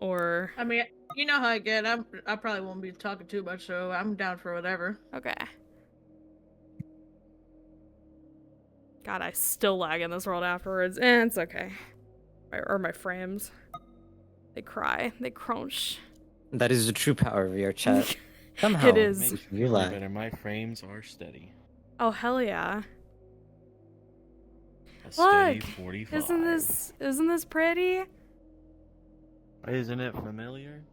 Or I mean, you know how I get. I probably won't be talking too much, so I'm down for whatever. okay. God, I still lag in this world afterwards. It's okay. Or my frames. They cry. They crunch. That is the true power of your chat. Somehow, It is. Makes you me lag. better. My frames are steady. Oh, hell yeah. A steady Look! 45. Isn't this pretty? Isn't it familiar?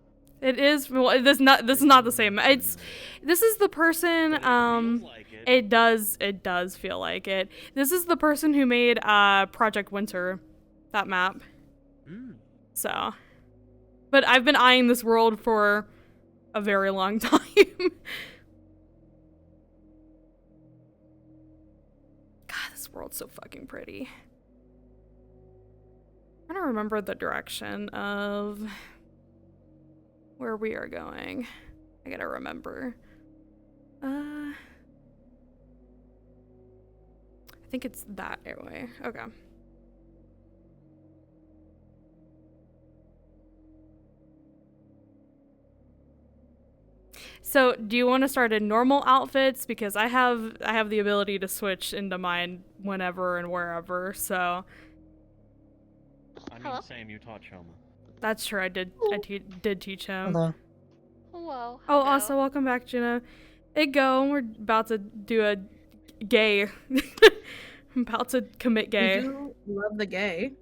It is. Well, this is not the same. This is the person. But it feels like it. It does feel like it. This is the person who made Project Winter, that map. So, but I've been eyeing this world for a very long time. God, this world's so fucking pretty. I'm trying to remember the direction of where we are going. I gotta remember. I think it's that way. Okay. So, do you want to start in normal outfits? Because I have the ability to switch into mine whenever and wherever. So. I mean, Sam, you taught Shoma. That's true. I did teach him. Hello. Hello. Oh, also welcome back, Jenna. Hey, go. We're about to do a gay. I'm about to commit gay. We do love the gay.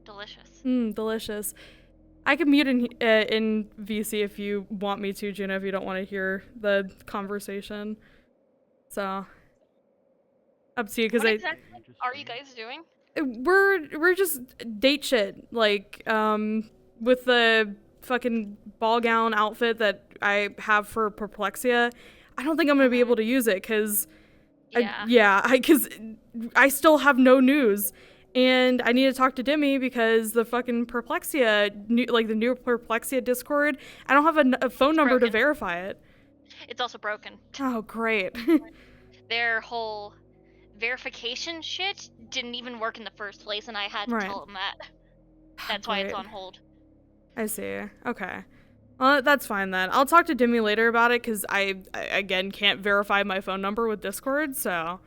Delicious. Delicious. I can mute in VC if you want me to, Jenna, if you don't want to hear the conversation. So, up to you, because What exactly are you guys doing? we're just date shit, like, with the fucking ball gown outfit that I have for Perplexia. I don't think I'm gonna be able to use it, because because I still have no news. And I need to talk to Demi because the fucking Perplexia, the new Perplexia Discord, I don't have a phone number to verify it. It's also broken. Oh, great. Their whole verification shit didn't even work in the first place, and I had to tell them that. That's why it's on hold. I see. Okay. That's fine then. I'll talk to Demi later about it because I again can't verify my phone number with Discord, so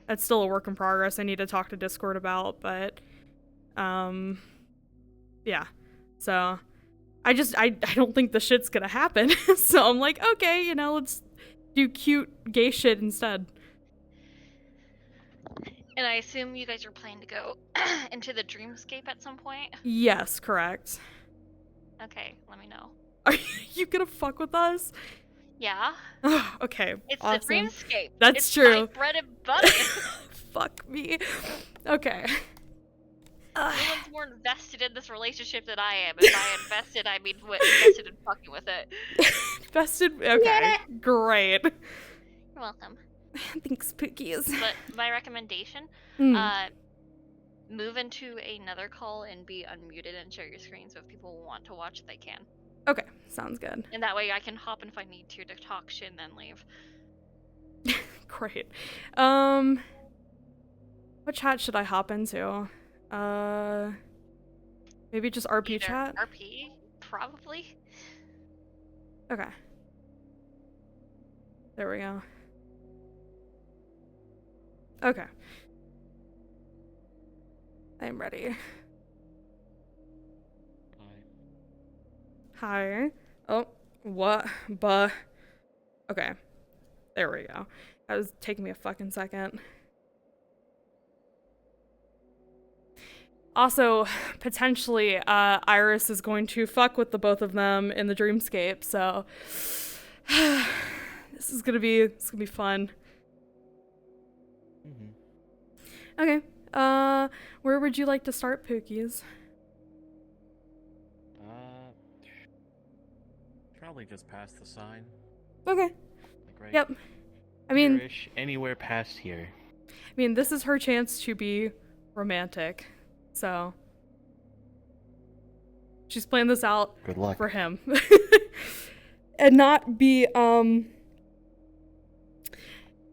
that's still a work in progress. I need to talk to Discord about, but yeah. So I don't think the shit's gonna happen. So I'm like, okay, let's do cute gay shit instead. And I assume you guys are planning to go into the dreamscape at some point? Yes, correct. Okay, let me know. Are you gonna fuck with us? Yeah. Okay, it's awesome. the dreamscape. That's true. It's my bread and butter. Fuck me. Okay. No one's more invested in this relationship than I am. If I invested, I mean invested in fucking with it. Invested? Okay, yeah. Great. You're welcome. Thanks, Pookies. But my recommendation, move into another call and be unmuted and share your screen, so if people want to watch, they can. Okay, sounds good. And that way I can hop in if I need to talk shit and then leave. Great. What chat should I hop into? Maybe just RP Either chat? RP? Probably. Okay. There we go. Okay. I'm ready. Hi. Oh, what? Okay. There we go. That was taking me a fucking second. Also, potentially, Iris is going to fuck with the both of them in the dreamscape, so this is gonna be fun. Okay. Where would you like to start, Pookies? Probably just past the sign. Okay. Like right yep. I mean, here-ish, anywhere past here. I mean, this is her chance to be romantic, so she's playing this out Good luck. for him, and not be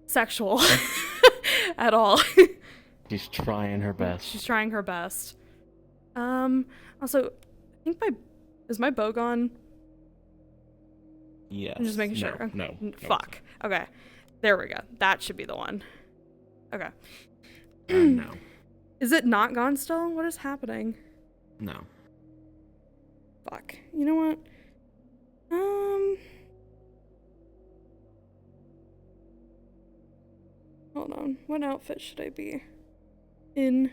sexual at all. She's trying her best. She's trying her best. Also, I think is my bow gone? Yes. I'm just making No, sure. No. Fuck. Okay. There we go. That should be the one. Okay. No. Is it not gone still? What is happening? No. Fuck. You know what? Hold on. What outfit should I be in?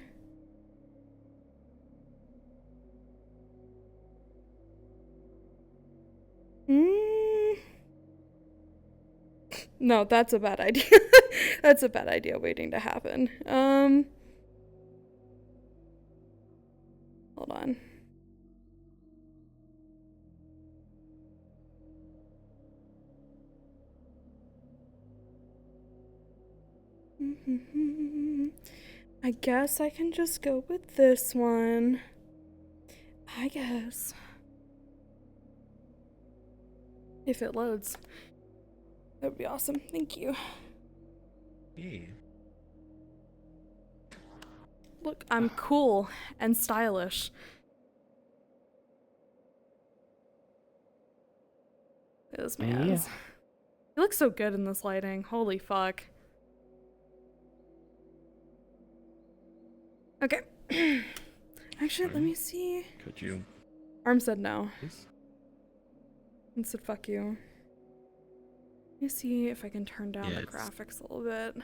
No, that's a bad idea. That's a bad idea waiting to happen. Hold on. I guess I can just go with this one. I guess. If it loads. That would be awesome. Thank you. Yeah. Look, I'm cool and stylish. This man. Yeah. He looks so good in this lighting. Holy fuck. Okay. Actually, let me see. Could you? Arm said no. Please? And said fuck you. Let me see if I can turn down Yeah, the it's- graphics a little bit.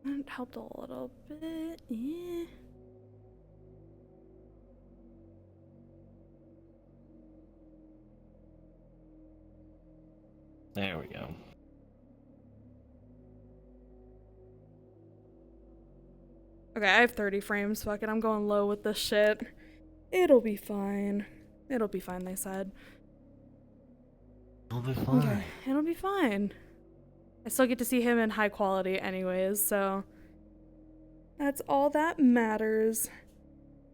That helped a little bit. Yeah. There we go. Okay, I have 30 frames. Fuck it, I'm going low with this shit. It'll be fine. It'll be fine, they said. It'll be fine. Okay, it'll be fine. I still get to see him in high quality anyways, so that's all that matters.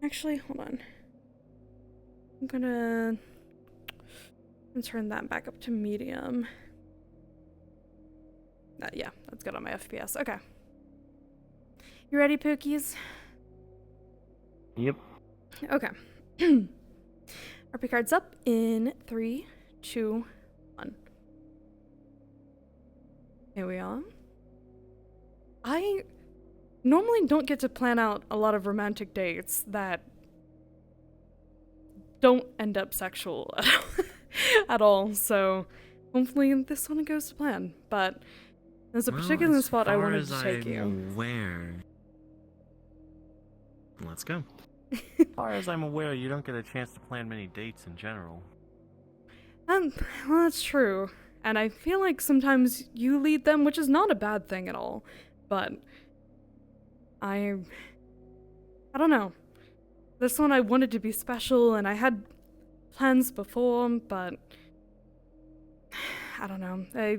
Actually, hold on. I'm gonna turn that back up to medium. Yeah, that's good on my FPS. Okay. You ready, Pookies? Yep. Okay. RP cards up in 3, 2, 1. Here we are. I normally don't get to plan out a lot of romantic dates that don't end up sexual at all, so hopefully this one goes to plan. But there's a particular spot I wanted to take you. Aware. Let's go. As far as I'm aware, you don't get a chance to plan many dates in general. Well, that's true. And I feel like sometimes you lead them, which is not a bad thing at all. But I don't know. This one I wanted to be special, and I had plans before, but I don't know. I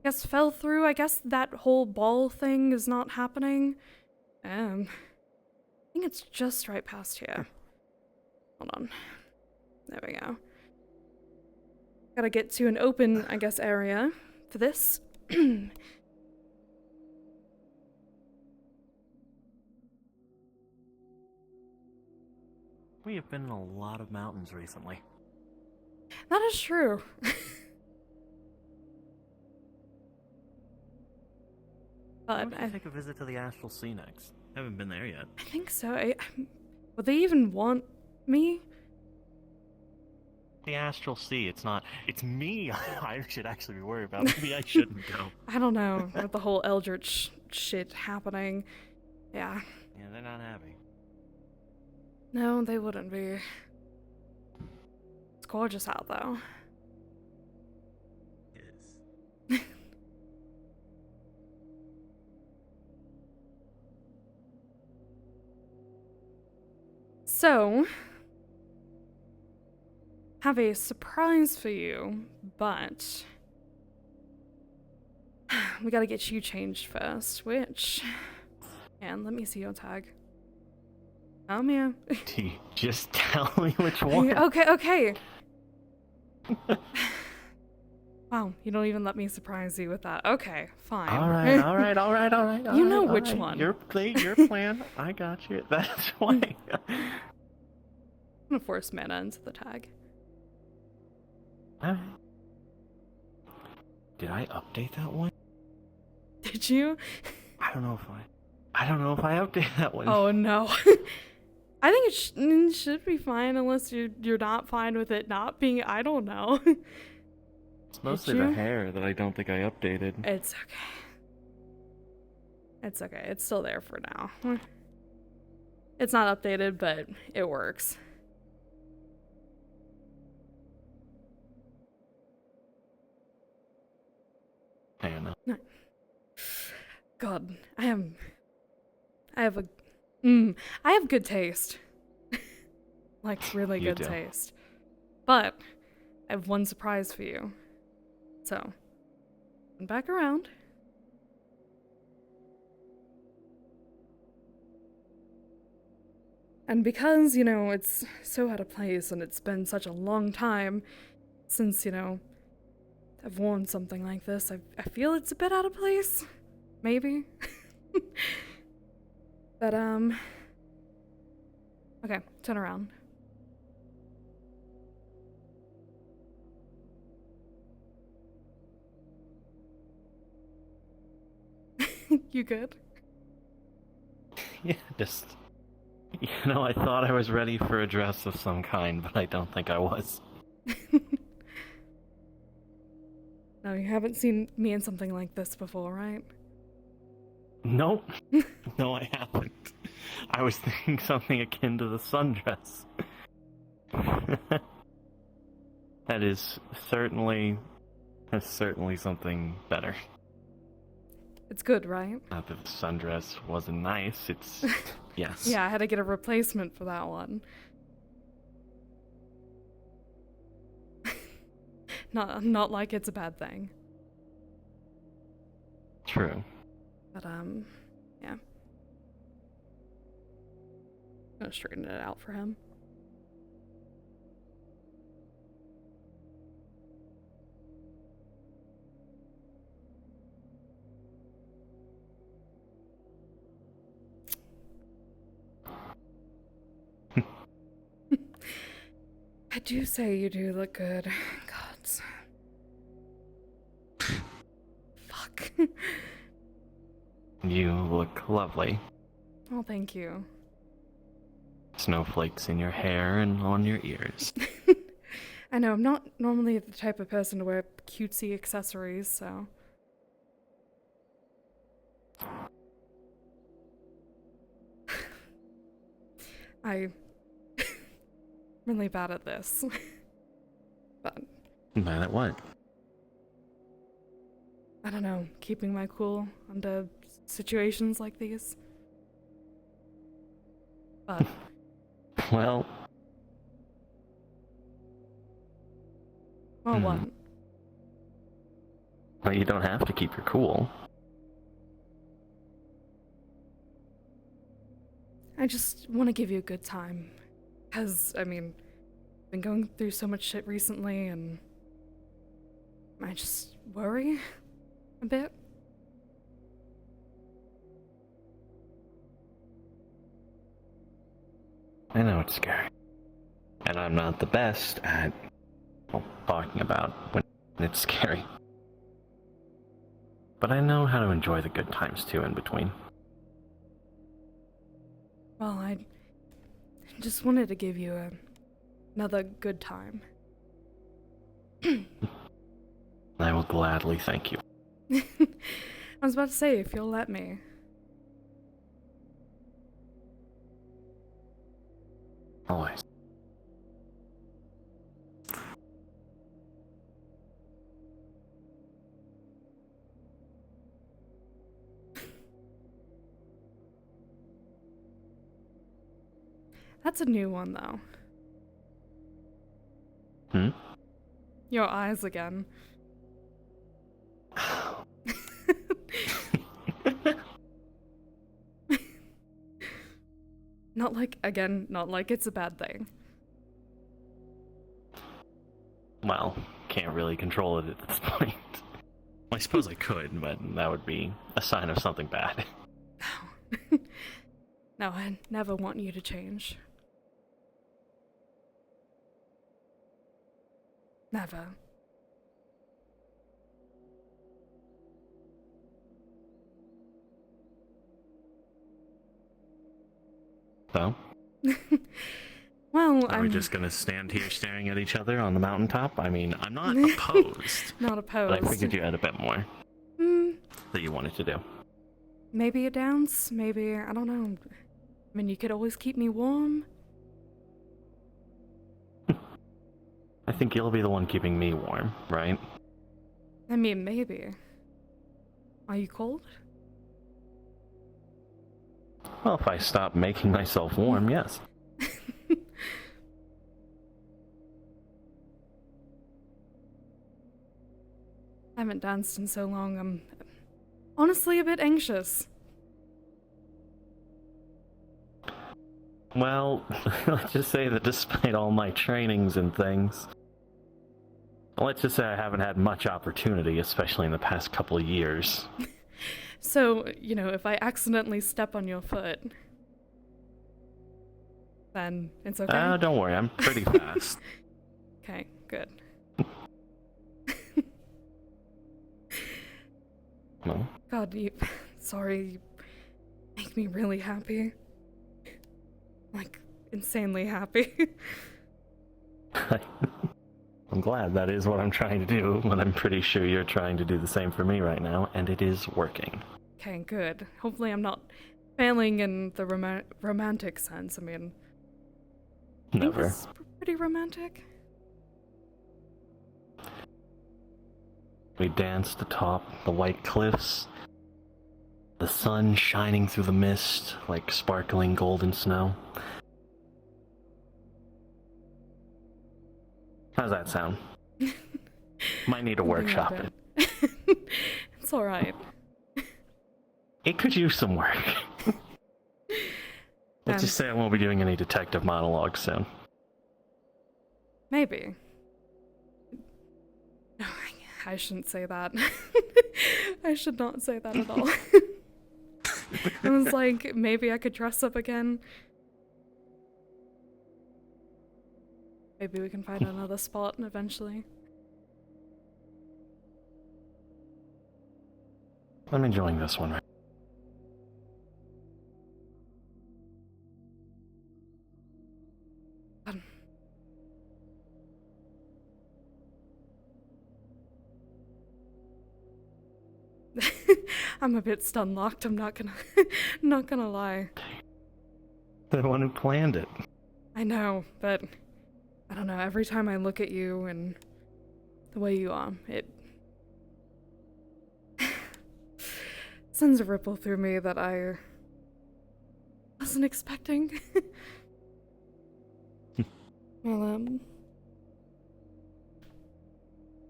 guess fell through. I guess that whole ball thing is not happening. I think it's just right past here. Hold on. There we go. Gotta get to an open, I guess, area for this. We have been in a lot of mountains recently. That is true. Why But don't you take a visit to the Astral Sea next? Haven't been there yet. I think so. Would they even want me? The Astral Sea, it's me I should actually be worried about. Maybe I shouldn't go. I don't know. With the whole Eldritch shit happening. Yeah. Yeah, they're not happy. No, they wouldn't be. It's gorgeous out, though. Yes. So, have a surprise for you, but we gotta get you changed first, which, and let me see your tag. Yeah. Just tell me which one. Okay. Wow, you don't even let me surprise you with that. Okay, fine. All right. You know which one. Your plan. I got you. That's why. I'm gonna force mana into the tag. Alright. Did I update that one? Did you? I don't know if I updated that one. Oh no. I think it should be fine unless you're not fine with it not being. I don't know. It's mostly Did the you? hair that I don't think I updated. It's okay. It's okay. It's still there for now. It's not updated, but it works. Hannah. God, I have good taste. Like really You good do. taste. But I have one surprise for you. So, come back around. And because, it's so out of place and it's been such a long time since, I've worn something like this, I feel it's a bit out of place. Maybe. But, okay, turn around. You good? Yeah, just. I thought I was ready for a dress of some kind, but I don't think I was. No, you haven't seen me in something like this before, right? Nope. No, I haven't. I was thinking something akin to the sundress. That is certainly something better. It's good, right? Not that the sundress wasn't nice, it's... Yes. Yeah, I had to get a replacement for that one. Not like it's a bad thing. True. But, yeah. I'm gonna straighten it out for him. I do say you do look good. Gods. Fuck. You look lovely. Oh, thank you. Snowflakes in your hair and on your ears. I know, I'm not normally the type of person to wear cutesy accessories, so... I'm really bad at this. But, Bad at what? I don't know, keeping my cool under situations like these. But, Well, what? well, you don't have to keep your cool. I just want to give you a good time. Because, I've been going through so much shit recently, and I just worry a bit. I know it's scary. And I'm not the best at talking about when it's scary. But I know how to enjoy the good times too in between. Well, I just wanted to give you another good time. I will gladly thank you. I was about to say, if you'll let me. Always. That's a new one, though. Hmm? Your eyes again. Not like it's a bad thing. Well, can't really control it at this point. Well, I suppose I could, but that would be a sign of something bad. No, I never want you to change. Never. So? Well, Are we just gonna stand here staring at each other on the mountaintop? I mean, I'm not opposed. Not opposed. But I figured you had a bit more that you wanted to do. Maybe a dance, maybe, I don't know. I mean, you could always keep me warm. I think you'll be the one keeping me warm, right? I mean, maybe. Are you cold? Well, if I stop making myself warm, yes. I haven't danced in so long, I'm honestly a bit anxious. Well, let's just say that despite all my trainings and things, let's just say I haven't had much opportunity, especially in the past couple of years. So, you know, if I accidentally step on your foot, then it's okay? Don't worry, I'm pretty fast. Okay, good. Well, God, sorry, you make me really happy. Like, insanely happy. I'm glad that is what I'm trying to do, but I'm pretty sure you're trying to do the same for me right now, and it is working. Okay, good. Hopefully I'm not failing in the romantic sense. I mean, I think Never. this is pretty romantic. We danced atop the white cliffs, the sun shining through the mist like sparkling golden snow. How's that sound? Might need a workshop. It's alright. It could use some work. Let's just say I won't be doing any detective monologues soon. Maybe. I shouldn't say that. I should not say that at all. I was like, maybe I could dress up again. Maybe we can find another spot eventually. I'm enjoying this one. I'm a bit stun-locked, I'm not gonna lie. The one who planned it. I know, but I don't know, every time I look at you and the way you are, it sends a ripple through me that I wasn't expecting. Well,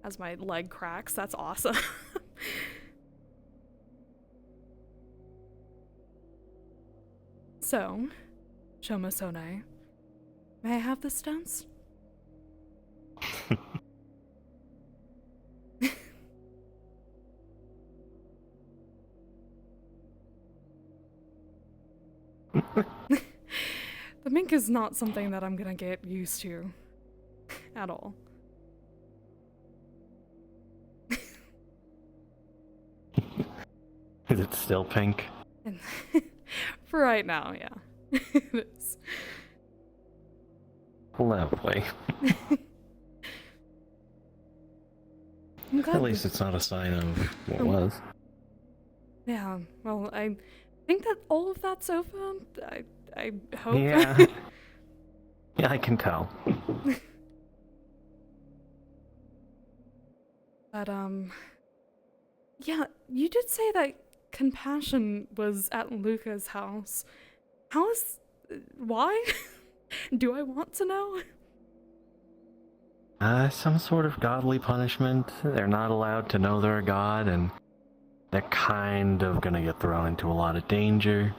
as my leg cracks, that's awesome. So, Shoma Sonai, may I have this dance? The mink is not something that I'm gonna get used to at all. Is it still pink? And for right now, yeah. It is. Lovely. I'm glad At least it's not a sign of what was. Yeah, well, I think that all of that's over. I hope. Yeah. Yeah, I can tell. But, yeah, you did say that Compassion was at Luca's house. How is... why? Do I want to know? Some sort of godly punishment. They're not allowed to know they're a god, and they're kind of gonna get thrown into a lot of danger.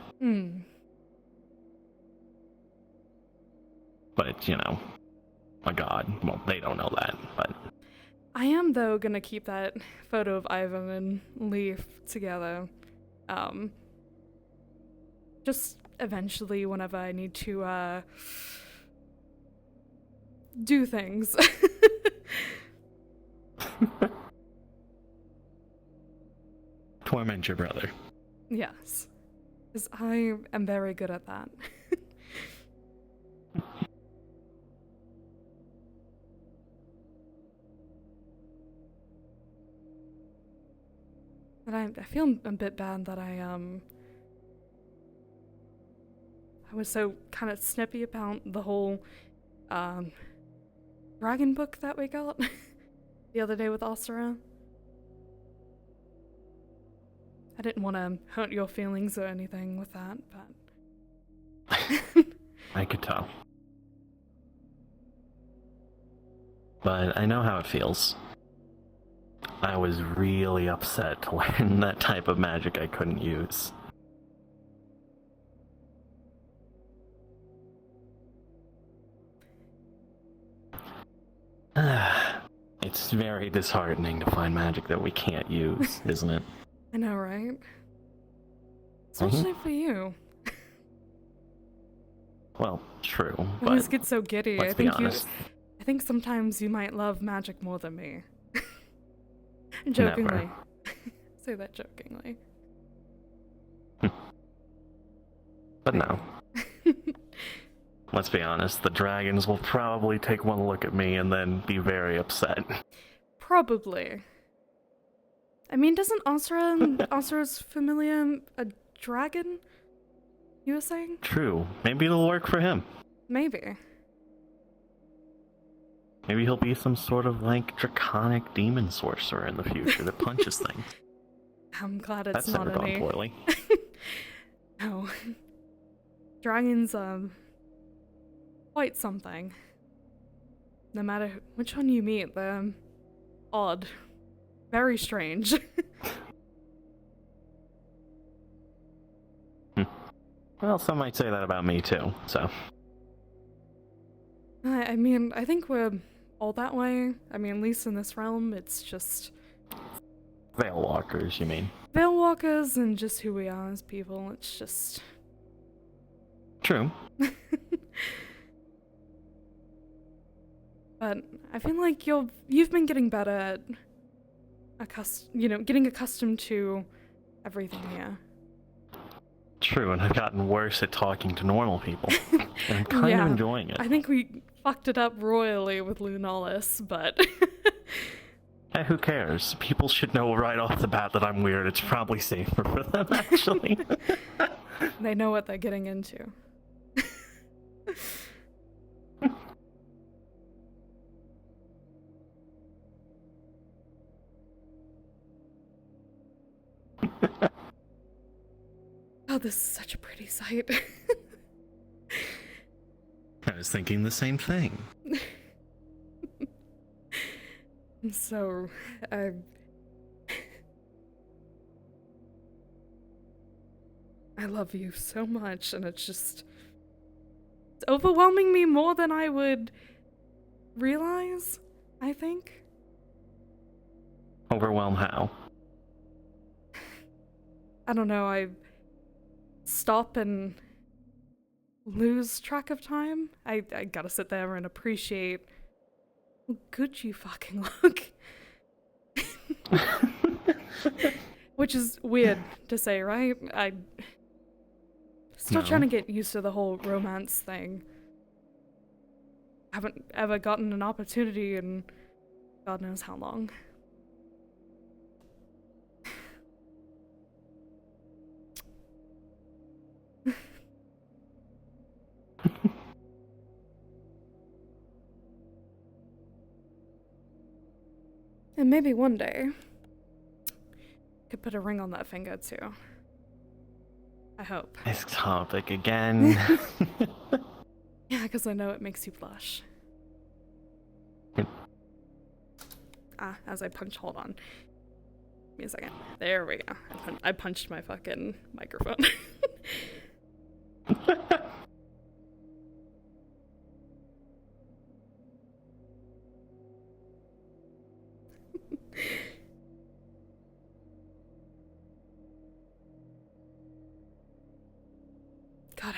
But, you know, a god. Well, they don't know that, but... I am, though, gonna keep that photo of Ivan and Leaf together. Just eventually, whenever I need to, do things. Torment your brother. Yes. Because I am very good at that. But I feel a bit bad that I was so kind of snippy about the whole dragon book that we got the other day with Asura. I didn't want to hurt your feelings or anything with that, but... I could tell. But I know how it feels. I was really upset to learn that type of magic I couldn't use. It's very disheartening to find magic that we can't use, isn't it? I know, right? Especially for you. Well, true, I but always get so giddy. let's be honest. I think sometimes you might love magic more than me. Jokingly. Never. Say that jokingly. But no. Let's be honest, the dragons will probably take one look at me and then be very upset. Probably. I mean, doesn't Asura's familiar a dragon? You were saying? True. Maybe it'll work for him. Maybe. Maybe he'll be some sort of, like, draconic demon sorcerer in the future that punches things. I'm glad it's That's not never gone any. poorly. No. Dragons, quite something. No matter which one you meet, they're odd. Very strange. Well, some might say that about me too, so. I mean, I think we're all that way. I mean, at least in this realm, it's just Veil walkers, you mean? veil walkers and just who we are as people. It's just... True. But I feel like you've been getting better at getting accustomed to everything here. True, and I've gotten worse at talking to normal people. And I'm kind Yeah. of enjoying it. I think we fucked it up royally with Lunalis, but Hey, who cares? People should know right off the bat that I'm weird. It's probably safer for them, actually. they know what they're getting into. Oh, this is such a pretty sight. I was thinking the same thing. So, I love you so much, and it's overwhelming me more than I would realize, I think. Overwhelm how? I don't know, I stop and lose track of time. I gotta sit there and appreciate how good you fucking look. Which is weird to say, right? I'm still trying to get used to the whole romance thing. Haven't ever gotten an opportunity in God knows how long. And maybe one day, could put a ring on that finger too. I hope. This topic again. Yeah, because I know it makes you blush. As I punch, hold on. Give me a second. There we go. I punched my fucking microphone.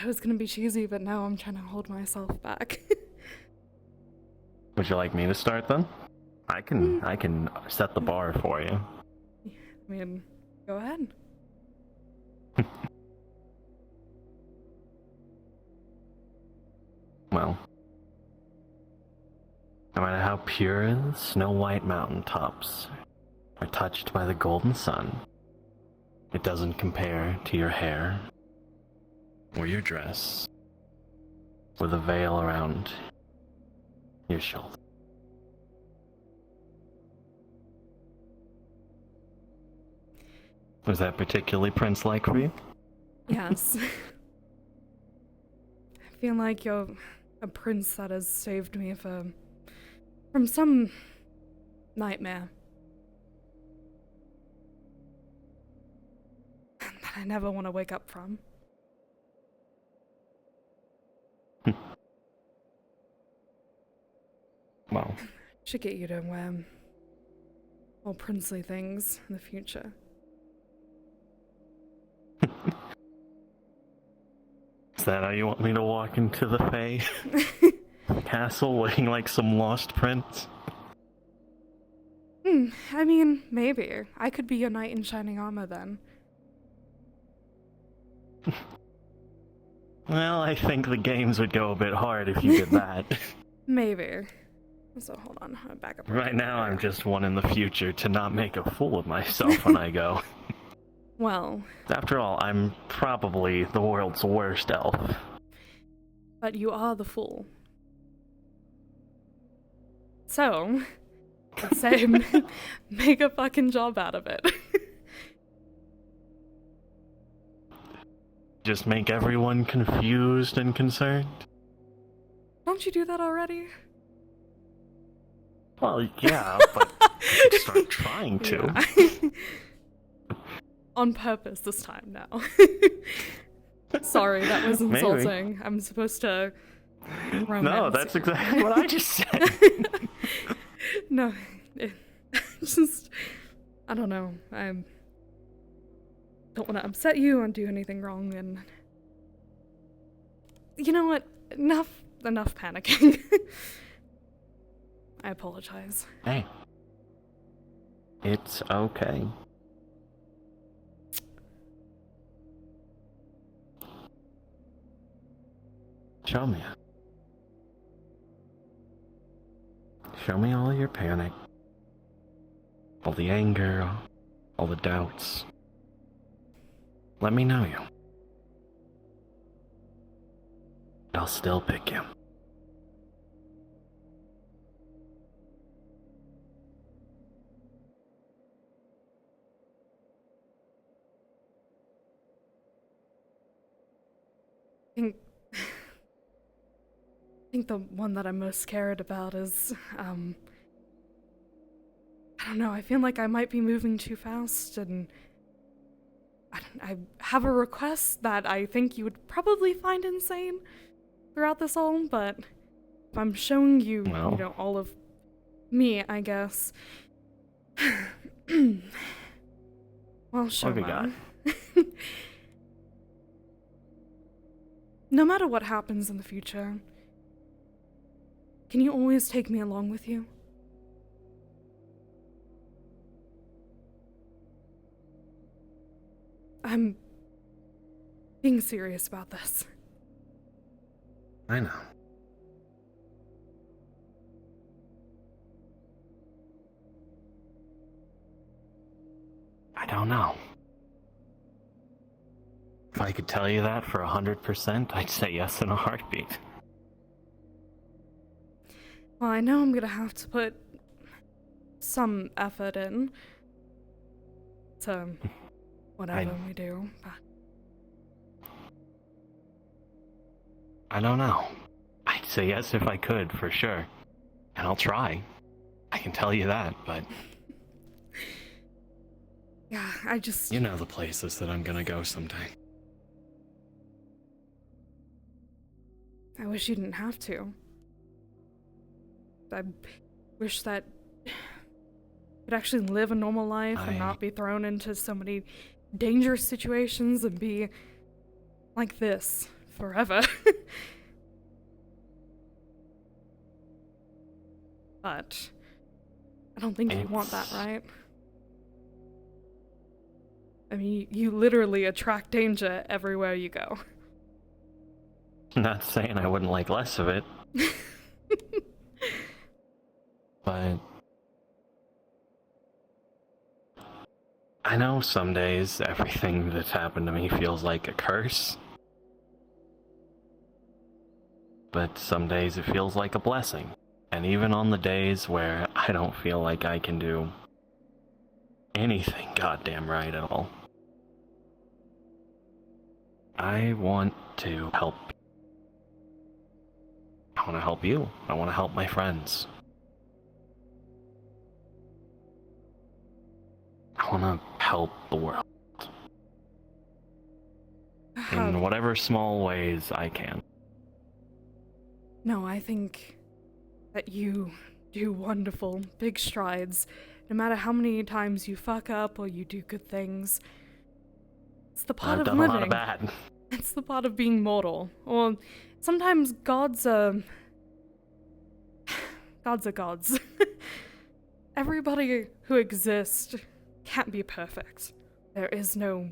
I was gonna be cheesy, but now I'm trying to hold myself back. Would you like me to start then? I can set the bar for you. I mean, go ahead. Well, no matter how pure the snow-white mountaintops are touched by the golden sun, it doesn't compare to your hair, or your dress, or the veil around your shoulder. Was that particularly prince-like for you? Yes. I feel like you're a prince that has saved me from some nightmare. That I never want to wake up from. Well, Should get you to wear more princely things in the future. is that how you want me to walk into the Fae castle looking like some lost prince? I mean, maybe. I could be your knight in shining armor then. Well, I think the games would go a bit hard if you did that. Maybe. So hold on, I'll back up. Right now, I'm just one in the future to not make a fool of myself when I go. Well, After all, I'm probably the world's worst elf. but you are the fool. So, let's say make a fucking job out of it. Just make everyone confused and concerned? Don't you do that already? Well, yeah, but I could start trying to. Yeah. On purpose this time now. Sorry, that was Maybe. insulting. I'm supposed to romance. No, that's exactly what I just said. No, just I don't know. I don't want to upset you or do anything wrong, and you know what? Enough panicking. I apologize. Hey. It's okay. Show me it. Show me all your panic. All the anger, all the doubts. Let me know you. I'll still pick you. I think the one that I'm most scared about is, I don't know, I feel like I might be moving too fast, and I have a request that I think you would probably find insane throughout this all, but if I'm showing you, Well. you know, all of me, I guess. Well, show What we got? No matter what happens in the future, can you always take me along with you? I'm being serious about this. I know. I don't know. If I could tell you that for 100%, I'd say yes in a heartbeat. Well, I know I'm gonna have to put some effort in to whatever we do, but I don't know. I'd say yes if I could, for sure. And I'll try. I can tell you that, but yeah, I just... you know the places that I'm gonna go someday. I wish you didn't have to. I wish that you could actually live a normal life and not be thrown into so many dangerous situations and be like this forever. But I don't think you want that, right? I mean, you literally attract danger everywhere you go. Not saying I wouldn't like less of it. But I know some days everything that's happened to me feels like a curse. But some days it feels like a blessing. And even on the days where I don't feel like I can do anything goddamn right at all, I want to help. I want to help you. I want to help my friends. I want to help the world. In whatever small ways I can. No, I think that you do wonderful, big strides, no matter how many times you fuck up or you do good things. It's the part I've of done living. a lot of bad. It's the part of being mortal. Or sometimes gods are gods. Everybody who exists can't be perfect. There is no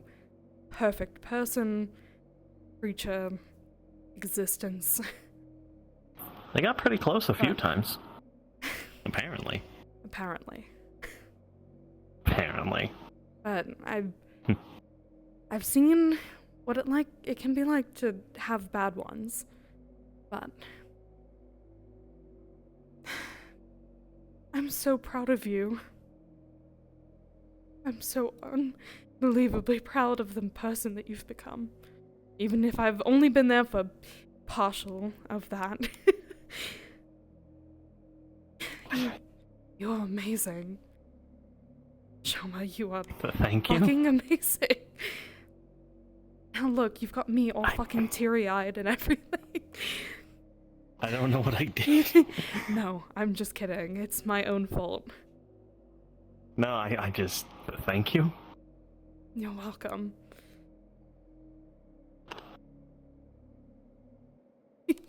perfect person, creature, existence. They got pretty close a few times. Apparently. Apparently. But I've seen what it can be like to have bad ones. But I'm so proud of you. I'm so unbelievably proud of the person that you've become. Even if I've only been there for partial of that. You're amazing. Shoma, you are Thank you. fucking amazing. Now look, you've got me all fucking teary-eyed and everything. I don't know what I did. No, I'm just kidding. It's my own fault. No, I just... Thank you. You're welcome.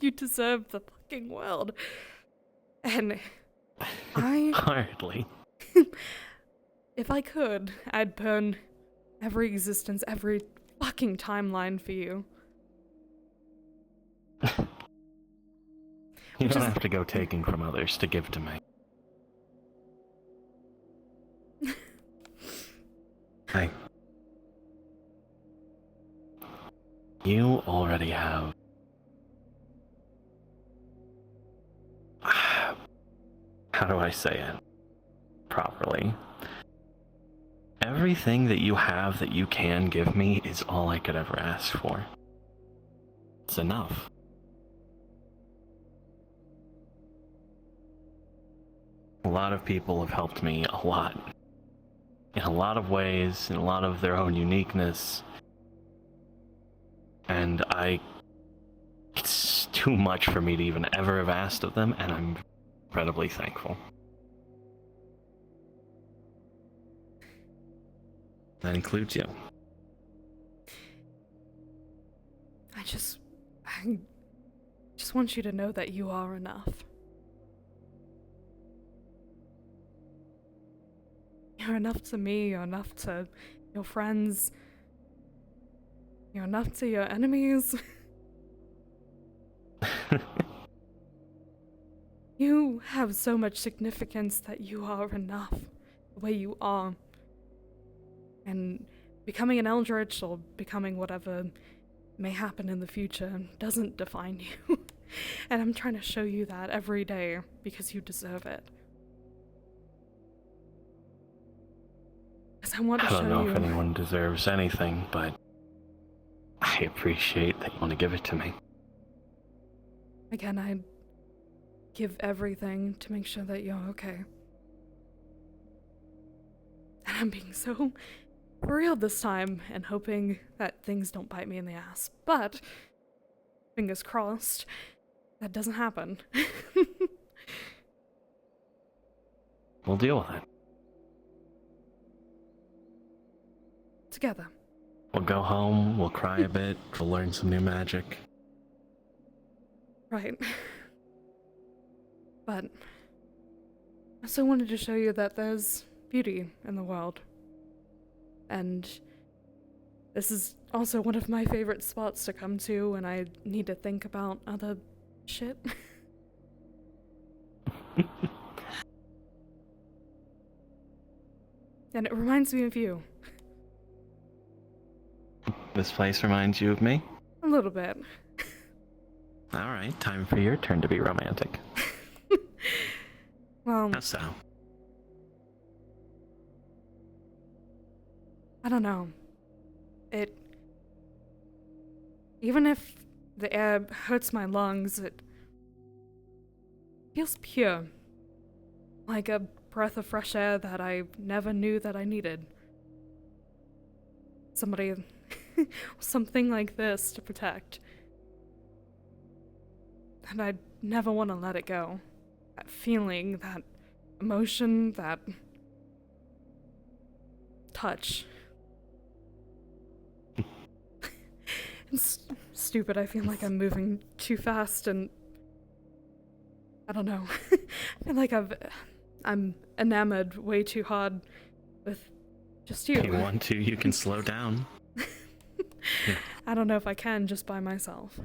You deserve the fucking world. And Hardly. if I could, I'd burn every existence, every fucking timeline for you. You don't have to go taking from others to give to me. You already have... How do I say it properly? Everything that you have that you can give me is all I could ever ask for. It's enough. A lot of people have helped me a lot. In a lot of ways, in a lot of their own uniqueness. And it's too much for me to even ever have asked of them, and I'm incredibly thankful. That includes you. I just want you to know that you are enough. You're enough to me, you're enough to your friends, you're enough to your enemies. You have so much significance that you are enough, the way you are. And becoming an Eldritch or becoming whatever may happen in the future doesn't define you. And I'm trying to show you that every day because you deserve it. Because I want to show you. I don't know if anyone deserves anything, but I appreciate that you want to give it to me. Again, I give everything to make sure that you're okay. And I'm being so for real this time and hoping that things don't bite me in the ass. But, fingers crossed, that doesn't happen. We'll deal with it. Together. We'll go home, we'll cry a bit, we'll learn some new magic. Right. But I also wanted to show you that there's beauty in the world. And this is also one of my favorite spots to come to when I need to think about other shit. And it reminds me of you. This place reminds you of me? A little bit. Alright, time for your turn to be romantic. Well, How so? I don't know. Even if the air hurts my lungs, it feels pure. Like a breath of fresh air that I never knew that I needed. Something like this to protect. And I'd never want to let it go. That feeling, that emotion, that touch. It's stupid, I feel like I'm moving too fast and I don't know. I feel like I'm enamored way too hard with just you. If you want to, you can slow down. I don't know if I can just by myself.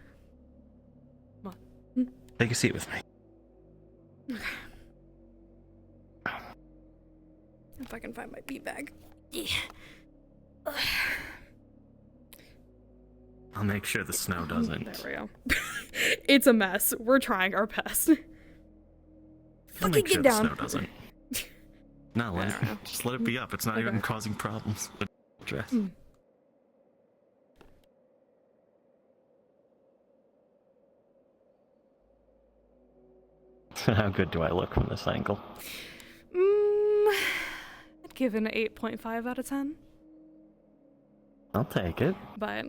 Come on. Take a seat with me. If I can find my beat bag. I'll make sure the snow doesn't. There we go. It's a mess. We're trying our best. I'll Fucking make sure get the down. snow doesn't. No, just let it be up. It's not Okay. even causing problems. But dress. How good do I look from this angle? I'd give it an 8.5 out of 10. I'll take it. But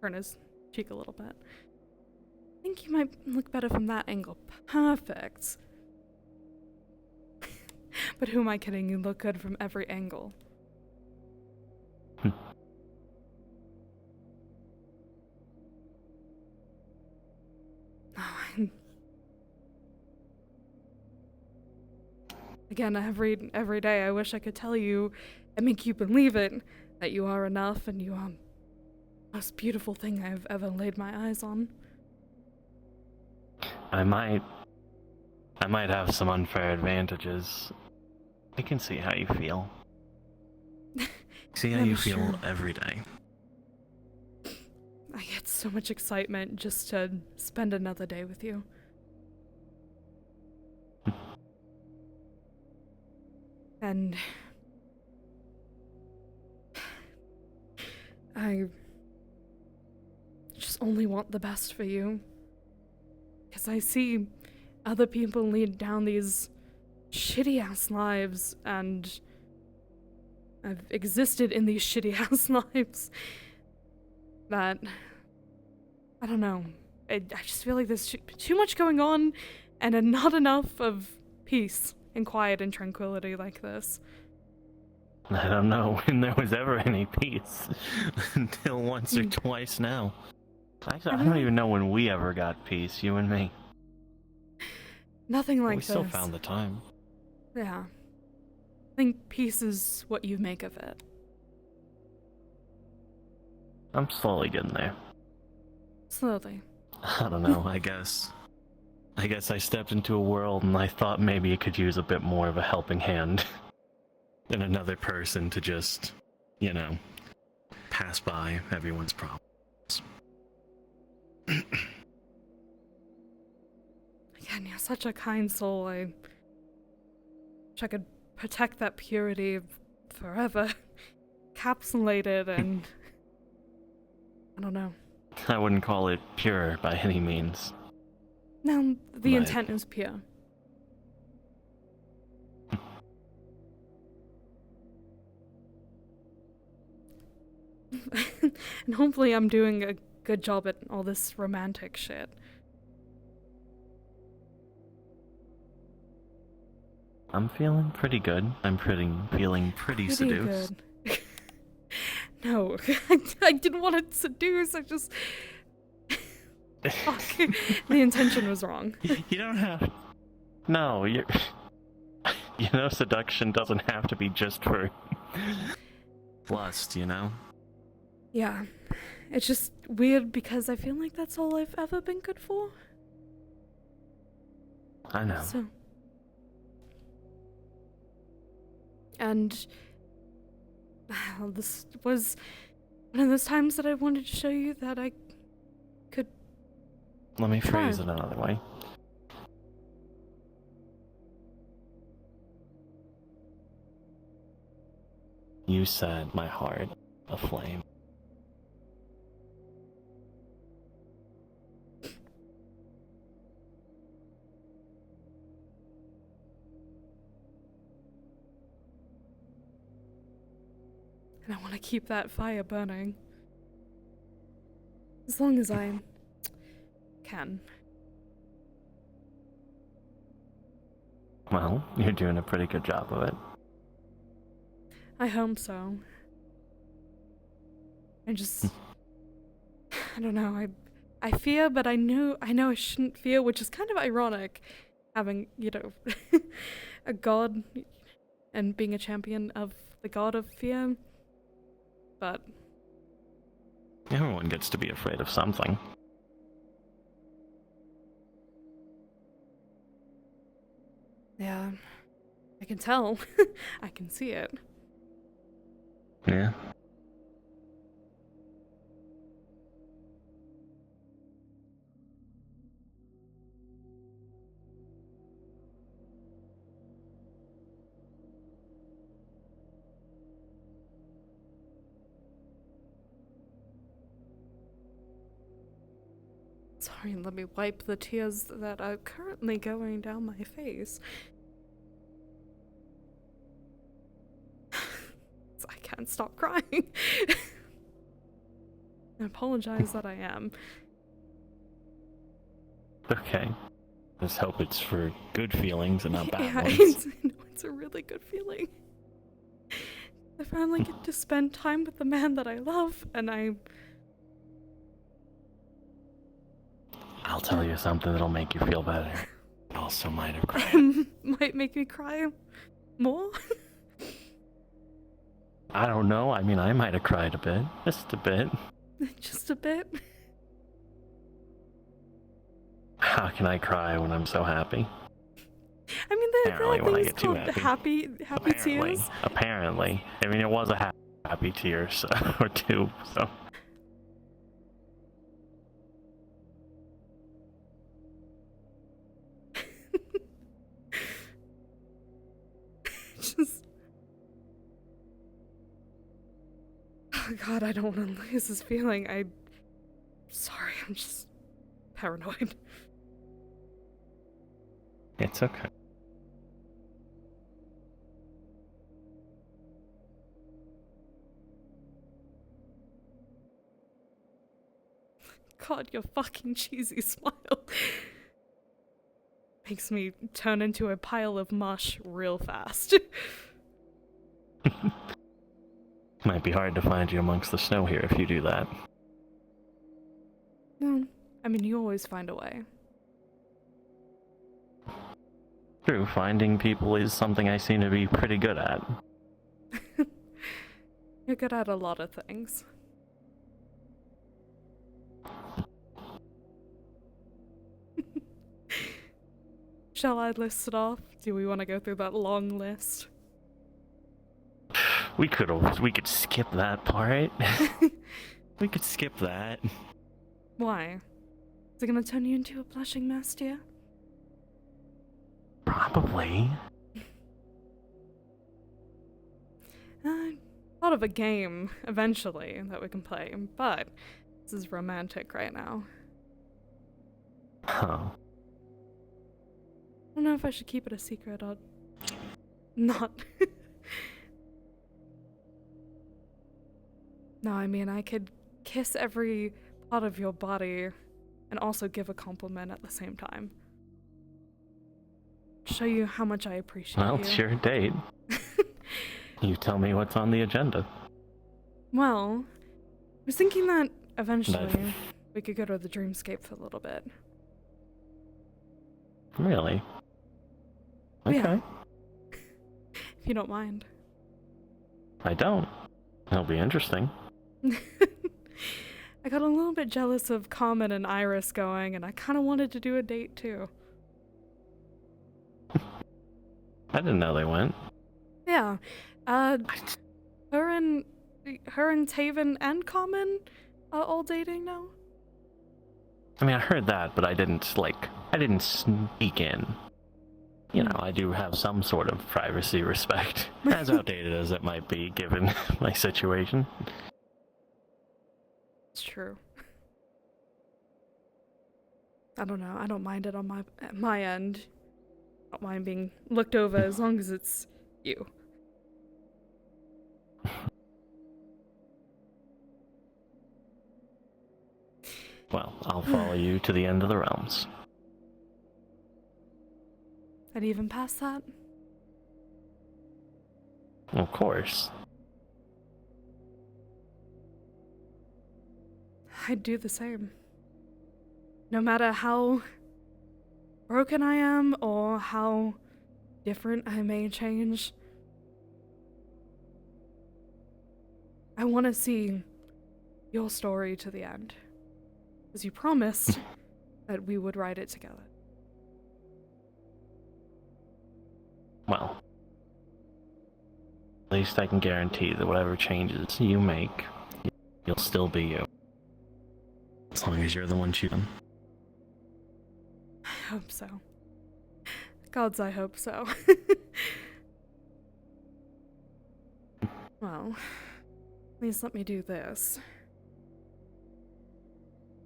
turn his cheek a little bit. I think you might look better from that angle. Perfect. But who am I kidding? You look good from every angle. Again, every day I wish I could tell you and make you believe it, that you are enough and you are the most beautiful thing I've ever laid my eyes on. I might have some unfair advantages. I can see how you feel. See how I'm you feel sure. every day. I get so much excitement just to spend another day with you. And I just only want the best for you. Because I see other people lead down these shitty ass lives, and I've existed in these shitty ass lives that, I don't know, I just feel like there's too much going on and not enough of peace and quiet and tranquility like this. I don't know when there was ever any peace. Until once or twice now. Actually, I don't even know when we ever got peace, you and me. Nothing like we this. still found the time. Yeah. I think peace is what you make of it. I'm slowly getting there. Slowly. I don't know, I guess I stepped into a world and I thought maybe it could use a bit more of a helping hand than another person to just, pass by everyone's problems. Again, you're such a kind soul. I wish I could protect that purity forever. Encapsulated and I don't know. I wouldn't call it pure by any means. No, the Right. intent is pure. And hopefully I'm doing a good job at all this romantic shit. I'm feeling pretty good. I'm feeling pretty seduced. Good. No, I didn't want to seduce, I just... Fuck. The intention was wrong. You don't have. No, you. You know, seduction doesn't have to be just for lust, you know? Yeah. It's just weird because I feel like that's all I've ever been good for. I know. So. And this was one of those times that I wanted to show you that I could. Let me try. phrase it another way. You set my heart aflame. And I want to keep that fire burning. As long as I can. Well, you're doing a pretty good job of it. I hope so. I just, I don't know. I fear, but I know I shouldn't fear, which is kind of ironic, having a god and being a champion of the god of fear. But Everyone gets to be afraid of something. yeah, I can tell. I can see it. Yeah. Sorry, let me wipe the tears that are currently going down my face. I can't stop crying. I apologize that I am. Okay. Let's hope it's for good feelings and not bad Yeah, ones. it's a really good feeling. I finally get to spend time with the man that I love, and I'll tell you something that'll make you feel better. It also might have cried. might make me cry more. I don't know. I mean, I might have cried a bit. Just a bit. Just a bit. How can I cry when I'm so happy? I mean, there Apparently, are when I things get too called happy. happy tears. Apparently. I mean, it was a happy tear, so, or two, so. Just. Oh god, I don't want to lose this feeling. Sorry, I'm just paranoid. It's okay. God, your fucking cheesy smile makes me turn into a pile of mush real fast. Might be hard to find you amongst the snow here if you do that. Well, I mean, you always find a way. True, finding people is something I seem to be pretty good at. You're good at a lot of things. Shall I list it off? Do we want to go through that long list? We could skip that part. We could skip that. Why? Is it gonna turn you into a blushing mess, dear? Probably. Thought of a game eventually that we can play, but this is romantic right now. Oh. I don't know if I should keep it a secret or not. No, I mean, I could kiss every part of your body and also give a compliment at the same time. Show you how much I appreciate you. Well, it's your date. You tell me what's on the agenda. Well, I was thinking that eventually we could go to the dreamscape for a little bit. Really? Okay. Yeah. If you don't mind. I don't. It'll be interesting. I got a little bit jealous of Common and Iris going, and I kind of wanted to do a date too. I didn't know they went. Yeah. Her and Taven and Common are all dating now. I mean, I heard that, but I didn't sneak in. You know, I do have some sort of privacy respect, as outdated as it might be, given my situation. It's true. I don't know. I don't mind it on my end. I don't mind being looked over as long as it's you. Well, I'll follow you to the end of the realms. And even past that? Of course. I'd do the same. No matter how broken I am or how different I may change, I want to see your story to the end. As you promised that we would write it together. Well, at least I can guarantee that whatever changes you make, you'll still be you. As long as you're the one choosing. I hope so. Gods, I hope so. Well, please let me do this.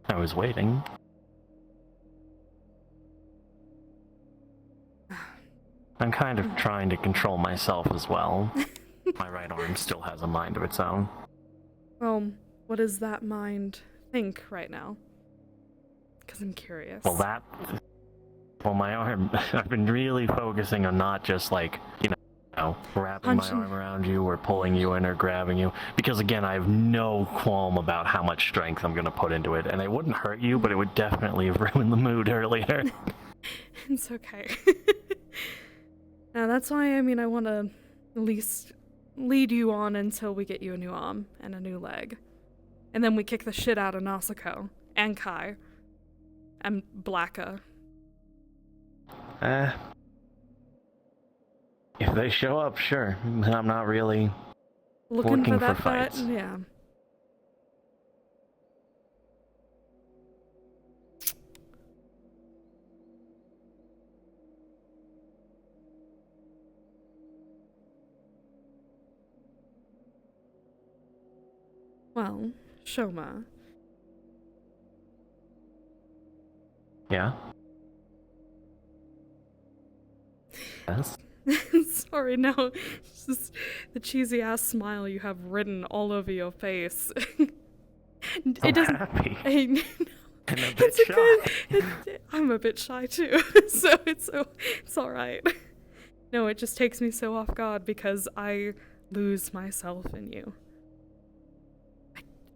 I was waiting. I'm kind of trying to control myself as well. My right arm still has a mind of its own. Well, what does that mind think right now? Because I'm curious. Well, my arm, I've been really focusing on not just like, wrapping my arm around you or pulling you in or grabbing you. Because again, I have no qualm about how much strength I'm going to put into it. And it wouldn't hurt you, but it would definitely have ruined the mood earlier. It's okay. Now that's why, I want to at least lead you on until we get you a new arm and a new leg. And then we kick the shit out of Nasako and Kai and Blacka. If they show up, sure. I'm not really Looking for that fights. Yeah. Well, Shoma. Yeah? Yes? Sorry, no. It's just the cheesy ass smile you have written all over your face. I'm happy. And a bit shy. I'm a bit shy too, so it's alright. No, it just takes me so off guard because I lose myself in you.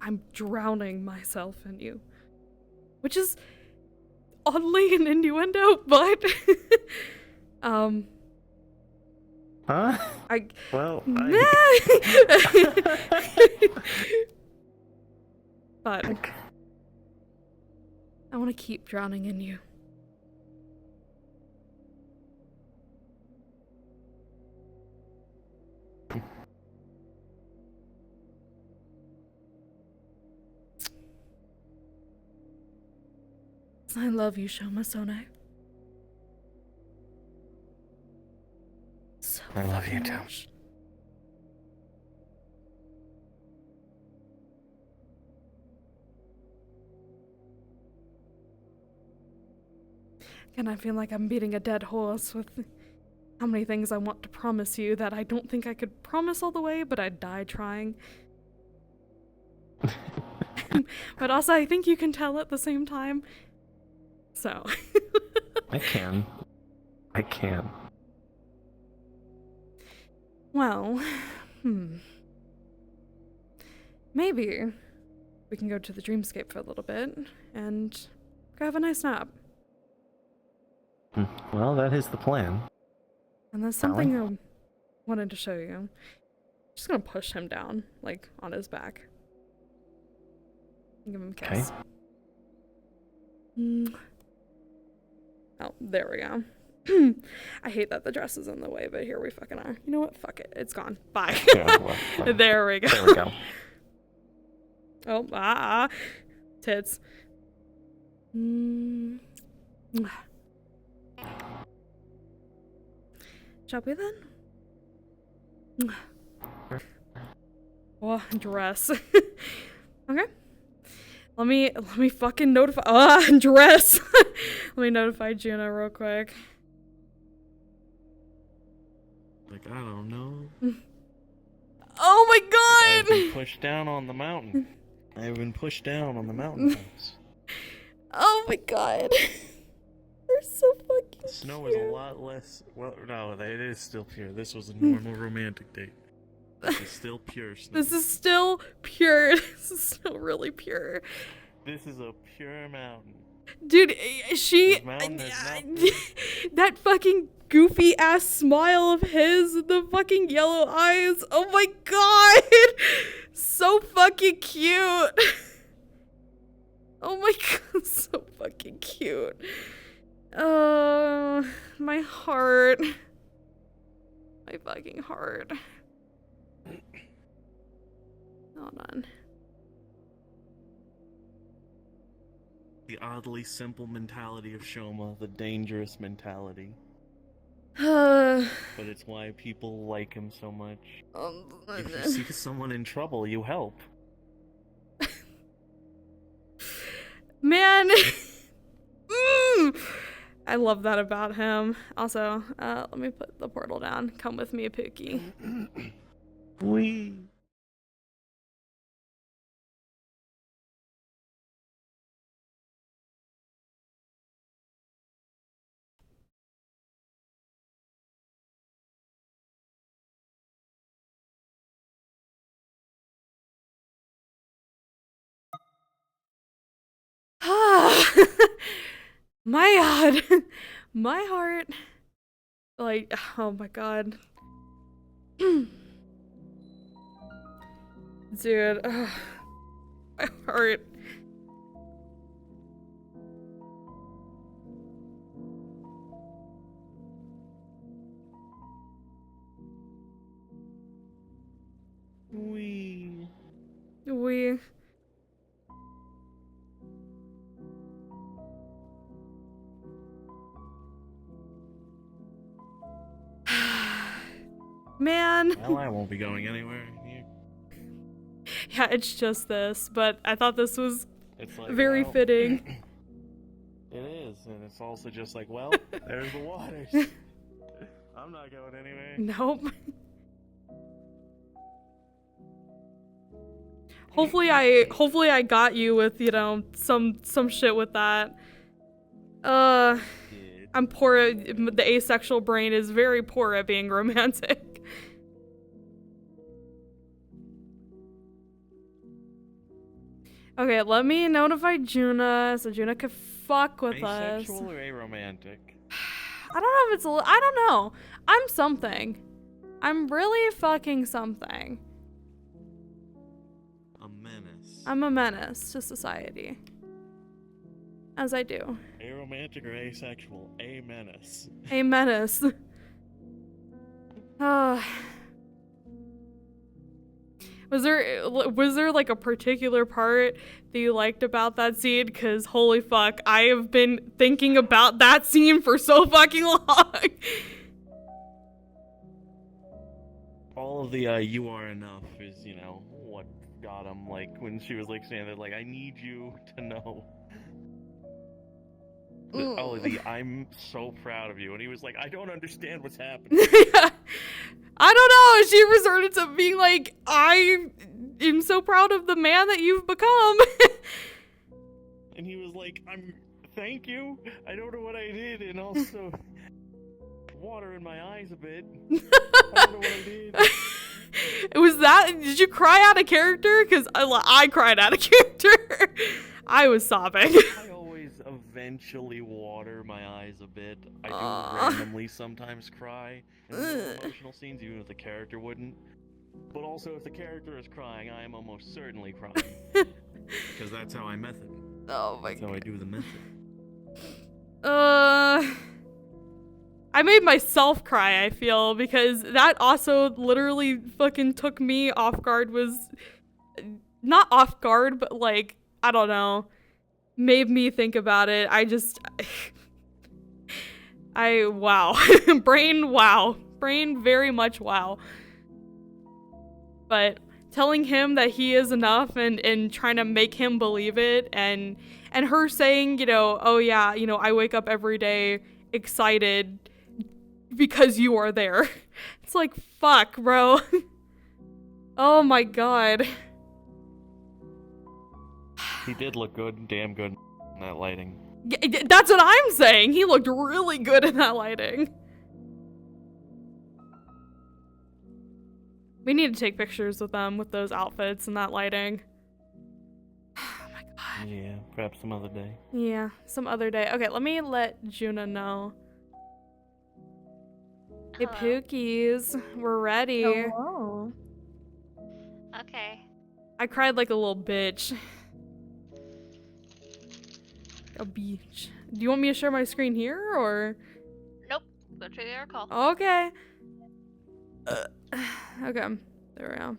I'm drowning myself in you. Which is oddly an innuendo, but Huh? I but I want to keep drowning in you. I love you, Shoma Sone. So I love you too. much. And I feel like I'm beating a dead horse with how many things I want to promise you that I don't think I could promise all the way, but I'd die trying. But also, I think you can tell at the same time. So. I can. Well, maybe we can go to the dreamscape for a little bit and go have a nice nap. Well, that is the plan. And there's something I wanted to show you. Just gonna push him down, like, on his back. Give him a kiss. Oh, there we go. I hate that the dress is in the way, but here we fucking are. You know what? Fuck it. It's gone. Bye. Yeah, well, there we go. There we go. Oh, tits. Shall we then? Oh, dress. Okay. Let me fucking notify dress. Let me notify Juno real quick. Like, I don't know. Oh my god! I've been pushed down on the mountain. I've been pushed down on the mountaintops. Oh my god. They're so fucking Snow cute. is a lot less. Well, no, it is still pure. This was a normal romantic date. This is still pure snow. This is still pure. This is still really pure. This is a pure mountain. Dude, she... This mountain is not that fucking goofy ass smile of his, the fucking yellow eyes. Oh my god! So fucking cute. Oh my god, so fucking cute. My heart. My fucking heart. Hold on. The oddly simple mentality of Shoma, the dangerous mentality. But But it's why people like him so much. If you see someone in trouble, you help. Man, I love that about him. Also, let me put the portal down. Come with me, Pookie. Wee. My god. My heart. Like, oh my god. Dude. My heart. Wee. We. Man. Well, I won't be going anywhere. Yeah, it's just this, but I thought this was It's like, very well, fitting. It is, and it's also just like, well, there's the waters. I'm not going anywhere. Nope. Hopefully I got you with, you know, some shit with that. I'm poor. The asexual brain is very poor at being romantic. Okay, let me notify Juna so Juna can fuck with us. Asexual or aromantic? I don't know if it's I don't know. I'm something. I'm really fucking something. A menace. I'm a menace to society. As I do. Aromantic or asexual? A menace. A menace. Was there like a particular part that you liked about that scene? Cause holy fuck, I have been thinking about that scene for so fucking long. All of the you are enough is, you know, what got him, like, when she was, like, standing there, like, I need you to know. Oh, the I'm so proud of you. And he was like, I don't understand what's happening. I don't know. She resorted to being like, I am so proud of the man that you've become. And he was like, thank you. I don't know what I did. And also, water in my eyes a bit. I don't know what I did. Did you cry out of character? Because I cried out of character. character. I was sobbing. I always eventually water my eyes a bit. I Aw. do randomly sometimes cry in the emotional scenes, even if the character wouldn't. But also, if the character is crying, I am almost certainly crying. Because that's how I method. Oh my That's how I do the method. I made myself cry, I feel, because that also literally fucking took me off guard. Was not off guard, but like, I don't know, made me think about it. Wow. Brain very much wow. But telling him that he is enough and trying to make him believe it, and her saying, you know, oh yeah, you know, I wake up every day excited because you are there. It's like, fuck, bro. Oh my god. He did look good, damn good in that lighting. That's what I'm saying. He looked really good in that lighting. We need to take pictures with them with those outfits and that lighting. Oh my god. Yeah, perhaps some other day. Yeah, some other day. Okay, let me let Juna know. Hey, Hello. Pookies, we're ready. Hello. Okay. I cried like a little bitch. A beach. Do you want me to share my screen here, or? Nope. Go to your call. Okay. Okay, there we go.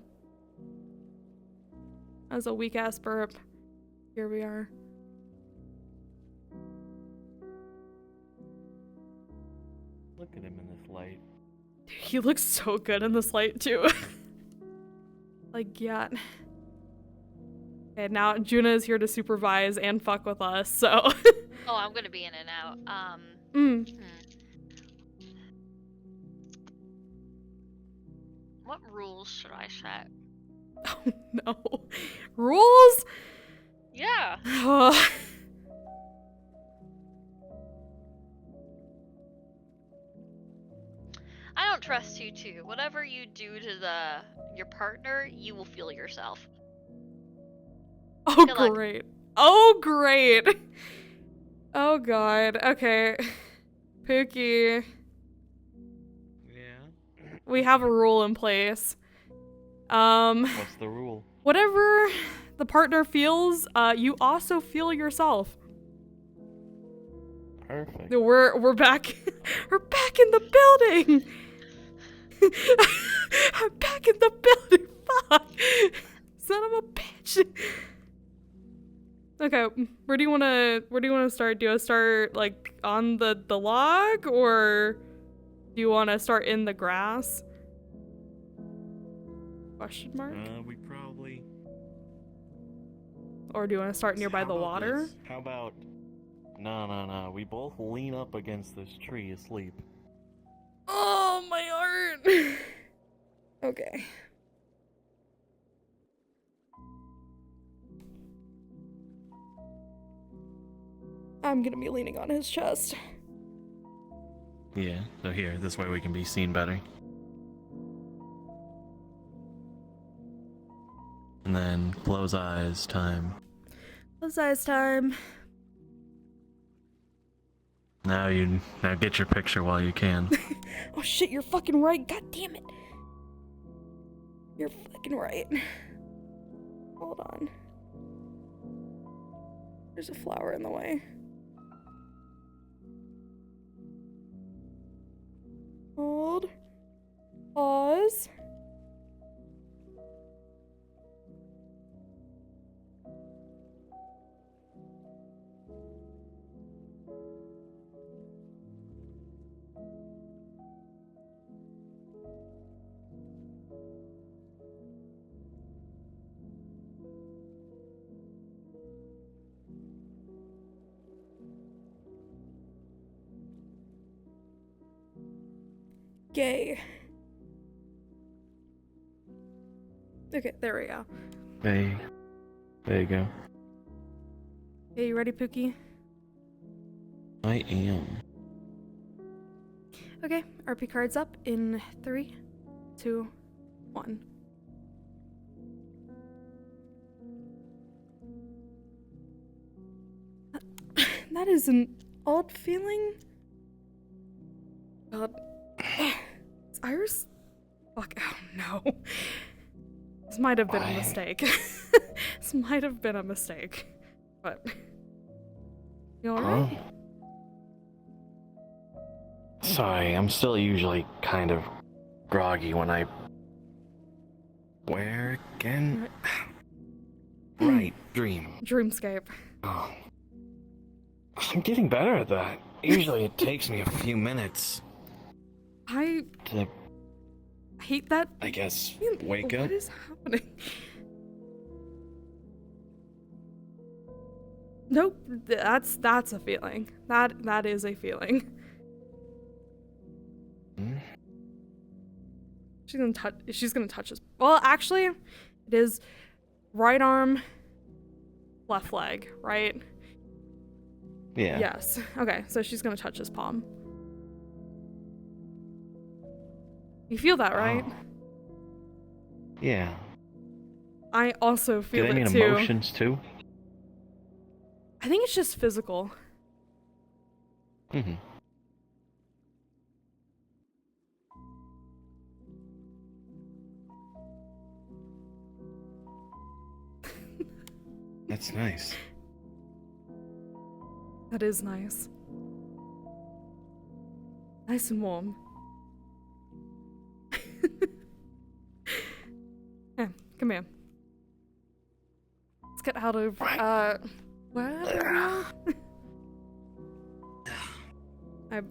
That was a weak ass burp. Here we are. Look at him in this light. Dude, he looks so good in this light too. Like, yeah. Okay, now Juna is here to supervise and fuck with us, so. Oh, I'm gonna be in and out. Mm. What rules should I set? Oh no. Rules? Yeah. I don't trust you too. Whatever you do to your partner, you will feel yourself. Oh, Good luck. great. Oh, great. Oh, God. Okay. Pookie, Yeah? we have a rule in place. What's the rule? Whatever the partner feels, you also feel yourself. Perfect. We're back. We're back in the building. I'm back in the building. Fuck. Son of a bitch. Okay, where do you wanna start? Do you wanna start like on the log, or do you wanna start in the grass? Question mark? We probably... Or do you wanna start nearby How the about water? this? How about... No. We both lean up against this tree asleep. Oh, my heart. Okay. I'm gonna be leaning on his chest. Yeah, so here, this way we can be seen better. And then close eyes time. Close eyes time. Now get your picture while you can. Oh shit, you're fucking right. God damn it. You're fucking right. Hold on. There's a flower in the way. Hold. Pause. Gay. Okay, there we go. Hey, there you go. Okay, you ready, Pookie? I am. Okay, RP cards up in 3, 2, 1. That is an odd feeling. God. Is Iris? Fuck. Oh no. This might have been a mistake. This might have been a mistake. But. You alright? Sorry, I'm still usually kind of groggy when I... Where again? Right, dream. Dreamscape. Oh. I'm getting better at that. Usually it takes me a few minutes I to, hate that. I guess, feeling. wake up. What is happening? Nope, that's a feeling. That is a feeling. Hmm? She's gonna touch his. Well, actually, it is right arm, left leg, right? Yeah. Yes. Okay, so she's gonna touch his palm. You feel that, right? Oh. Yeah. I also feel Do they it mean too. emotions too? I think it's just physical. Mm-hmm. That's nice. That is nice. Nice and warm. Yeah, come here. Let's get out of, where are we now? Hold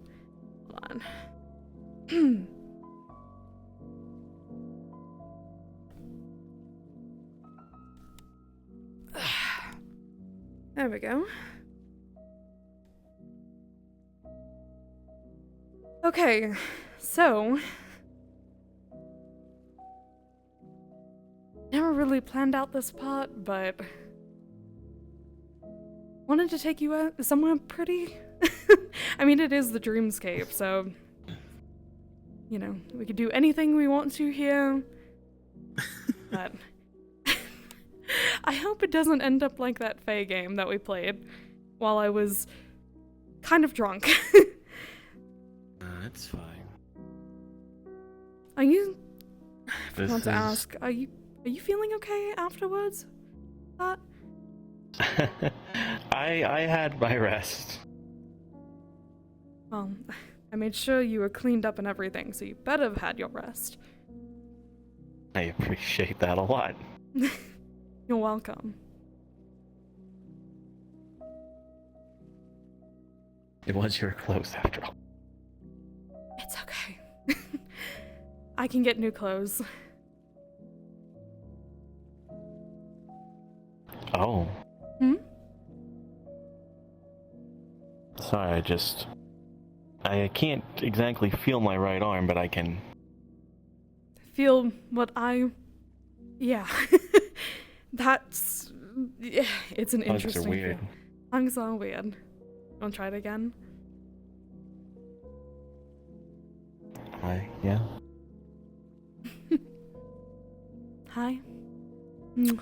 on. There we go. Okay, so never really planned out this part, but wanted to take you out somewhere pretty. I mean, it is the dreamscape, so you know, we could do anything we want to here. But I hope it doesn't end up like that Fae game that we played while I was kind of drunk. That's fine. Are you? I This forgot to is- ask. Are you feeling okay afterwards? That? I had my rest. Well, I made sure you were cleaned up and everything, so you better have had your rest. I appreciate that a lot. You're welcome. It was your clothes after all. It's okay. I can get new clothes. Oh. Hmm? Sorry, I can't exactly feel my right arm, but I can... Feel what I... Yeah. That's... Yeah, it's an Hugs interesting are weird. feel. Hugs are weird. Wanna try it again? Yeah. Hi. Mwah.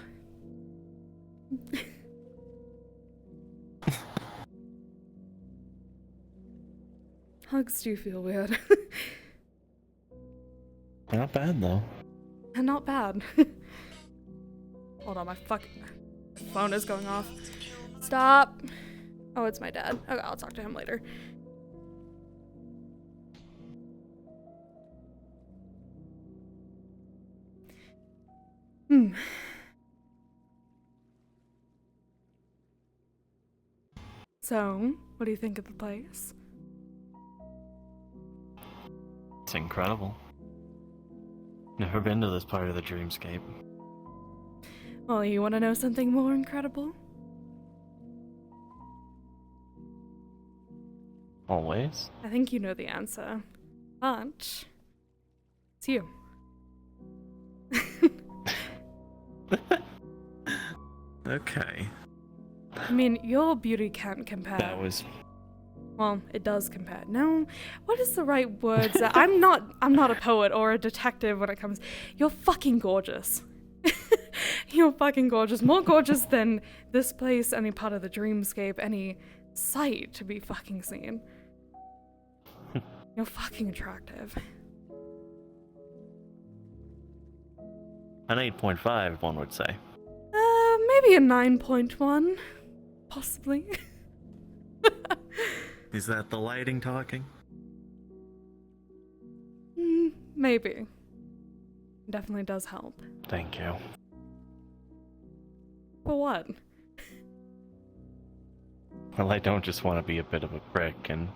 Hugs do feel weird. Not bad, though. And not bad. Hold on, my phone is going off. Stop. Oh, it's my dad. Okay, I'll talk to him later. So, what do you think of the place? It's incredible. Never been to this part of the dreamscape. Well, you want to know something more incredible? Always? I think you know the answer. But it's you. Okay. I mean, your beauty can't compare. That was... Well, it does compare. No, what is the right words? I'm not a poet or a detective when it comes. You're fucking gorgeous. You're fucking gorgeous. More gorgeous than this place, any part of the dreamscape, any sight to be fucking seen. You're fucking attractive. An 8.5, one would say. Maybe a 9.1. Possibly. Is that the lighting talking? Maybe. Definitely does help. Thank you. For what? Well, I don't just want to be a bit of a prick and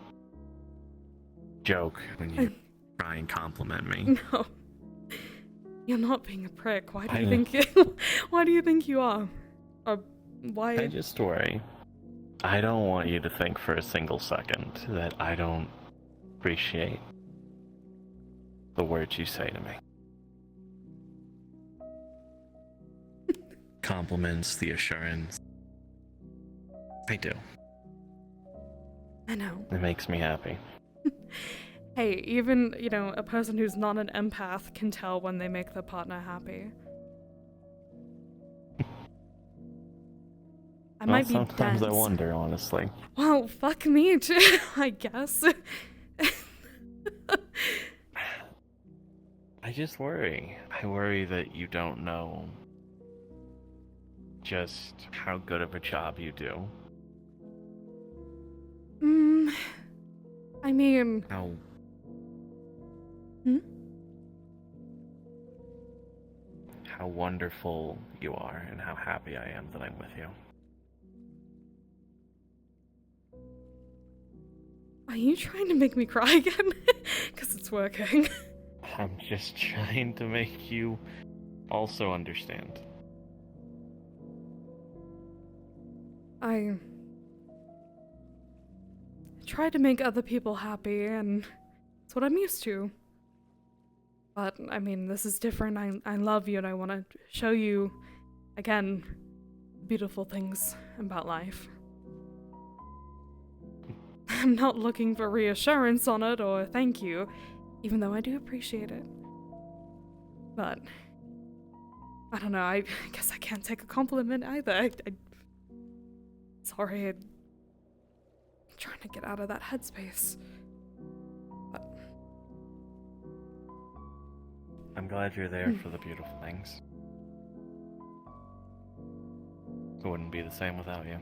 joke when you try and compliment me. No. You're not being a prick. Why do I you know. think why do you think you are? Or why I just worry. I don't want you to think for a single second that I don't appreciate the words you say to me. Compliments, the assurance. I do. I know. It makes me happy. Hey, even, a person who's not an empath can tell when they make their partner happy. I Well, might be sometimes dense. I wonder, honestly. Well, fuck me too, I guess. I just worry. I worry that you don't know just how good of a job you do. I mean... How... How wonderful you are and how happy I am that I'm with you. Are you trying to make me cry again? Because it's working. I'm just trying to make you also understand. I try to make other people happy, and it's what I'm used to. But, I mean, this is different. I love you, and I want to show you, again, beautiful things about life. I'm not looking for reassurance on it or thank you, even though I do appreciate it. But, I don't know, I guess I can't take a compliment either. Sorry, I'm trying to get out of that headspace. But I'm glad you're there for the beautiful things. It wouldn't be the same without you.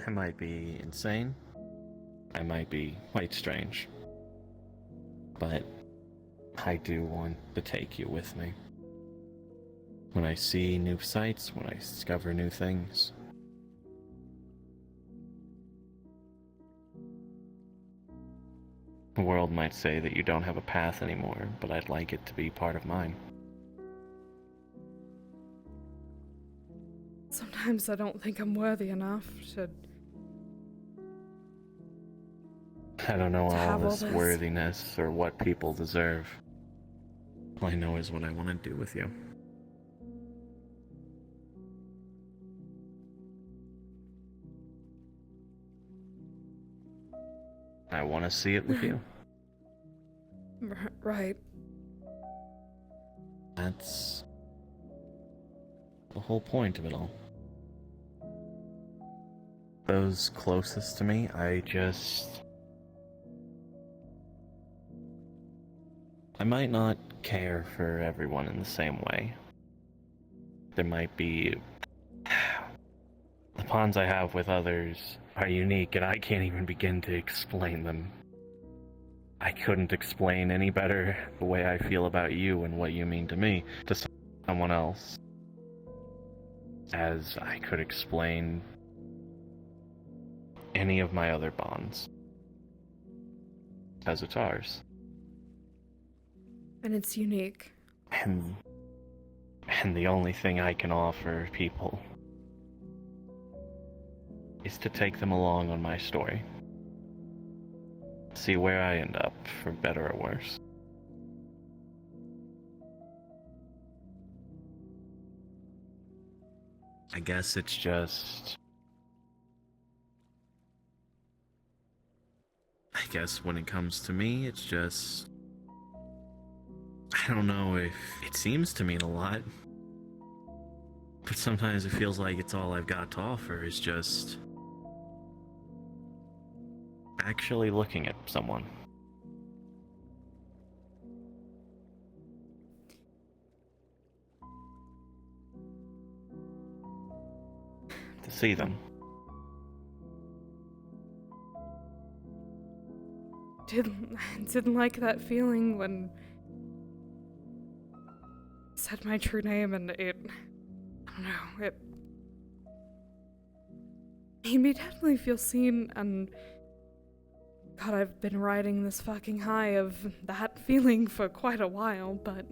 I might be insane. I might be quite strange. But I do want to take you with me. When I see new sights, when I discover new things. The world might say that you don't have a path anymore, but I'd like it to be part of mine. sometimes I don't think I'm worthy enough to I don't know To all have all this this. worthiness or what people deserve. All I know is what I want to do with you. I want to see it with you. Right. That's the whole point of it all. Those closest to me, I might not care for everyone in the same way. There might be... The bonds I have with others are unique, and I can't even begin to explain them. I couldn't explain any better the way I feel about you and what you mean to me to someone else, as I could explain any of my other bonds, as it's ours. And it's unique. And the only thing I can offer people is to take them along on my story. See where I end up, for better or worse. I guess it's just I guess when it comes to me, it's just... I don't know if it seems to mean a lot. But sometimes it feels like it's all I've got to offer is just... actually looking at someone. To see them. Didn't like that feeling when said my true name, and it, I don't know, it made me definitely feel seen. And God, I've been riding this fucking high of that feeling for quite a while, but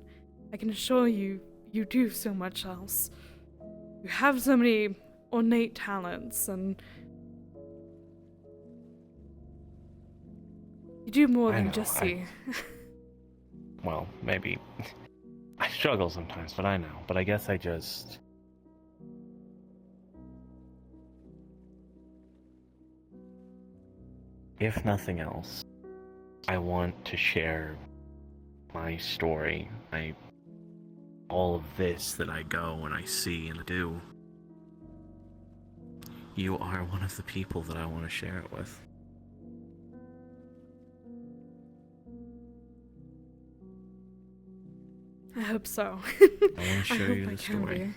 I can assure you, you do so much else. You have so many ornate talents, and you do more than just see. Well, maybe. I struggle sometimes, but I know. But I guess I just... if nothing else, I want to share my story, all of this that I go and I see and do. You are one of the people that I want to share it with. I hope so. I want to show you the I can story. be.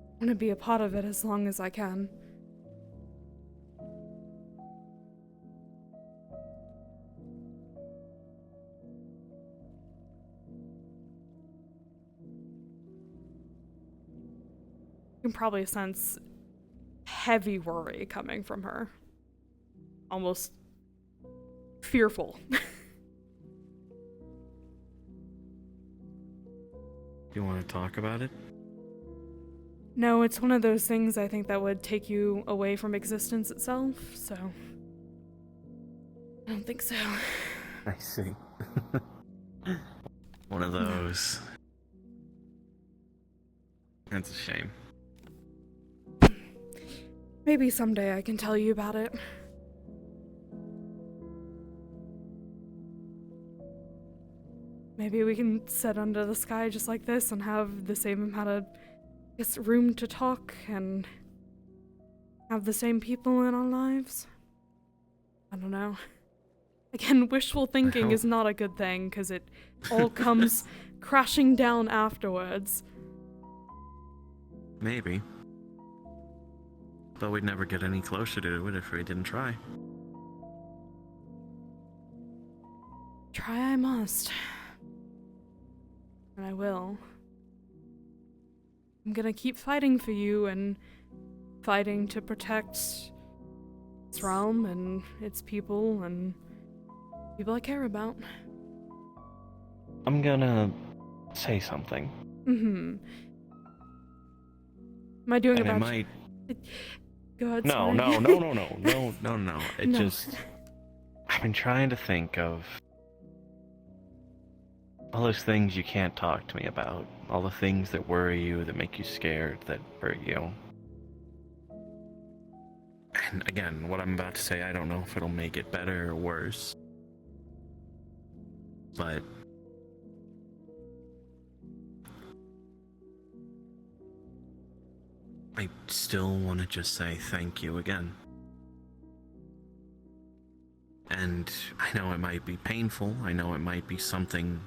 I want to be a part of it as long as I can. You can probably sense heavy worry coming from her. Almost fearful. You want to talk about it? No, it's one of those things I think that would take you away from existence itself, so I don't think so. I see. One of those. That's a shame. Maybe someday I can tell you about it. Maybe we can sit under the sky just like this and have the same amount of room to talk and have the same people in our lives. I don't know. Again, wishful thinking is not a good thing because it all comes crashing down afterwards. Maybe. But we'd never get any closer to it if we didn't try. Try I must. And I will. I'm gonna keep fighting for you and fighting to protect its realm and its people and people I care about. I'm gonna say something. Mm-hmm. Am I doing And about it might... Go ahead, No. sorry. No. It No. just... I've been trying to think of all those things you can't talk to me about. All the things that worry you, that make you scared, that hurt you. And again, what I'm about to say, I don't know if it'll make it better or worse. But... I still want to just say thank you again. And I know it might be painful, I know it might be something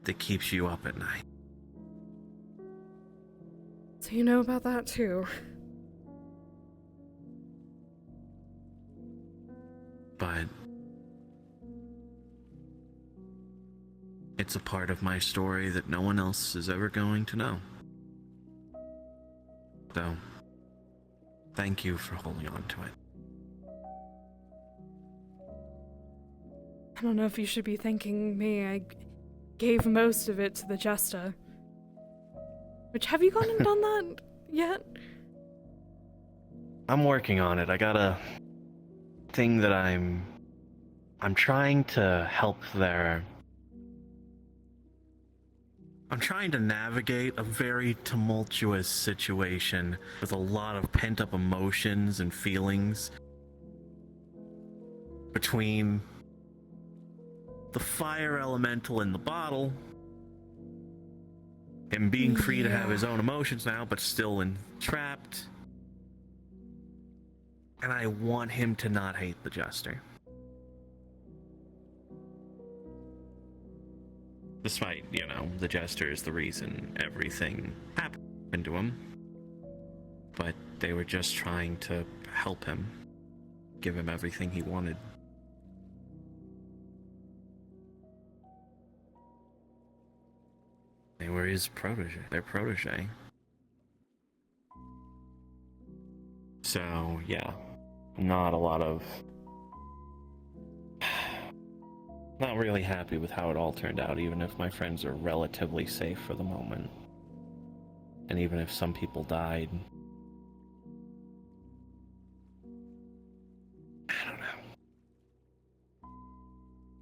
that keeps you up at night. So you know about that too. But it's a part of my story that no one else is ever going to know. So, thank you for holding on to it. I don't know if you should be thanking me. I gave most of it to the Jester. Which, have you gone and done that yet? I'm working on it. I got a thing that I'm trying to help their I'm trying to navigate a very tumultuous situation with a lot of pent-up emotions and feelings between the fire elemental in the bottle, him being free to have his own emotions now, but still entrapped, and I want him to not hate the Jester. Despite, you know, the Jester is the reason everything happened to him. But they were just trying to help him, give him everything he wanted. They were his protege, their protege. So, yeah, not a lot of... Not really happy with how it all turned out, even if my friends are relatively safe for the moment. And even if some people died. I don't know.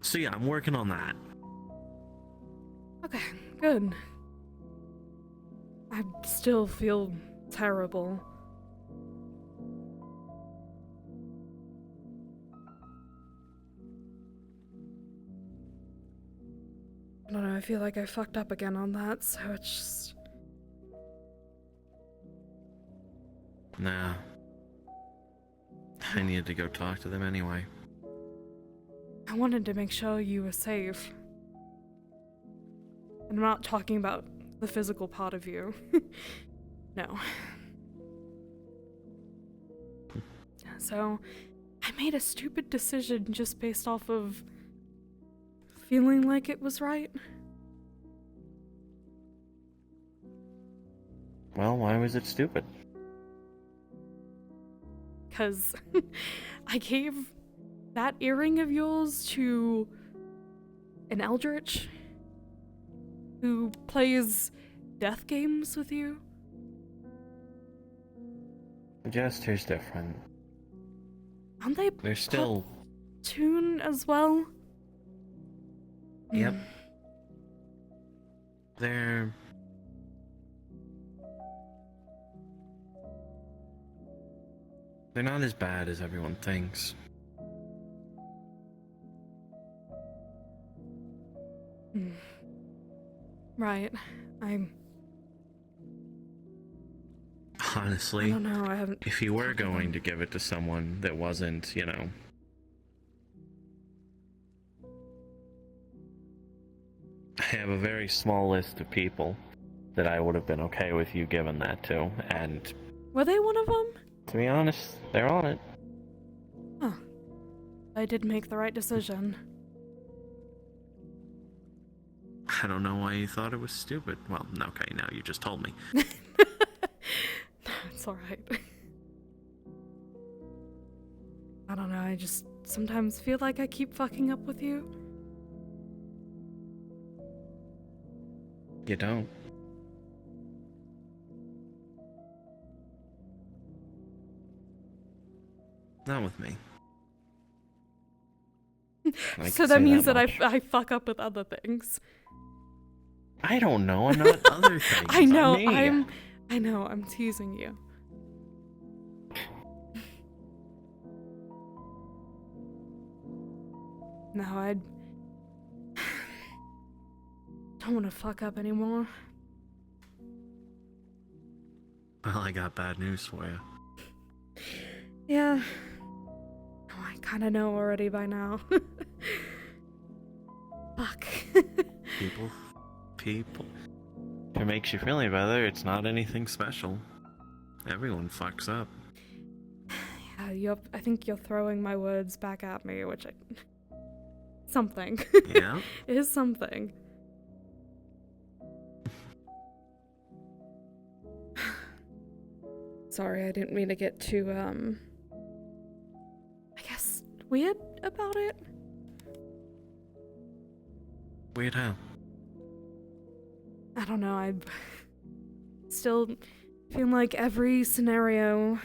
So yeah, I'm working on that. Okay, good. I still feel terrible. I don't know, I feel like I fucked up again on that, so it's just... Nah. I needed to go talk to them anyway. I wanted to make sure you were safe. And I'm not talking about the physical part of you. No. So, I made a stupid decision just based off of feeling like it was right. Well, why was it stupid? Because I gave that earring of yours to an eldritch who plays death games with you. The Jester's different. Aren't they They're still... tune as well? Yep. They're not as bad as everyone thinks. Right. Honestly, I don't know, I haven't... if you were going to give it to someone that wasn't, you know... I have a very small list of people that I would have been okay with you giving that to, and... Were they one of them? To be honest, they're on it. Huh. I did make the right decision. I don't know why you thought it was stupid. Well, okay, now you just told me. It's alright. I don't know, I just sometimes feel like I keep fucking up with you. You don't. Not with me. So that means that I fuck up with other things. I don't know, I'm not other things. I know, I'm me. I know, I'm teasing you. No, I don't want to fuck up anymore. Well, I got bad news for you. Yeah. Oh, I kind of know already by now. Fuck. People. If it makes you feel any better, it's not anything special. Everyone fucks up. Yeah, I think you're throwing my words back at me, which something. Yeah? It is something. Sorry, I didn't mean to get too, I guess, weird about it. Weird how? I don't know, I still feel like every scenario,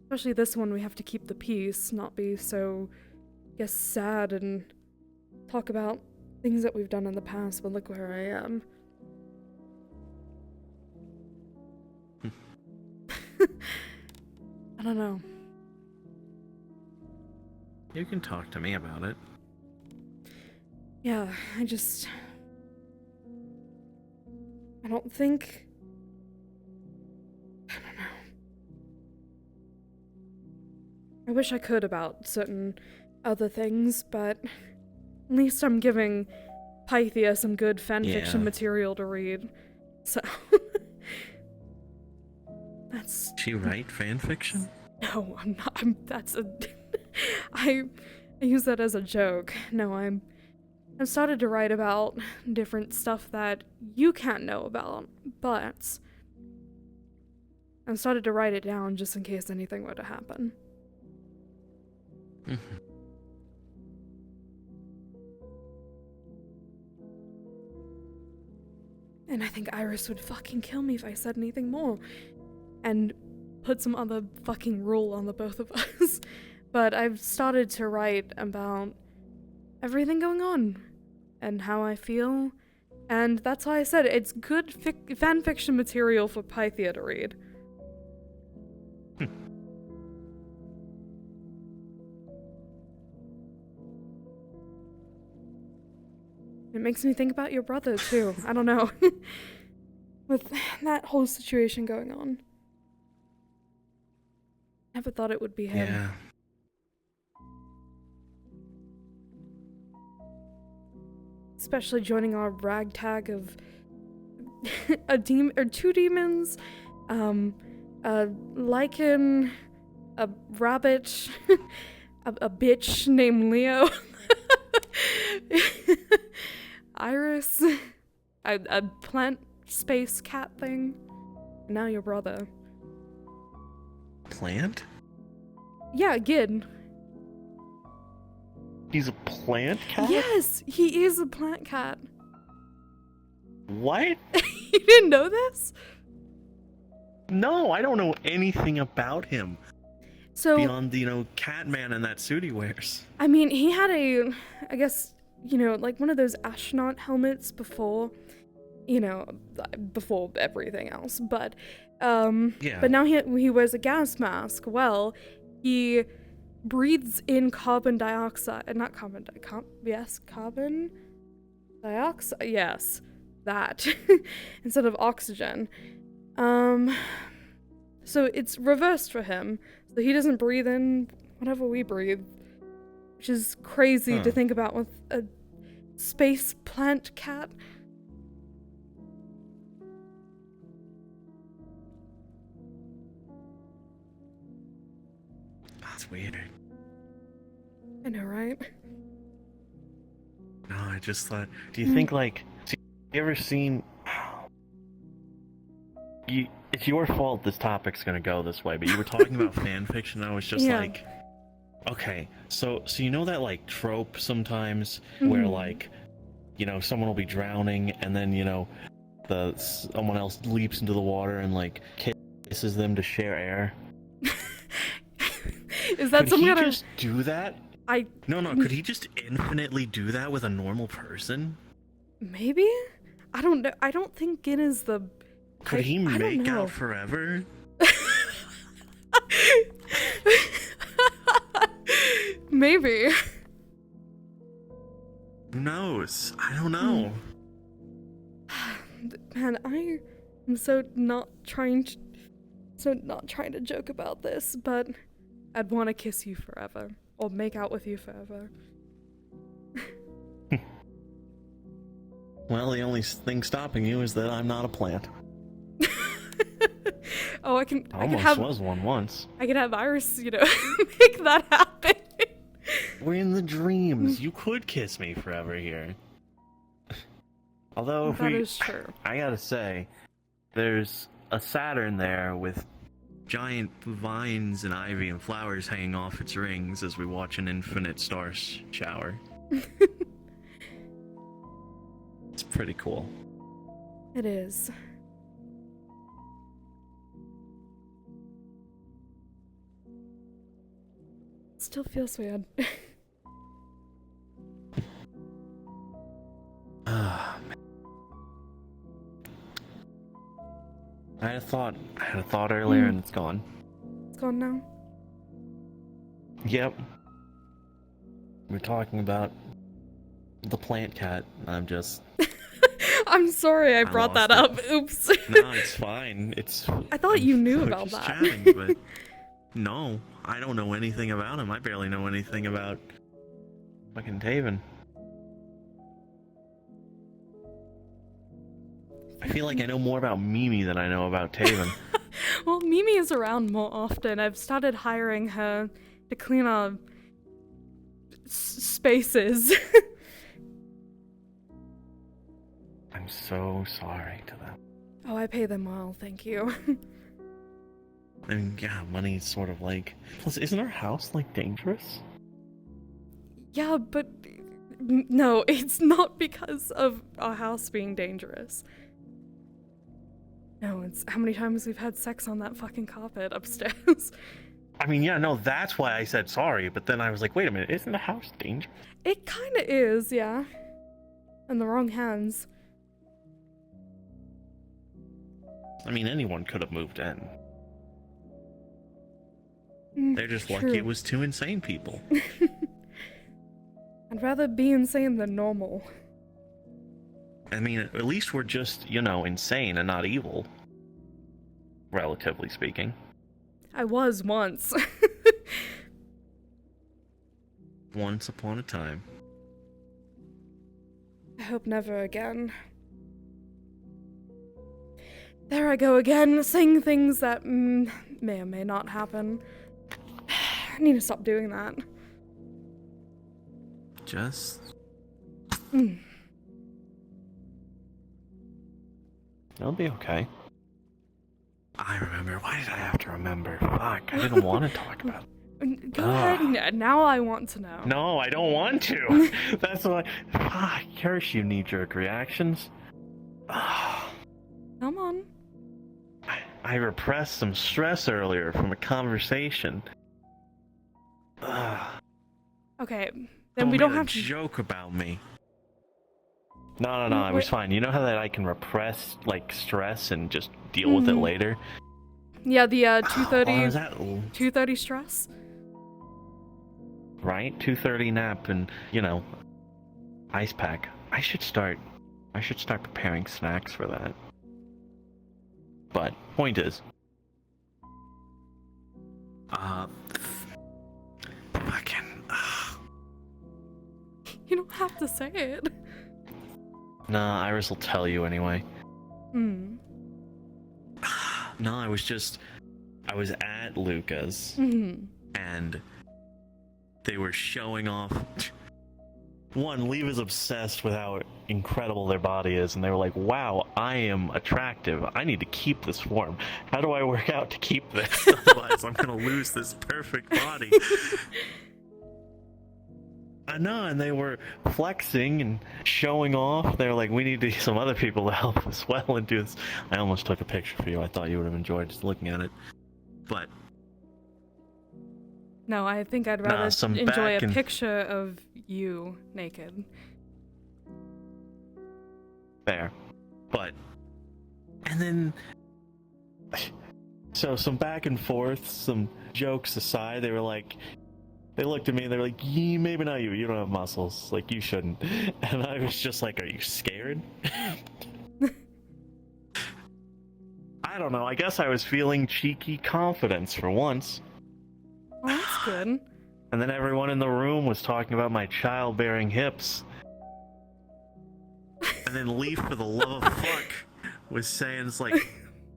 especially this one, we have to keep the peace, not be so, I guess, sad and talk about things that we've done in the past, but look where I am. I don't know. You can talk to me about it. Yeah, I don't think... I don't know. I wish I could about certain other things, but at least I'm giving Pythia some good fanfiction material to read. So... That's... She write fanfiction? No, I'm not. That's a... I use that as a joke. No, I've started to write about different stuff that you can't know about, but I've started to write it down just in case anything were to happen. Mm-hmm. And I think Iris would fucking kill me if I said anything more. And put some other fucking rule on the both of us. But I've started to write about everything going on and how I feel. And that's why I said it's good fanfiction material for Pythia to read. It makes me think about your brother, too. I don't know. With that whole situation going on. Never thought it would be him. Yeah. Especially joining our ragtag of a demon or two demons, a lichen, a rabbit, a bitch named Leo, Iris, a plant space cat thing, and now your brother. Plant? Yeah, Gid. He's a plant cat? Yes, he is a plant cat. What? You didn't know this? No, I don't know anything about him. So Beyond, Catman and that suit he wears. I mean, he had I guess, like one of those astronaut helmets before, before everything else. But, Yeah. But now he wears a gas mask. Well, he breathes in carbon dioxide, not carbon dioxide, yes, that, instead of oxygen. So it's reversed for him. So he doesn't breathe in whatever we breathe. Which is crazy to think about with a space plant cat. That's weird. I know, right? No, I just thought... Do you think, have you ever seen... It's your fault this topic's gonna go this way, but you were talking about fanfiction, and I was just like... Okay, so you know that, trope sometimes, where, someone will be drowning, and then, someone else leaps into the water and, kisses them to share air? Is that some kind of... Could he just do that? No, could he just infinitely do that with a normal person? Maybe? I don't know. I don't think Gin is the... Could he make out forever? Maybe. Who knows? I don't know. Man, I am so not trying to joke about this, but I'd want to kiss you forever. Or make out with you forever. Well, the only thing stopping you is that I'm not a plant. Oh, I can Almost have... was one once. I can have Iris, make that happen. We're in the dreams. You could kiss me forever here. Although, That is true. I gotta say, there's a Saturn there with giant vines and ivy and flowers hanging off its rings as we watch an infinite star shower. It's pretty cool. It is. Still feels weird. Ah, man. I had a thought earlier and it's gone. It's gone now. Yep. We're talking about the plant cat. I'm just... I'm sorry I brought that lost up. it. Oops. No, it's fine. I thought you knew we're about just that. Chatting, but no, I don't know anything about him. I barely know anything about fucking Taven. I feel like I know more about Mimi than I know about Taven. Well, Mimi is around more often. I've started hiring her to clean our spaces. I'm so sorry to them. Oh, I pay them well, thank you. I mean, yeah, money's sort of like... Plus, isn't our house, like, dangerous? Yeah, but no, it's not because of our house being dangerous. No, it's how many times we've had sex on that fucking carpet upstairs. I mean, yeah, no, that's why I said sorry, but then I was like, wait a minute, isn't the house dangerous? It kinda is, yeah. In the wrong hands. I mean, anyone could have moved in. They're just True. lucky it was two insane people. I'd rather be insane than normal. I mean, at least we're just, you know, insane and not evil. Relatively speaking. I was once. Once upon a time. I hope never again. There I go again, saying things that may or may not happen. I need to stop doing that. Just... It'll be okay. I remember. Why did I have to remember? Fuck, I didn't want to talk about it. Go ahead, now I want to know. No, I don't want to. That's why... Fuck, curse you knee-jerk reactions. Come on. I repressed some stress earlier from a conversation. Okay, then we don't have to... joke about me. No, it was fine. You know how that I can repress, like, stress and just deal with it later? Yeah, the 2:30... is that... 2:30 stress? Right? 2:30 nap and, you know, ice pack. I should start preparing snacks for that. But, point is... Fucking... You don't have to say it. Nah, Iris will tell you anyway. Hmm. No, I was at Luca's, and they were showing off. One, Leave is obsessed with how incredible their body is, and they were like, wow, I am attractive. I need to keep this form. How do I work out to keep this? Otherwise, I'm gonna lose this perfect body. I know, and they were flexing and showing off. They were like, we need some other people to help us well and do this. I almost took a picture for you. I thought you would have enjoyed just looking at it. But... No, I think I'd rather some enjoy back a and- picture of you naked. Fair. But... And then... So, some back and forth, some jokes aside, they were like... They looked at me and they were like, maybe not you. You don't have muscles. Like, you shouldn't. And I was just like, are you scared? I don't know. I guess I was feeling cheeky confidence for once. Well, that's good. And then everyone in the room was talking about my childbearing hips. And then Leaf, for the love of fuck, was saying, it's like...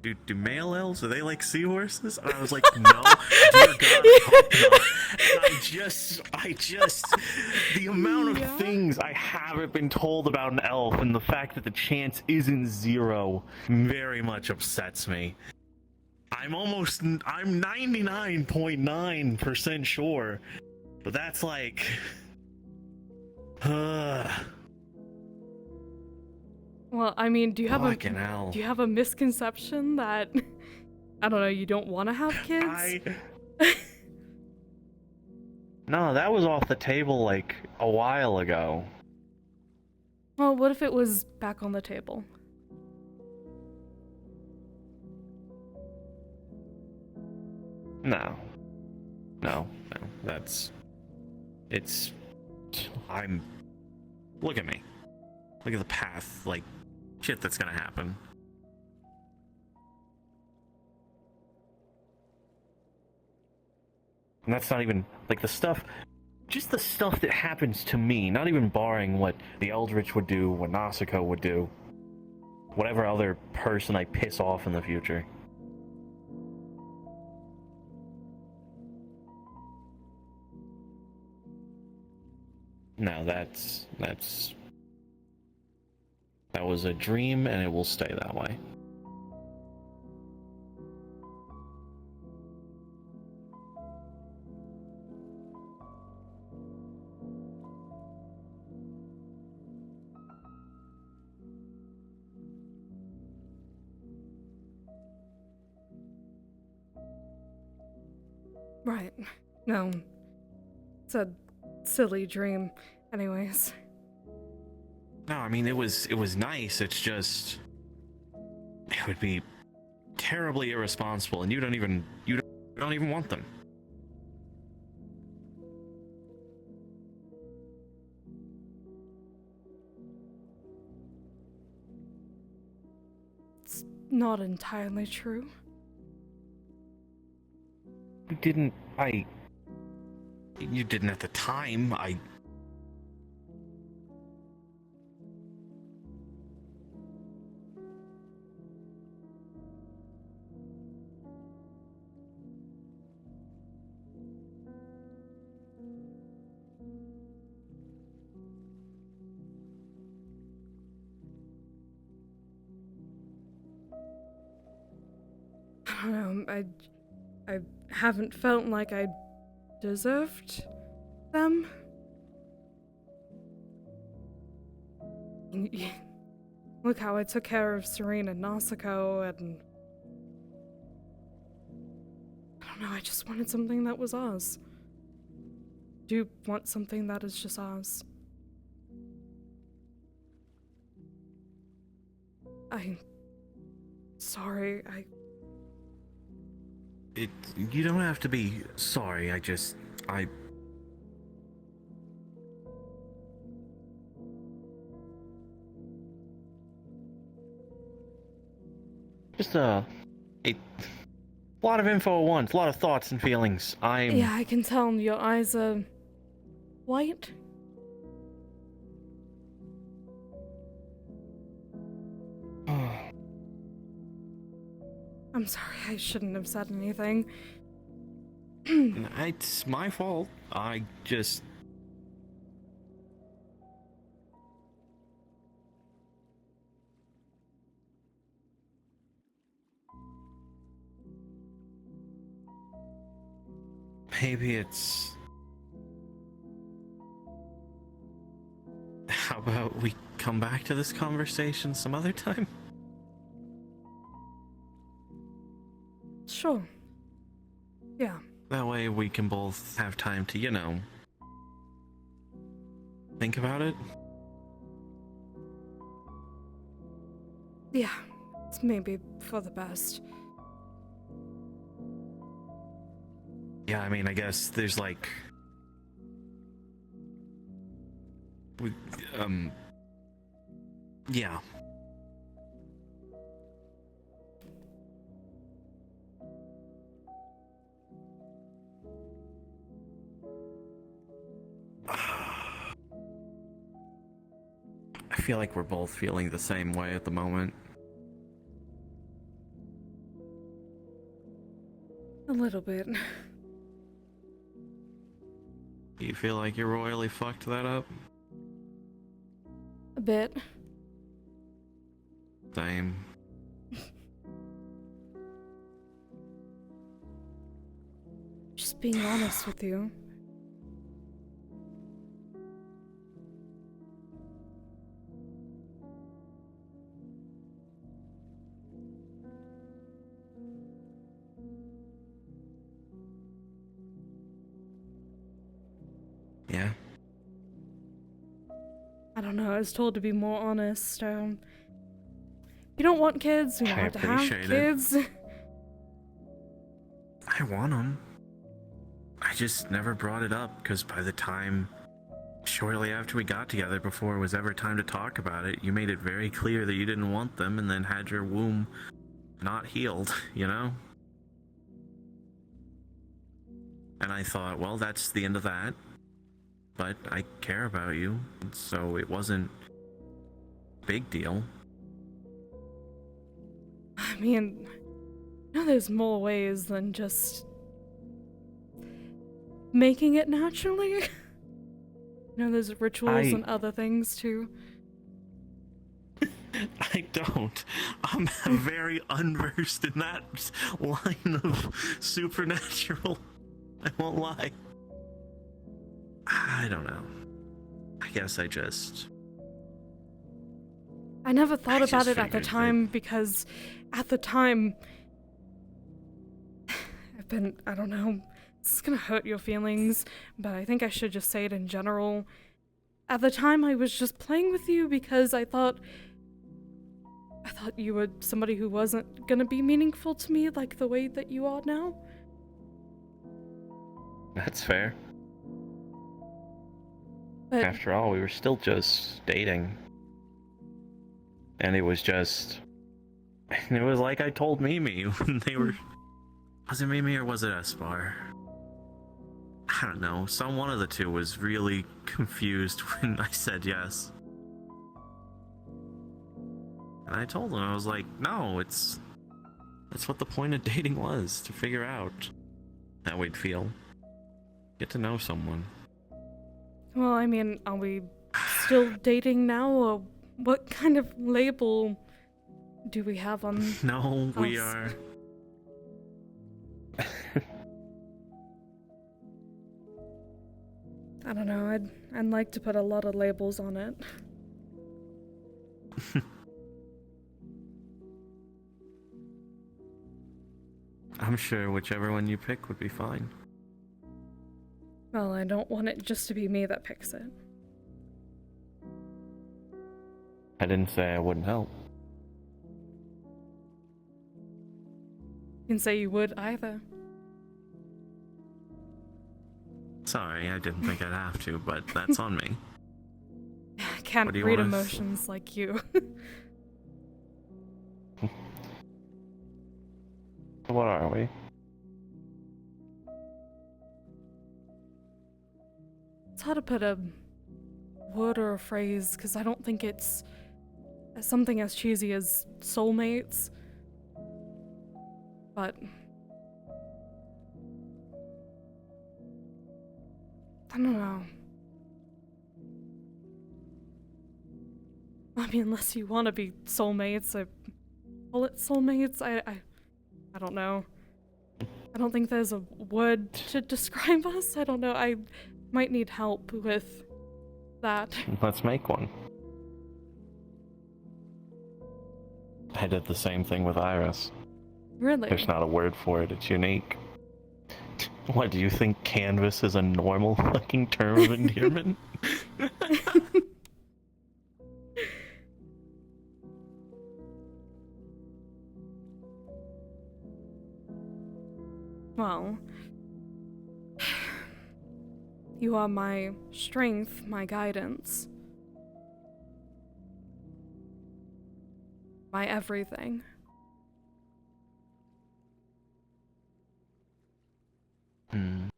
Do male elves, are they like seahorses? And I was like, no, dear God, I hope not. And I just, the amount of things I haven't been told about an elf and the fact that the chance isn't zero very much upsets me. I'm 99.9% sure, but that's like, Well, I mean, do you have fucking hell. do you have a misconception that I don't know, you don't want to have kids? No, that was off the table like a while ago. Well, what if it was back on the table? No. No. That's... It's... Look at me. Look at the path, like, shit that's gonna happen. And that's not even, like, the stuff... Just the stuff that happens to me, not even barring what the Eldritch would do, what Nausicaa would do. Whatever other person I piss off in the future. No, that was a dream, and it will stay that way. Right. No. It's a silly dream. Anyways. No, I mean, it was nice, it's just... It would be terribly irresponsible, and you don't even want them. It's not entirely true. You didn't at the time, I don't know, I haven't felt like I deserved them. Look how I took care of Serena and Nausicaa, and I don't know, I just wanted something that was ours. Do you want something that is just ours? Sorry, You don't have to be sorry, Just a lot of info at once, a lot of thoughts and feelings. Yeah, I can tell your eyes are white. I'm sorry, I shouldn't have said anything. It's my fault. I just... Maybe it's... How about we come back to this conversation some other time? Sure. Yeah. That way we can both have time to, think about it. Yeah, it's maybe for the best. Yeah, I mean, I guess there's like... Yeah. I feel like we're both feeling the same way at the moment. A little bit. You feel like you royally fucked that up? A bit. Same. Just being honest with you. Yeah. I don't know, I was told to be more honest. You don't want kids, you don't I have to have appreciate it. kids. I I want them. I just never brought it up because by the time, shortly after we got together, before it was ever time to talk about it, you made it very clear that you didn't want them and then had your womb not healed, you know? And I thought, well, that's the end of that. But I care about you, so it wasn't a big deal. I mean, there's more ways than just making it naturally. There's rituals and other things too. I don't. I'm very unversed in that line of supernatural. I won't lie. I don't know. I guess I never thought about just it at the figured time because at the time I don't know, this is gonna hurt your feelings, but I think I should just say it in general. At the time I was just playing with you because I thought you were somebody who wasn't gonna be meaningful to me like the way that you are now. That's fair. But After all, we were still just dating. And it was like I told Mimi when they were... Was it Mimi or was it Espar? I don't know. One of the two was really confused when I said yes. And I told him, I was like, no, that's what the point of dating was, to figure out how we'd feel. Get to know someone. well, I mean, are we still dating now, or what kind of label do we have on No, we us? are... I don't know, I'd like to put a lot of labels on it. I'm sure whichever one you pick would be fine. Well, I don't want it just to be me that picks it. I didn't say I wouldn't help. You can say you would either. Sorry, I didn't think I'd have to, but that's on me. I can't What do you read want us- emotions like you. What are we? It's hard to put a word or a phrase, because I don't think it's something as cheesy as soulmates. But I don't know. I mean, unless you want to be soulmates, I call it soulmates. I don't know. I don't think there's a word to describe us. I don't know. I might need help with that. Let's make one. I did the same thing with Iris. Really? There's not a word for it, it's unique. What, do you think canvas is a normal fucking term of endearment? Well, you are my strength, my guidance, my everything. Hmm.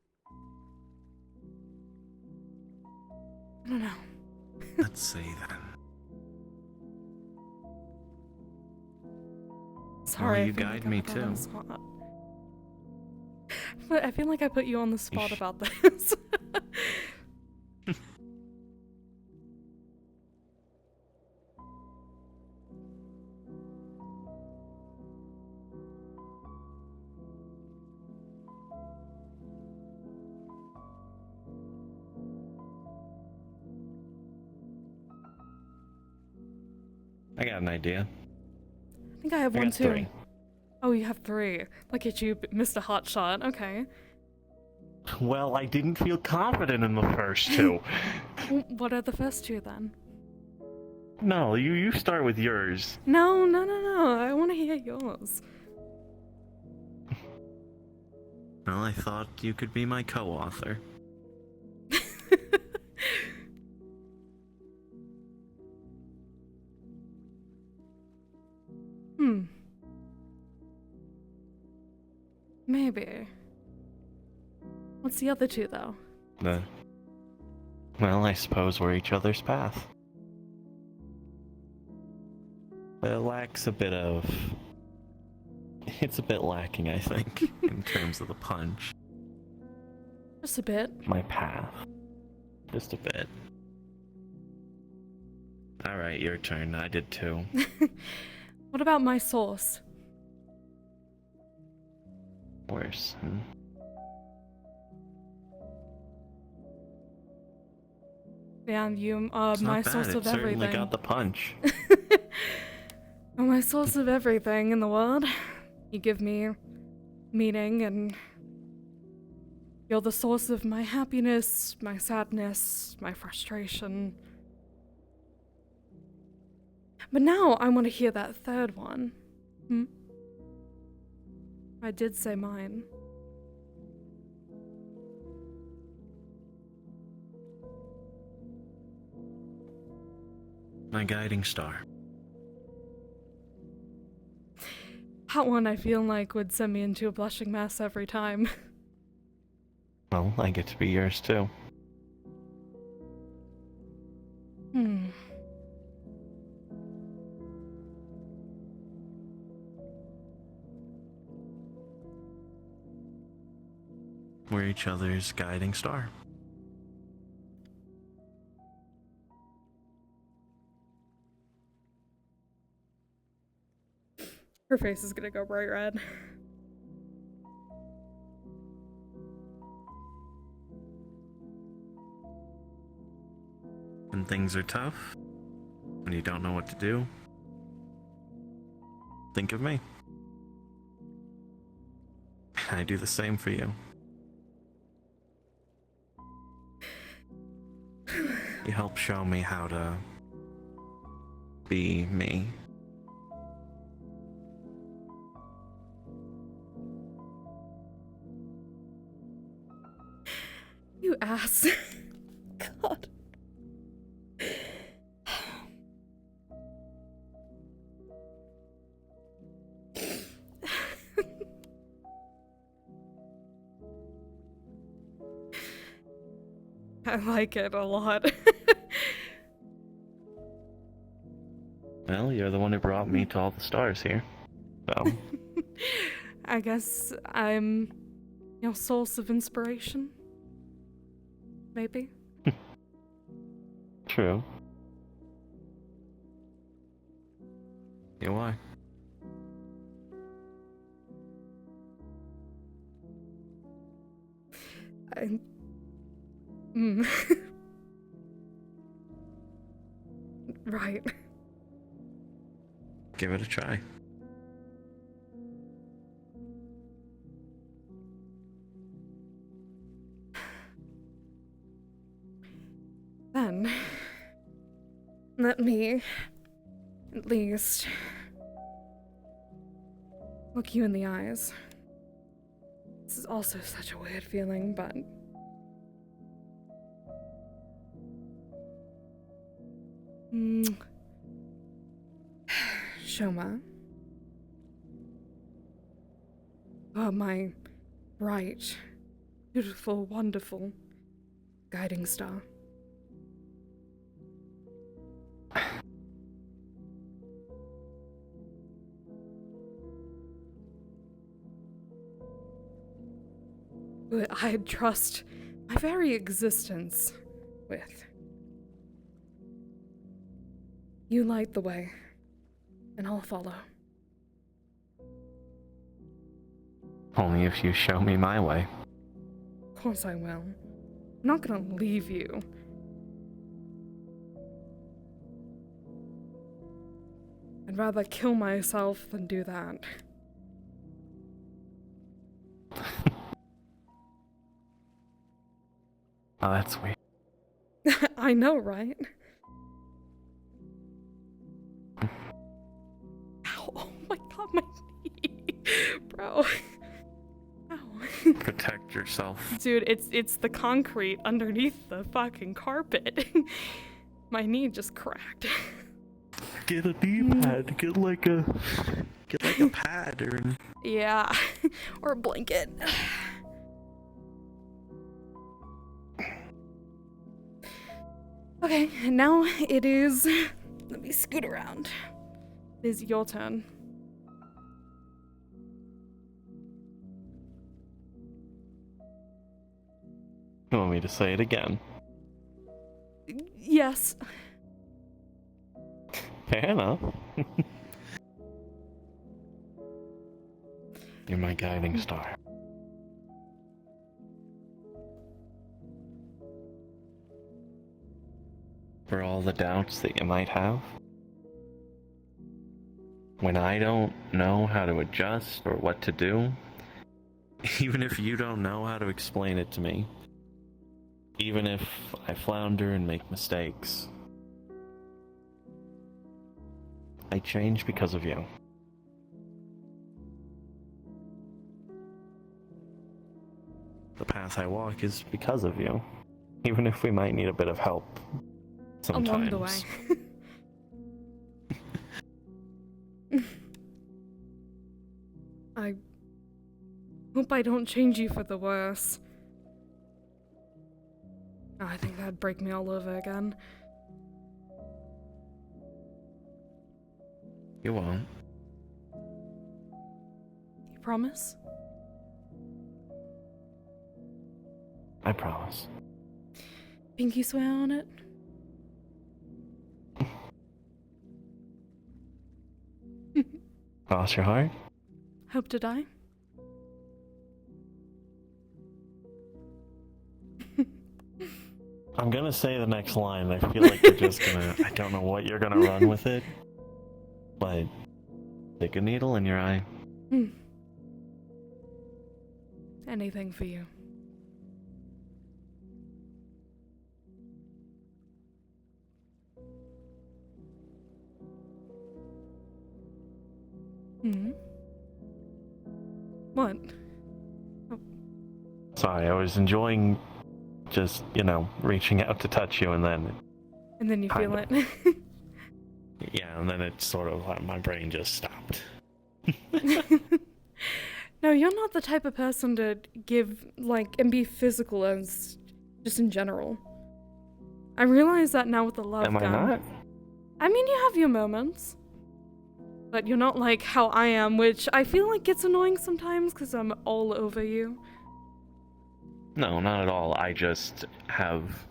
I don't know. Let's see then. Sorry, you I feel guide like I me put that on too. the spot. But I feel like I put you on the spot Yeesh. about this. I got an idea. I think I have I one got too. 3. Oh, you have 3. Look at you, Mr. Hotshot. Okay. Well, I didn't feel confident in the first 2. What are the first 2 then? No, you start with yours. No. I want to hear yours. Well, I thought you could be my co-author. Maybe. What's the other two, though? Well, I suppose we're each other's path. But it lacks a bit of... It's a bit lacking, I think, in terms of the punch. Just a bit. My path. Just a bit. Alright, your turn. I did too. What about my source? Worse. Yeah, you It's my not bad. source It of certainly everything. got the punch. You're my source of everything in the world. You give me meaning, and you're the source of my happiness, my sadness, my frustration. But now I want to hear that third one. I did say mine. My guiding star. That one I feel like would send me into a blushing mess every time. Well, I get to be yours too. We're each other's guiding star. Her face is gonna go bright red. When things are tough, when you don't know what to do, think of me. I do the same for you. You help show me how to be me. You ass. God. I like it a lot. Well, you're the one who brought me to all the stars here. So, I guess I'm your source of inspiration. Maybe. true. Yeah, why? Right. Give it a try. Then, let me, at least, look you in the eyes. This is also such a weird feeling, but... Shoma. Oh, my bright, beautiful, wonderful guiding star. Who I trust my very existence with. You light the way, and I'll follow. Only if you show me my way. Of course I will. I'm not gonna leave you. I'd rather kill myself than do that. Oh, that's weird. I know, right? Ow, oh my god, my knee. Bro. Ow. Protect yourself. Dude, it's the concrete underneath the fucking carpet. My knee just cracked. Get a knee pad. Get like a pad or. Yeah, or a blanket. Okay, and now it is. Let me scoot around. It is your turn. You want me to say it again? Yes. Fair enough. You're my guiding star. For all the doubts that you might have, when I don't know how to adjust or what to do, even if you don't know how to explain it to me, even if I flounder and make mistakes, I change because of you. The path I walk is because of you, even if we might need a bit of help sometimes. Along the way. I hope I don't change you for the worse. Oh, I think that'd break me all over again. You won't. You promise? I promise. Pinky swear on it? Cross your heart? Hope to die? I'm gonna say the next line. I feel like you're just gonna. I don't know what you're gonna run with it, but stick a needle in your eye. Anything for you. What? Sorry, I was enjoying just, reaching out to touch you, and then. And then you feel it. Yeah, and then it sort of, my brain just stopped. No, you're not the type of person to give, and be physical as just in general. I realize that now with the love Am I gun. not? I mean, you have your moments. But you're not like how I am, which I feel like gets annoying sometimes because I'm all over you. No, not at all. I just have.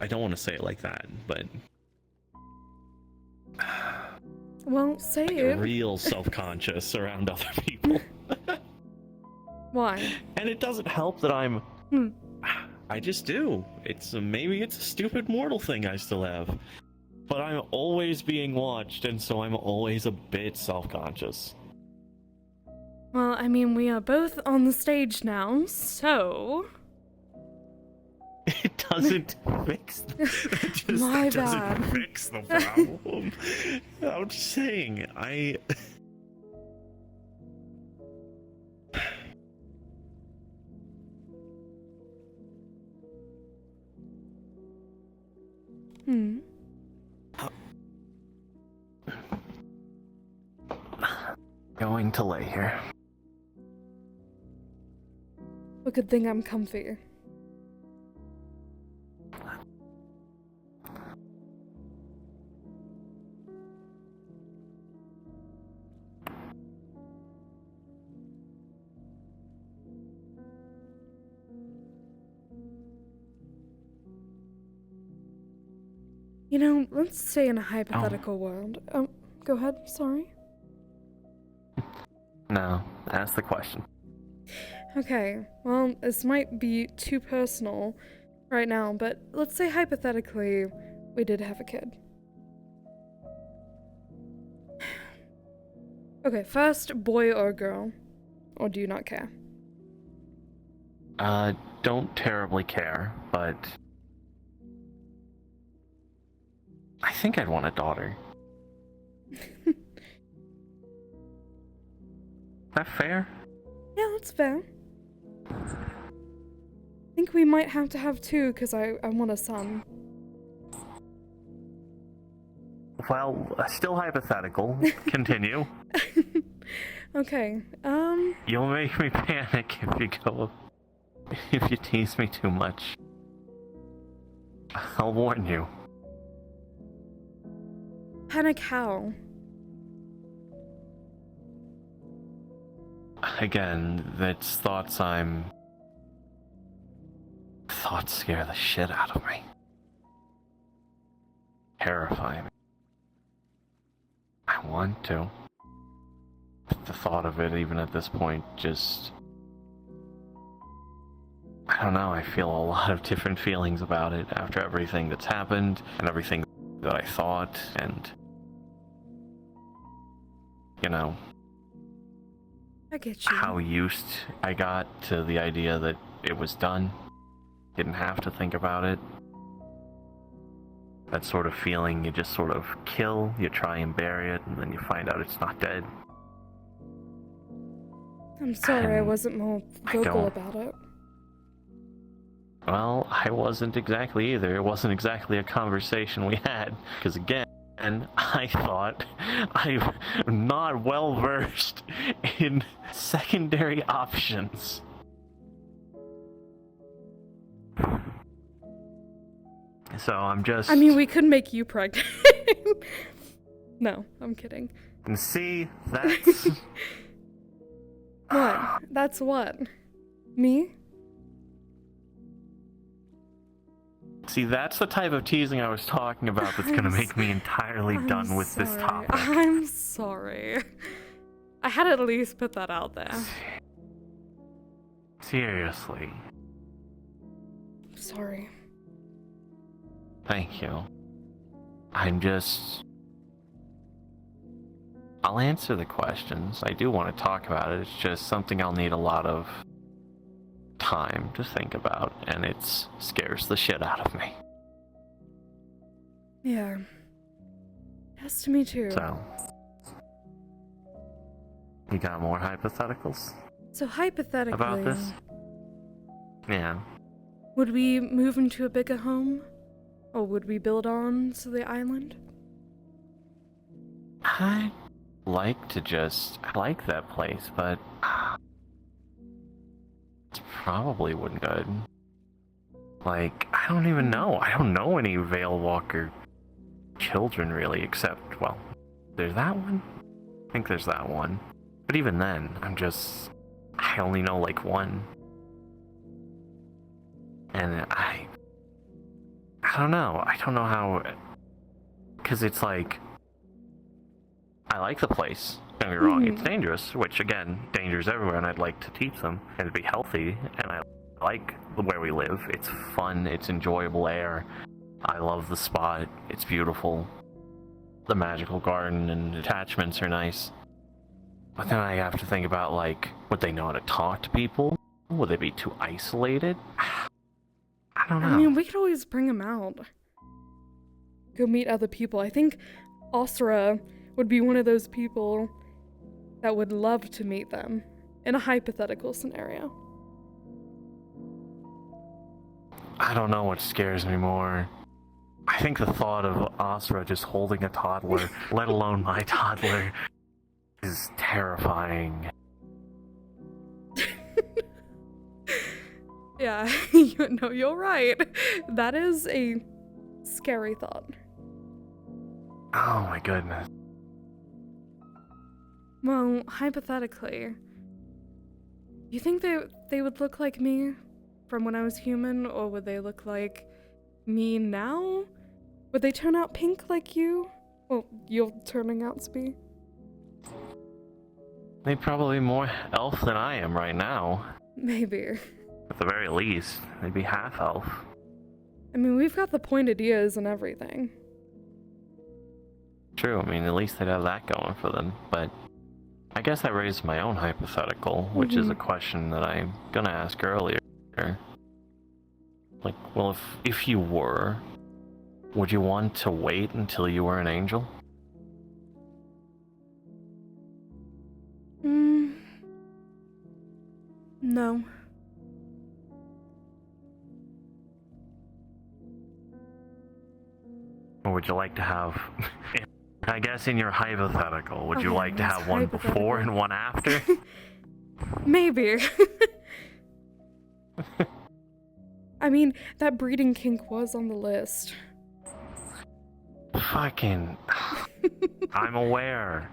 I don't want to say it like that, but. Well, say I it. get real self-conscious around other people. Why? And it doesn't help that I'm. I just do. Maybe it's a stupid mortal thing I still have. But I'm always being watched, and so I'm always a bit self-conscious. Well, I mean, we are both on the stage now, so... It doesn't fix My it doesn't bad. fix the problem. I'm just saying, Going to lay here. A good thing I'm comfy. Let's stay in a hypothetical world. Go ahead, sorry. No, ask the question. Okay, well, this might be too personal right now, but let's say hypothetically we did have a kid. Okay, first, boy or girl? Or do you not care? Don't terribly care, but I think I'd want a daughter. That fair? Yeah, that's fair. think we might have to have two because I want a son. Well, still hypothetical. Continue. Okay. You'll make me panic if you tease me too much. I'll warn you. Panic how? Again, that's thoughts scare the shit out of me. Terrify me. I want to. But the thought of it, even at this point, just... I don't know, I feel a lot of different feelings about it after everything that's happened, and everything that I thought, and... You know... I get you. How used I got to the idea that it was done. Didn't have to think about it. That sort of feeling you just sort of kill, you try and bury it, and then you find out it's not dead. I'm sorry I And wasn't more vocal about it. Well, I wasn't exactly either. It wasn't exactly a conversation we had. Because again, I thought I'm not well versed in secondary options. So I'm just... I mean, we could make you pregnant. No, I'm kidding. And see, that's... What? That's what? Me? See, that's the type of teasing I was talking about that's gonna make me entirely done with this topic. I'm sorry. I had to at least put that out there. Seriously. Sorry. Thank you. I'm just... I'll answer the questions. I do want to talk about it. It's just something I'll need a lot of time to think about, and it scares the shit out of me. Yeah. Yes, to me too. So... You got more hypotheticals So hypothetically, about this? Yeah. would we move into a bigger home? Or would we build on to the island? I like that place, but it probably wouldn't be good. Like, I don't even know. I don't know any Vale Walker children, really, except, well, there's that one? I think there's that one. But even then, I only know, like, one. And I don't know. I don't know how... Because it's like... I like the place. Don't get me wrong. It's dangerous, which, again, danger's everywhere, and I'd like to teach them and to be healthy, and I like where we live. It's fun. It's enjoyable air. I love the spot. It's beautiful. The magical garden and attachments are nice. But then I have to think about, like, would they know how to talk to people? Would they be too isolated? I don't know. I mean, we could always bring them out. Go meet other people. I think Osra would be one of those people that would love to meet them in a hypothetical scenario. I don't know what scares me more. I think the thought of Asra just holding a toddler, let alone my toddler, is terrifying. Yeah, no, you're right. That is a scary thought. Oh my goodness. Well, hypothetically, you think they would look like me from when I was human, or would they look like me now? Would they turn out pink like you? Well, you're turning out to be. They're probably more elf than I am right now. Maybe. At the very least, they'd be half elf. I mean, we've got the pointed ears and everything. True, I mean, at least they'd have that going for them, but I guess I raised my own hypothetical, which is a question that I'm gonna ask earlier. Like, well, if you were, would you want to wait until you were an angel? No. would you like to have... I guess in your hypothetical, would you Okay, like to that's have one before and one after? Maybe. I mean, that breeding kink was on the list. Fucking... I'm aware.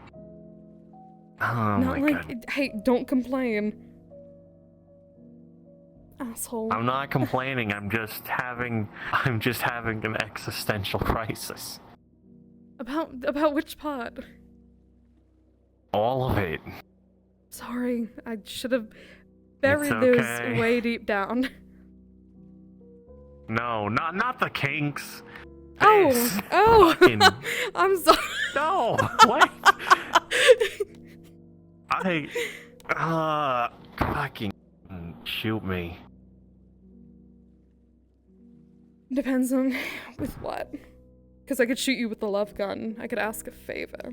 Oh Not my like, god. hey, don't complain. Asshole. I'm not complaining, I'm just having an existential crisis. About which part? All of it. Sorry, I should have buried those okay. way deep down. No, not the kinks. Oh, This oh, fucking... I'm sorry. No, what? Fucking shoot me. Depends on with what. Because I could shoot you with the love gun. I could ask a favor.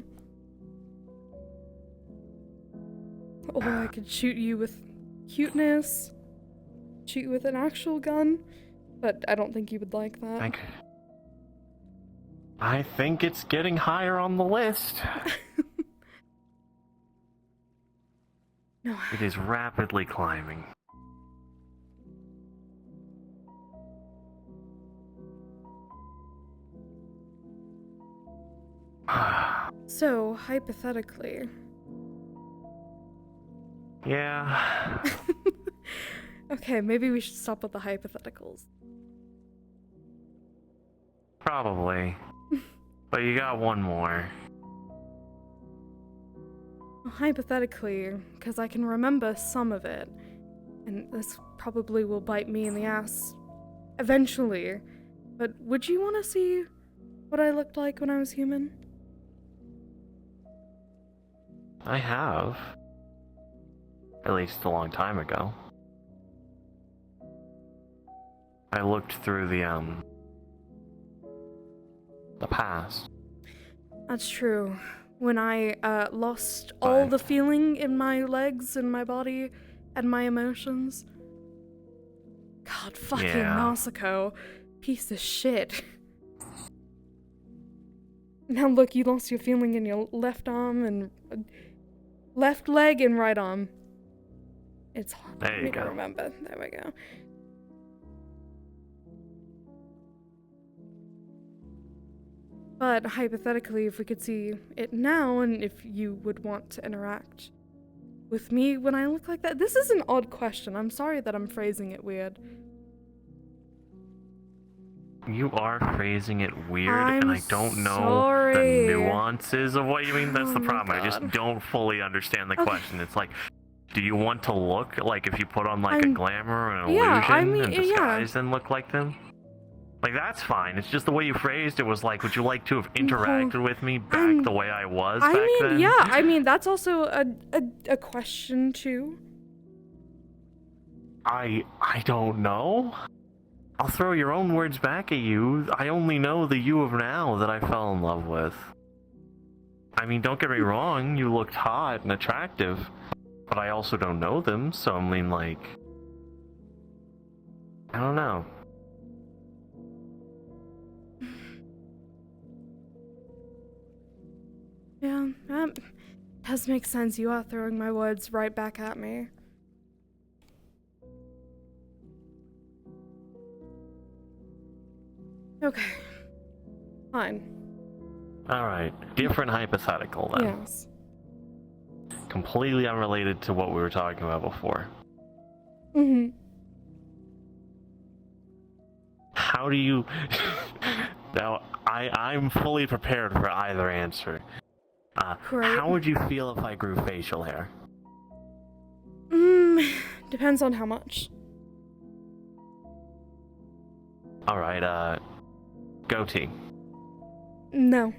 Or I could shoot you with cuteness. Shoot you with an actual gun. But I don't think you would like that. I think it's getting higher on the list. No. It is rapidly climbing. So, hypothetically. Yeah. Okay, maybe we should stop with the hypotheticals. Probably. But you got one more. Well, hypothetically, because I can remember some of it, and this probably will bite me in the ass eventually, but would you want to see what I looked like when I was human? I have. At least a long time ago. I looked through the past. That's true. When I lost all the feeling in my legs and my body and my emotions. God, fucking Nausicaa. Piece of shit. Now look, you lost your feeling in your left arm and left leg and right arm. It's hard There for you me to go. remember. There we go. But hypothetically, if we could see it now, and if you would want to interact with me when I look like that. This is an odd question. I'm sorry that I'm phrasing it weird. You are phrasing it weird, I'm and I don't know sorry. the nuances of what you mean. That's the Oh my problem. I just God. don't fully understand the Okay. question. It's like, do you want to look like if you put on like a I'm- glamour or an yeah, I illusion mean, and yeah. disguise and look like them? Like, that's fine. It's just the way you phrased it was like, would you like to have interacted with me back I'm- the way I was I back mean, then? yeah, I mean, that's also a question, too. I don't know. I'll throw your own words back at you. I only know the you of now that I fell in love with. I mean, don't get me wrong, you looked hot and attractive, but I also don't know them, so I mean, like, I don't know. Yeah, that does make sense. You are throwing my words right back at me. Okay. Fine. Alright, different hypothetical then. Yes. Completely unrelated to what we were talking about before. Mm-hmm. How do you... Now, I'm fully prepared for either answer. Great. How would you feel if I grew facial hair? Depends on how much. Alright, goatee. No.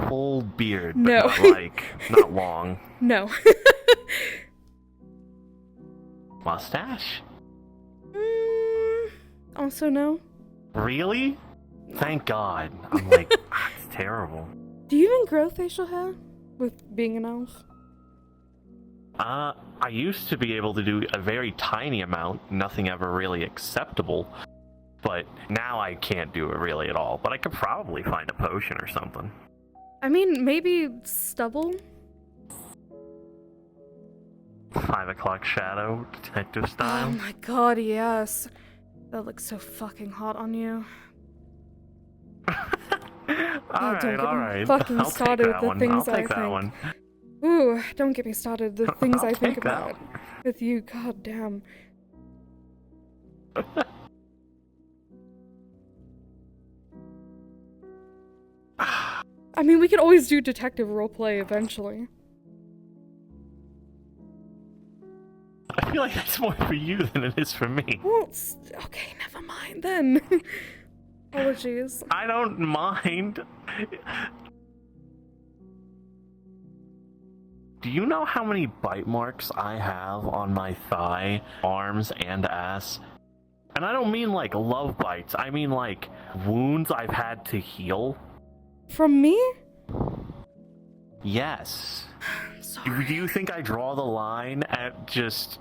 Full beard, but No. not like, not long. No. Mustache? Also no. Really? Thank God. I'm like, it's terrible. Do you even grow facial hair? With being an elf? I used to be able to do a very tiny amount, nothing ever really acceptable. but now I can't do it really at all. But I could probably find a potion or something. I mean, maybe stubble? 5 o'clock shadow, detective Oh style. my god, yes. That looks so fucking hot on you. Alright, don't get me alright. fucking I'll started take with that the one. things I'll I take that think. one. Ooh, don't get me started. The things I'll I think take that about with you, god damn. I mean, we could always do detective roleplay eventually. I feel like that's more for you than it is for me. Well, okay, never mind then. Apologies. I don't mind. Do you know how many bite marks I have on my thigh, arms, and ass? And I don't mean like love bites, I mean like wounds I've had to heal. From me? Yes. I'm sorry. Do you think I draw the line at just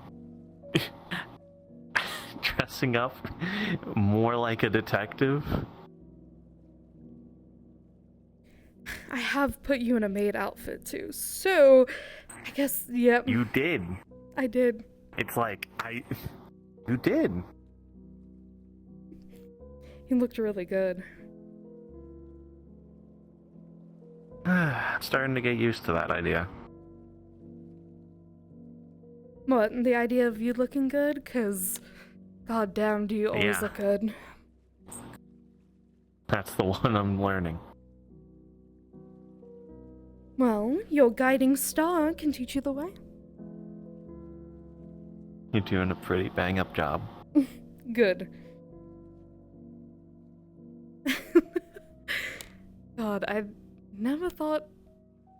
dressing up more like a detective? I have put you in a maid outfit too, so I guess, yep. You did. I did. It's like, you did. You looked really good. Starting to get used to that idea. What, the idea of you looking good? 'Cause, goddamn, do you always Yeah. look good. That's the one I'm learning. Well, your guiding star can teach you the way. You're doing a pretty bang-up job. Good. God, I never thought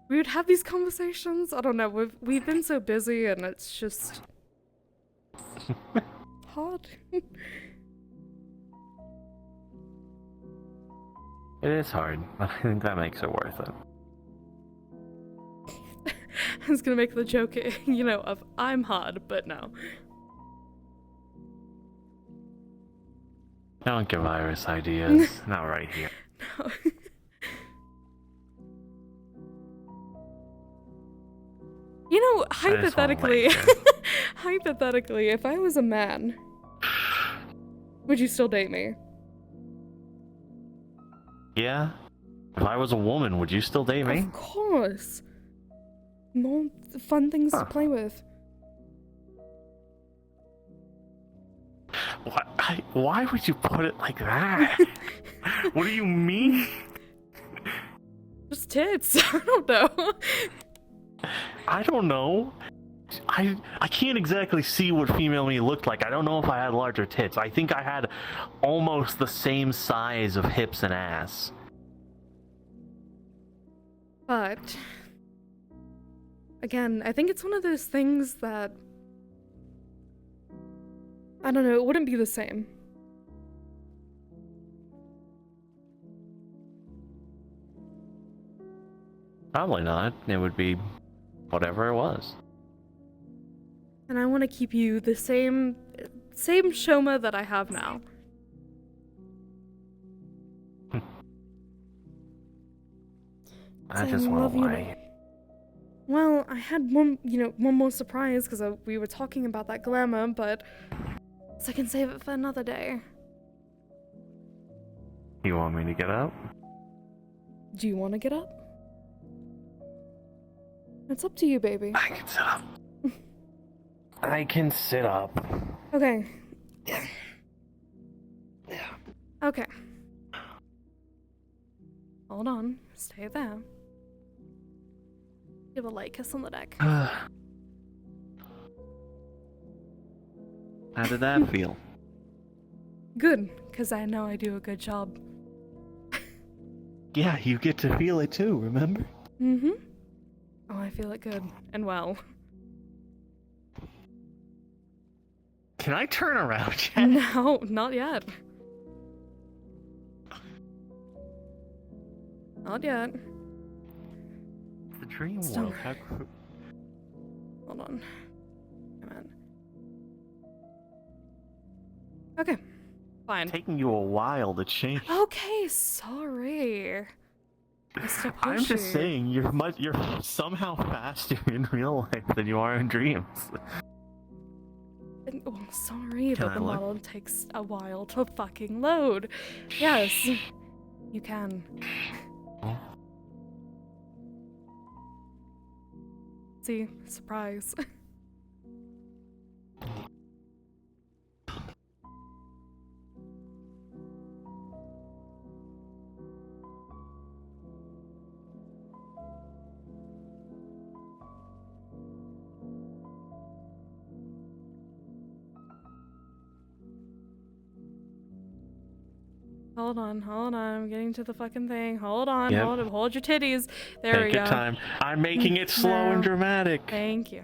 we would have these conversations. I don't know, we've been so busy and it's just hard. It is hard, but I think that makes it worth it. I was gonna make the joke, you know, of I'm hard, but no. Don't give Iris ideas. Not right here. No. You know, hypothetically, hypothetically, if I was a man, would you still date me? Yeah? If I was a woman, would you still date me? Of course. More fun things to play with. Why would you put it like that? What do you mean? Just tits. I don't know. I don't know. I can't exactly see what female me looked like. I don't know if I had larger tits. I think I had almost the same size of hips and ass. But again, I think it's one of those things that I don't know, it wouldn't be the same. Probably not. It would be whatever it was. And I want to keep you the same Shoma that I have now. I So just I want love to you. lie. Well, I had one more surprise because we were talking about that glamour, but so I can save it for another day. You want me to get up? Do you want to get up? It's up to you, baby. I can sit up. I can sit up. Okay. Okay. Hold on. Stay there. Give a light kiss on the deck. How did that feel? Good, because I know I do a good job. Yeah, you get to feel it too, remember? Mm-hmm. Oh, I feel it good and well. Can I turn around yet? No, not yet. Not yet. The dream Still- world. Hold on. Come on. Okay. Fine. taking you a while to change. Okay, sorry. I'm just saying, you're somehow faster in real life than you are in dreams. Well, sorry, Can but I the look? model takes a while to fucking load. Yes, you can. Oh. See, surprise. Hold on, I'm getting to the fucking thing. Hold on, Yep. hold your titties. There we Take go. your time. I'm making it slow and No. dramatic. Thank you.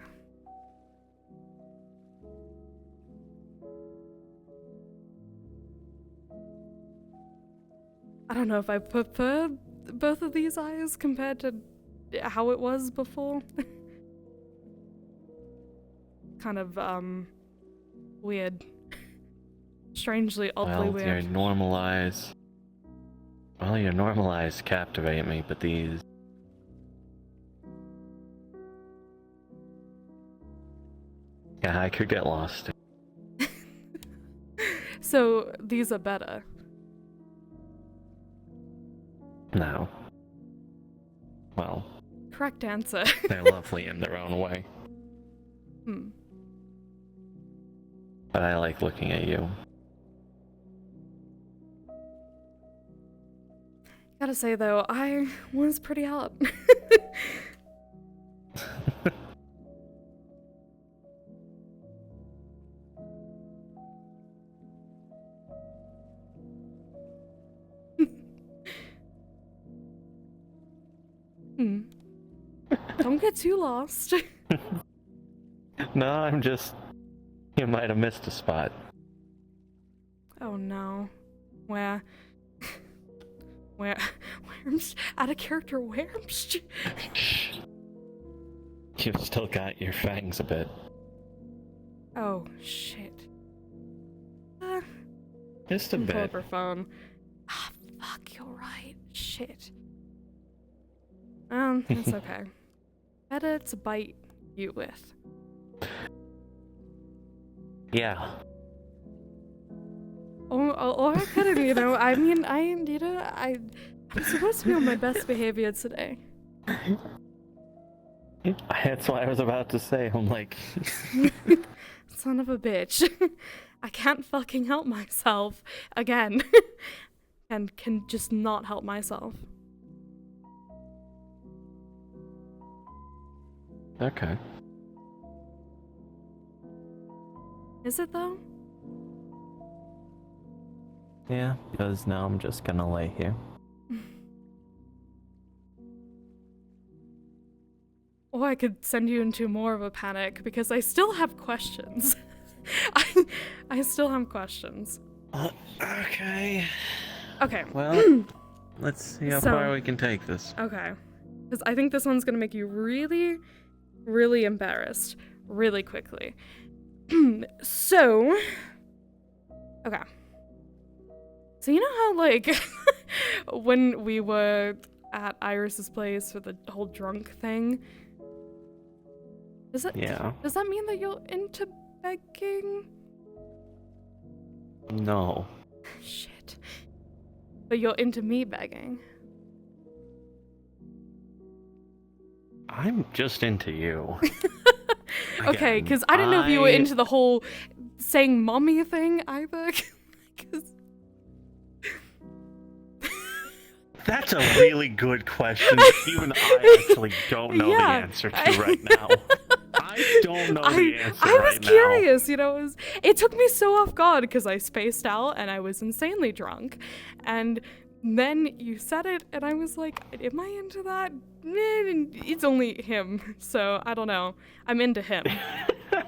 I don't know if I prefer both of these eyes compared to how it was before. Kind of, weird. Strangely, oddly Well, your weird. normal eyes. Well, your normal eyes captivate me, but these. Yeah, I could get lost. So, these are better. No. Well, Correct answer. they're lovely in their own way. But I like looking at you. Gotta say though, I was pretty hot. Don't get too lost. No, I'm just. You might have missed a spot. Oh no. Where? Where? Out of character, where? You've still got your fangs a bit. Oh, shit. Just a Pull bit. up her phone. Ah, fuck, you're right. Shit. It's okay. Better to bite you with. Yeah. Or I couldn't, you know. I mean, I'm supposed to be on my best behavior today. That's what I was about to say. I'm like, Son of a bitch. I can't fucking help myself again. And can just not help myself. okay. Is it though? Yeah, because now I'm just gonna lay here. Or I could send you into more of a panic because I still have questions. I still have questions. Okay. Okay. Well, let's see how So- far we can take this. Okay. Because I think this one's gonna make you really, really embarrassed really quickly. So, okay. So you know how, like, when we were at Iris's place for the whole drunk thing? Does that mean that you're into begging? No. Shit. But you're into me begging. I'm just into you. Okay, Again, because I didn't know if you were into the whole saying mommy thing either. 'Cause- That's a really good question that even I actually don't know the Yeah, answer to right now. I don't know the answer I was right curious, you know, it took me so off guard because I spaced out and I was insanely drunk. And then you said it and I was like, am I into that? It's only him, so I don't know. I'm into him. now.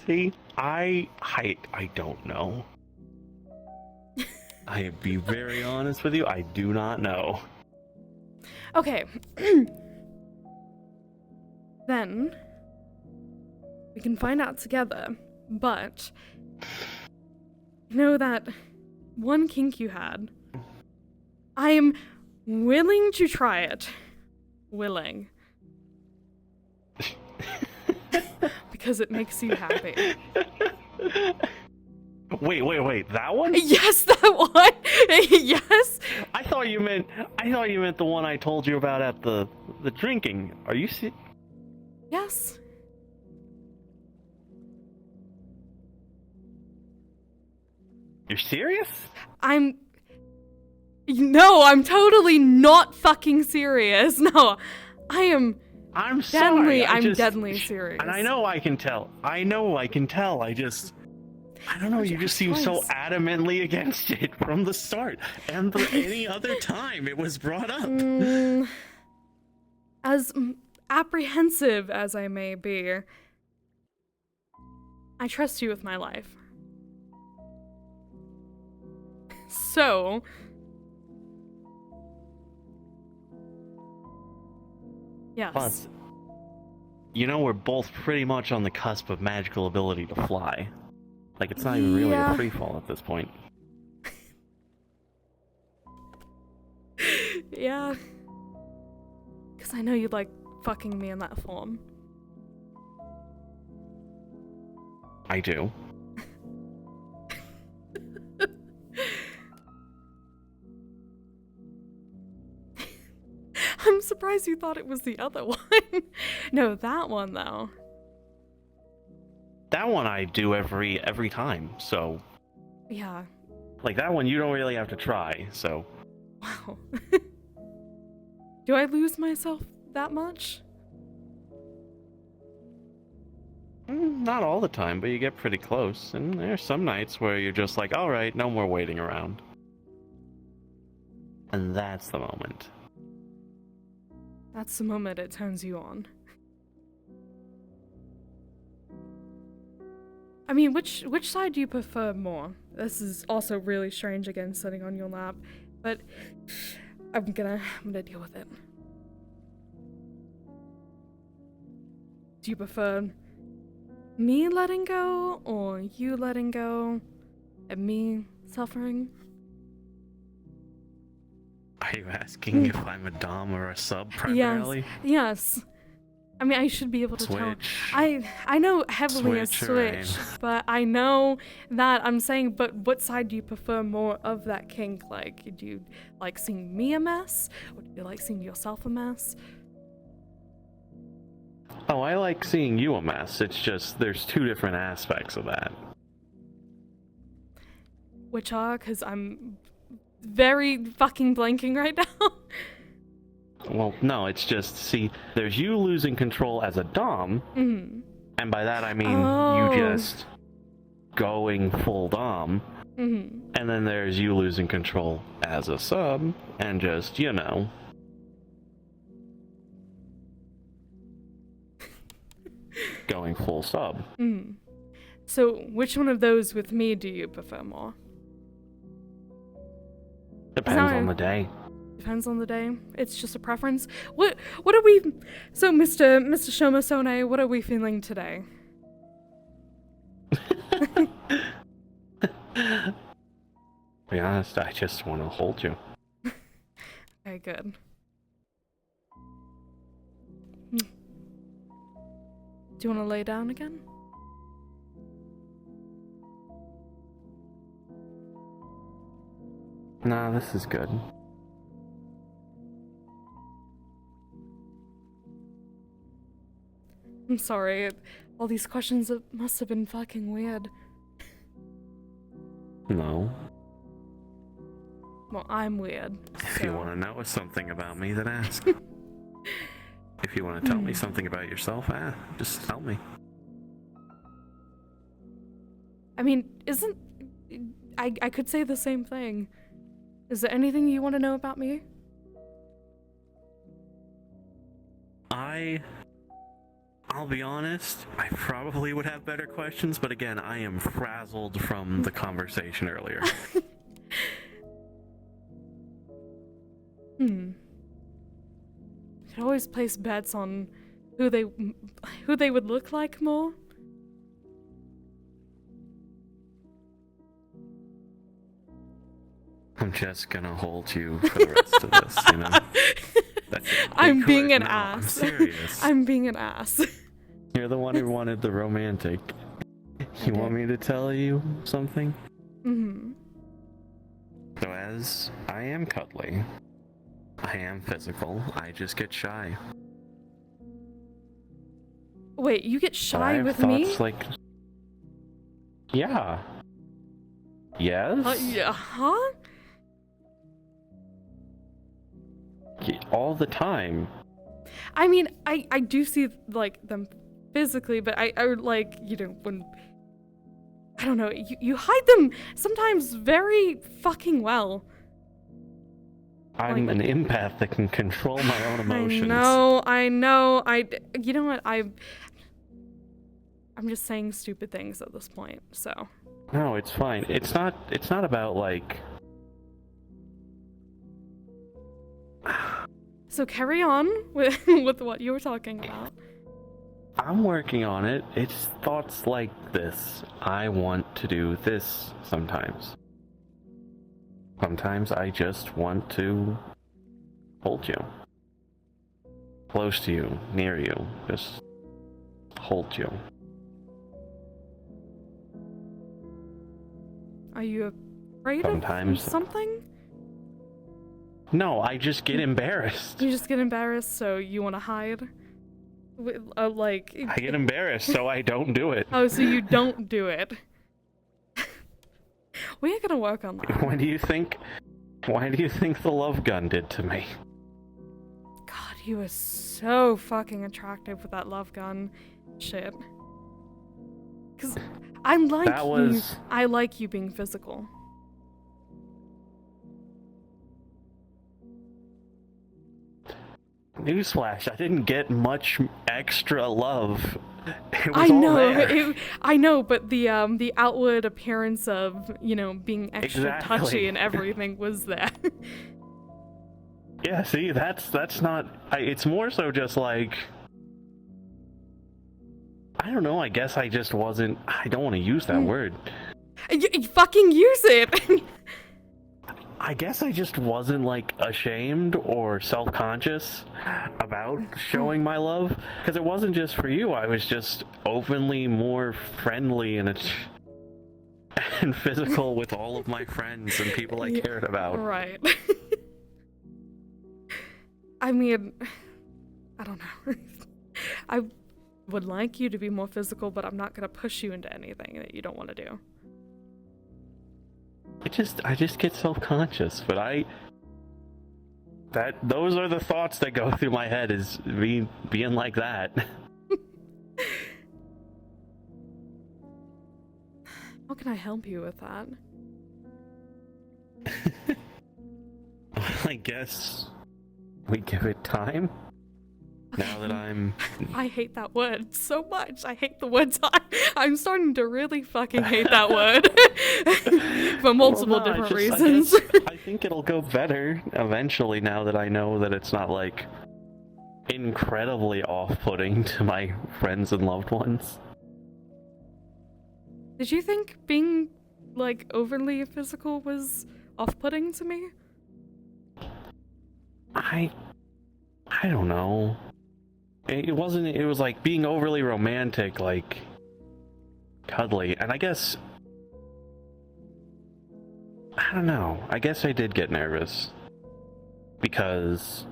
See, I don't know. I'll be very honest with you, I do not know. Okay. Then we can find out together, but You know that one kink you had? I am willing to try it. Willing. Because it makes you happy. Wait, that one? Yes, that one! Yes! I thought you meant the one I told you about at the drinking. Are you Yes. You're serious? No, I'm totally not fucking serious. No, I'm sorry. I'm deadly serious. And I know I can tell. I don't know, you just seem so adamantly against it from the start. And any other time it was brought up. As apprehensive as I may be, I trust you with my life. So... Yes. Plus, you know we're both pretty much on the cusp of magical ability to fly. Like, it's not even really a free fall at this point. Yeah. Because I know you like fucking me in that form. I do. I'm surprised you thought it was the other one. No, that one though. That one I do every time, so... Yeah. Like, that one you don't really have to try, so... Wow. Do I lose myself that much? Not all the time, but you get pretty close, and there's some nights where you're just like, alright, no more waiting around. And that's the moment. That's the moment it turns you on. I mean, which side do you prefer more? This is also really strange again, sitting on your lap, but I'm gonna deal with it. Do you prefer me letting go, or you letting go, and me suffering? Are you asking if I'm a dom or a sub primarily? Yes. I mean, I should be able to tell. I know heavily a switch, but I know that I'm saying, but what side do you prefer more of that kink? Like, do you like seeing me a mess, or do you like seeing yourself a mess? Oh, I like seeing you a mess. It's just, there's two different aspects of that. Which are? Because I'm very fucking blanking right now. Well, no, it's just, see, there's you losing control as a dom, and by that I mean you just going full dom, and then there's you losing control as a sub, and just, you know... going full sub. So, which one of those with me do you prefer more? Depends on the day. Depends on the day. It's just a preference. What are we? So, Mr. Shomasone, what are we feeling today? To be honest, I just want to hold you. Okay, good. Do you want to lay down again? Nah, this is good. I'm sorry. All these questions must have been fucking weird. No. Well, I'm weird. If you want to know something about me, then ask. If you want to tell me something about yourself, just tell me. I mean, I could say the same thing. Is there anything you want to know about me? I'll be honest, I probably would have better questions, but again, I am frazzled from the conversation earlier. Could always place bets on who they would look like more. I'm just gonna hold you for the rest of this, you know? That's it. I'm Be being quick. an No, ass. I'm serious. I'm being an ass. You're the one who wanted the romantic. You want me to tell you something? Mm-hmm. So as I am cuddly, I am physical, I just get shy. Wait, you get But I shy have with thoughts me? like... Yeah. Yes? Yeah, huh? All the time. I mean, I do see, like, them physically, but I like, you know, when... I don't know, you hide them sometimes very fucking well. I'm Like- an empath that can control my own emotions. I know, you know what, I'm just saying stupid things at this point, so... No, it's fine. It's not about, like... So carry on with with what you were talking about. I'm working on it. It's thoughts like this. I want to do this sometimes. Sometimes I just want to hold you. Close to you, near you. Just hold you. Are you afraid Sometimes. of something? No, I just get embarrassed. You just get embarrassed, so you want to hide? Like... I get embarrassed, so I don't do it. Oh, so you don't do it. We are gonna work on that. Why do you think the love gun did to me? God, you were so fucking attractive with that love gun shit. Cause I like you being physical. Newsflash, I didn't get much extra love. It was I all know, there. I know, but the outward appearance of, you know, being extra Exactly. touchy and everything was there. Yeah, see, that's not... it's more so just like... I don't know, I guess I just wasn't... I don't want to use that word. You fucking use it! I guess I just wasn't, like, ashamed or self-conscious about showing my love. Because it wasn't just for you, I was just openly more friendly and physical with all of my friends and people I cared about. Right. I mean, I don't know. I would like you to be more physical, but I'm not gonna push you into anything that you don't want to do. I just get self-conscious, but those are the thoughts that go through my head, is me being like that. How can I help you with that? I guess we give it time. Now that I'm... I hate that word so much. I hate the word time. I'm starting to really fucking hate that word. For multiple Well, no, different I reasons. I think it'll go better eventually, now that I know that it's not, like, incredibly off-putting to my friends and loved ones. Did you think being, like, overly physical was off-putting to me? I don't know. It wasn't... It was, like, being overly romantic, like, cuddly. And I guess... I don't know. I guess I did get nervous. Because...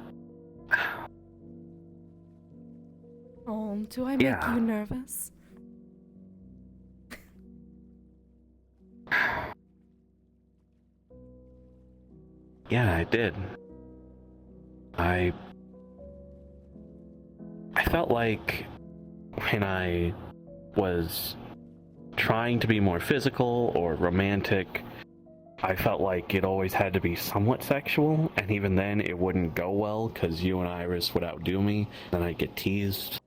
Oh, do I make Yeah. you nervous? Yeah, I did. I felt like when I was trying to be more physical or romantic, I felt like it always had to be somewhat sexual, and even then it wouldn't go well because you and Iris would outdo me, and I'd get teased.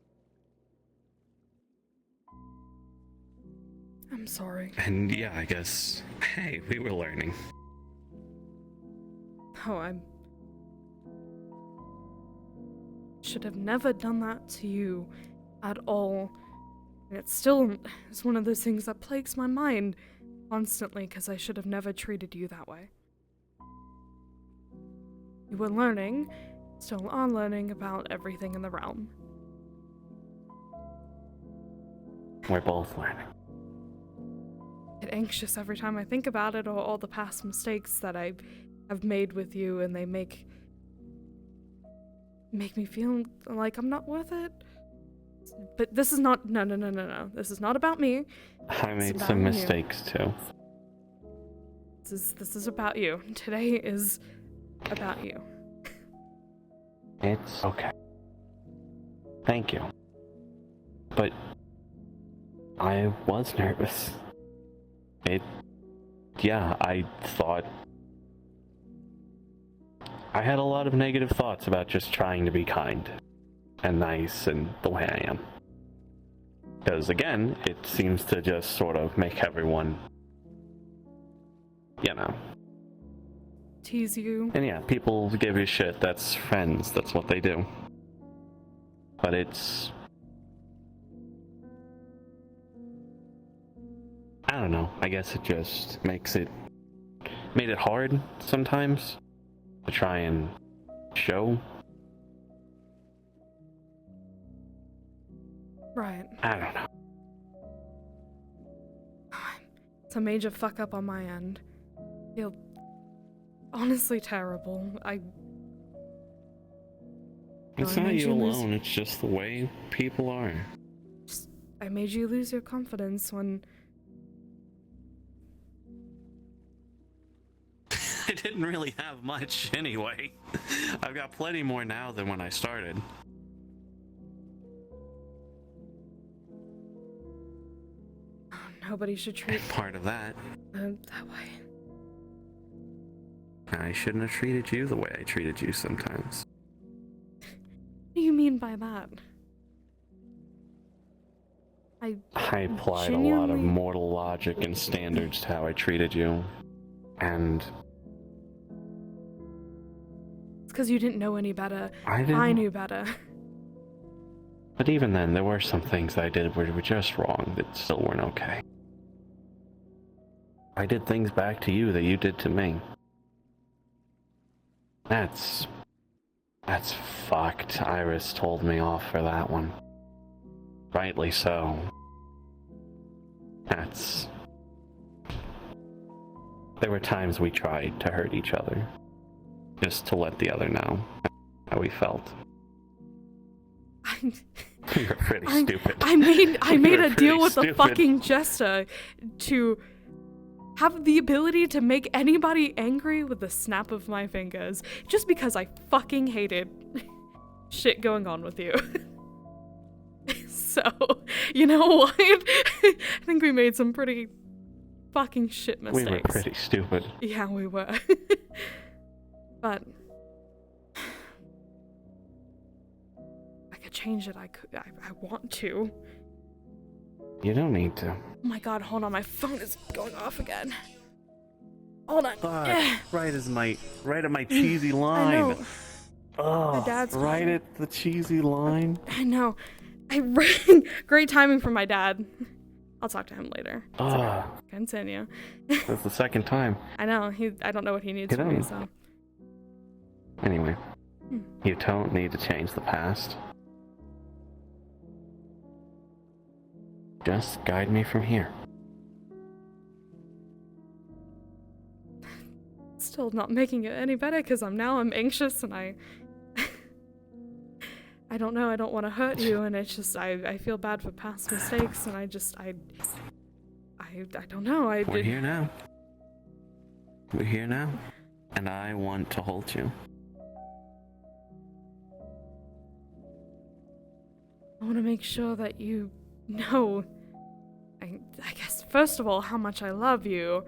I'm sorry. And yeah, I guess, hey, we were learning. Oh, I should have never done that to you at all. And it's one of those things that plagues my mind constantly, because I should have never treated you that way. You were learning, still are learning about everything in the realm. We're both learning. I get anxious every time I think about it, or all the past mistakes that I have made with you, and they make me feel like I'm not worth it. But this is not, no. This is not about me. I made about some you. mistakes too. This is about you. Today is about you. It's okay. Thank you. But I was nervous. I thought I had a lot of negative thoughts about just trying to be kind and nice and the way I am. Because again, it seems to just sort of make everyone, Tease you. And yeah, people give you shit. That's friends. That's what they do. But I don't know. I guess it just made it hard sometimes to try and show. Right. I don't know. It's a major fuck up on my end. I feel honestly terrible. It's not you alone. It's just the way people are. I made you lose your confidence when... I didn't really have much anyway. I've got plenty more now than when I started. Nobody should treat Part of that. that way. I shouldn't have treated you the way I treated you sometimes. What do you mean by that? I applied a lot of mortal logic and standards to how I treated you. And it's because you didn't know any better. I didn't. I knew better. But even then, there were some things that I did were just wrong that still weren't okay. I did things back to you that you did to me. That's fucked. Iris told me off for that one. Rightly so. There were times we tried to hurt each other. Just to let the other know how we felt. You're pretty stupid. I made a deal with stupid. the fucking jester to have the ability to make anybody angry with the snap of my fingers, just because I fucking hated shit going on with you. So, you know what? I think we made some pretty fucking shit mistakes. We were pretty stupid. Yeah, we were. But I could change it. I want to. You don't need to. Oh my god, hold on, my phone is going off again. Hold on. Right at my cheesy line. I know. Oh, My dad's right calling. at the cheesy line. I know. Great timing from my dad. I'll talk to him later. Ah, Continue. that's the second time. I know. I don't know what he needs Get from me, on. so. Anyway, you don't need to change the past. Just guide me from here. Still not making it any better because I'm anxious and I don't know, I don't want to hurt you, and it's just I feel bad for past mistakes, and I don't know. We're here now. We're here now. And I want to hold you. I want to make sure that you know, I guess, first of all, how much I love you,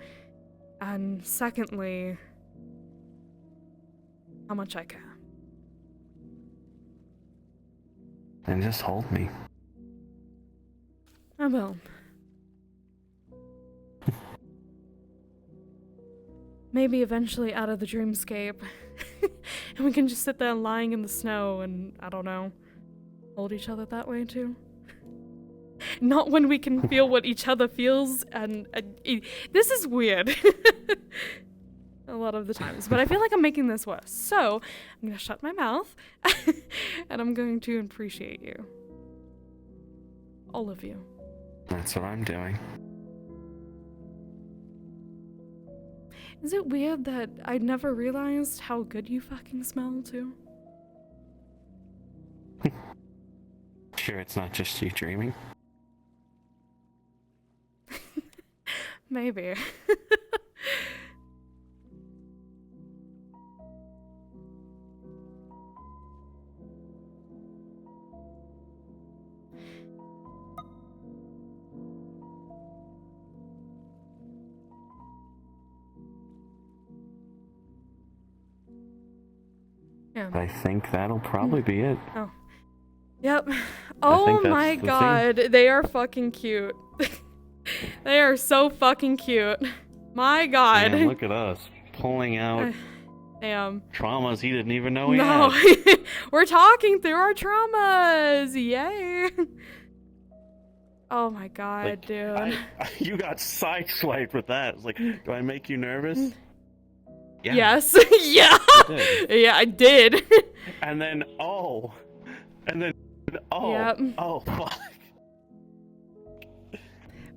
and secondly, how much I care. And just hold me. I will. Maybe eventually out of the dreamscape, and we can just sit there lying in the snow and, I don't know, hold each other that way too. Not when we can feel what each other feels, and this is weird. a lot of the times. But I feel like I'm making this worse. So I'm going to shut my mouth and I'm going to appreciate you. All of you. That's what I'm doing. Is it weird that I never realized how good you fucking smell too? Sure, it's not just you dreaming. Maybe. Yeah. I think that'll probably be it. Oh. Yep. Oh my god, they are fucking cute. They are so fucking cute. My god. Man, look at us pulling out Damn. traumas he didn't even know he had. We're talking through our traumas. Yay. Oh my god, Like, dude. You got sideswiped with that. It's like, do I make you nervous? Yeah. Yes. Yeah. You did. Yeah, I did. And then, oh, Yep. oh, fuck.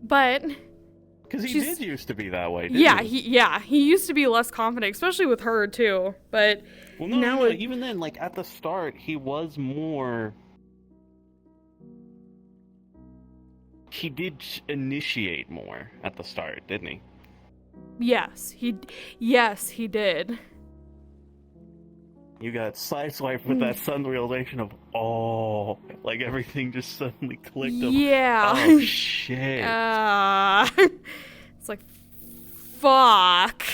But Because he she's- did used to be that way, didn't yeah, he used to be less confident, especially with her too. But Well, now no, it- even then, like, at the start, he was more... He did initiate more at the start, didn't he? yes, he did. You got sideswiped with that sudden realization of, oh, like everything just suddenly clicked of, Yeah. oh, shit. It's like, fuck.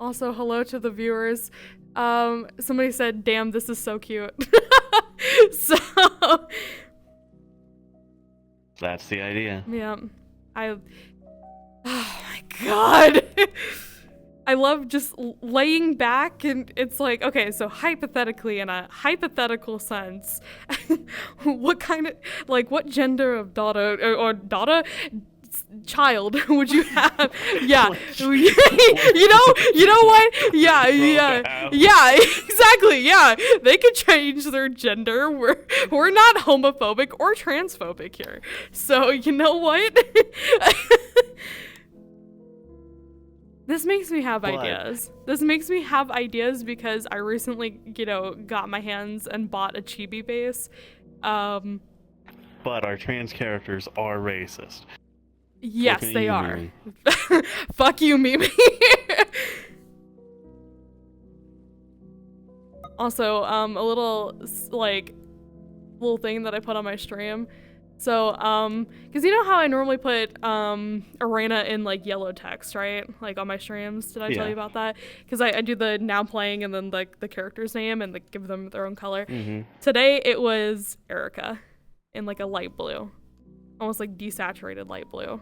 Also, hello to the viewers. Somebody said, damn, this is so cute. So, That's the idea. yeah, oh my god. I love just laying back and it's like, okay, so hypothetically, in a hypothetical sense, what kind of, like, what gender of daughter or daughter child would you have? Yeah. you know what? Yeah, exactly. Yeah. They could change their gender. We're not homophobic or transphobic here. So, you know what? This makes me have ideas. This makes me have ideas because I recently, got my hands and bought a chibi base. But our trans characters are racist. Yes, Look at they you, are. Mimi. Fuck you, Mimi. Also, a little thing that I put on my stream. So, because you know how I normally put Erina in like yellow text, right? Like on my streams. Did I tell you about that? Because I do the now playing and then like the character's name and give them their own color. Mm-hmm. Today it was Erica in like a light blue, almost like desaturated light blue.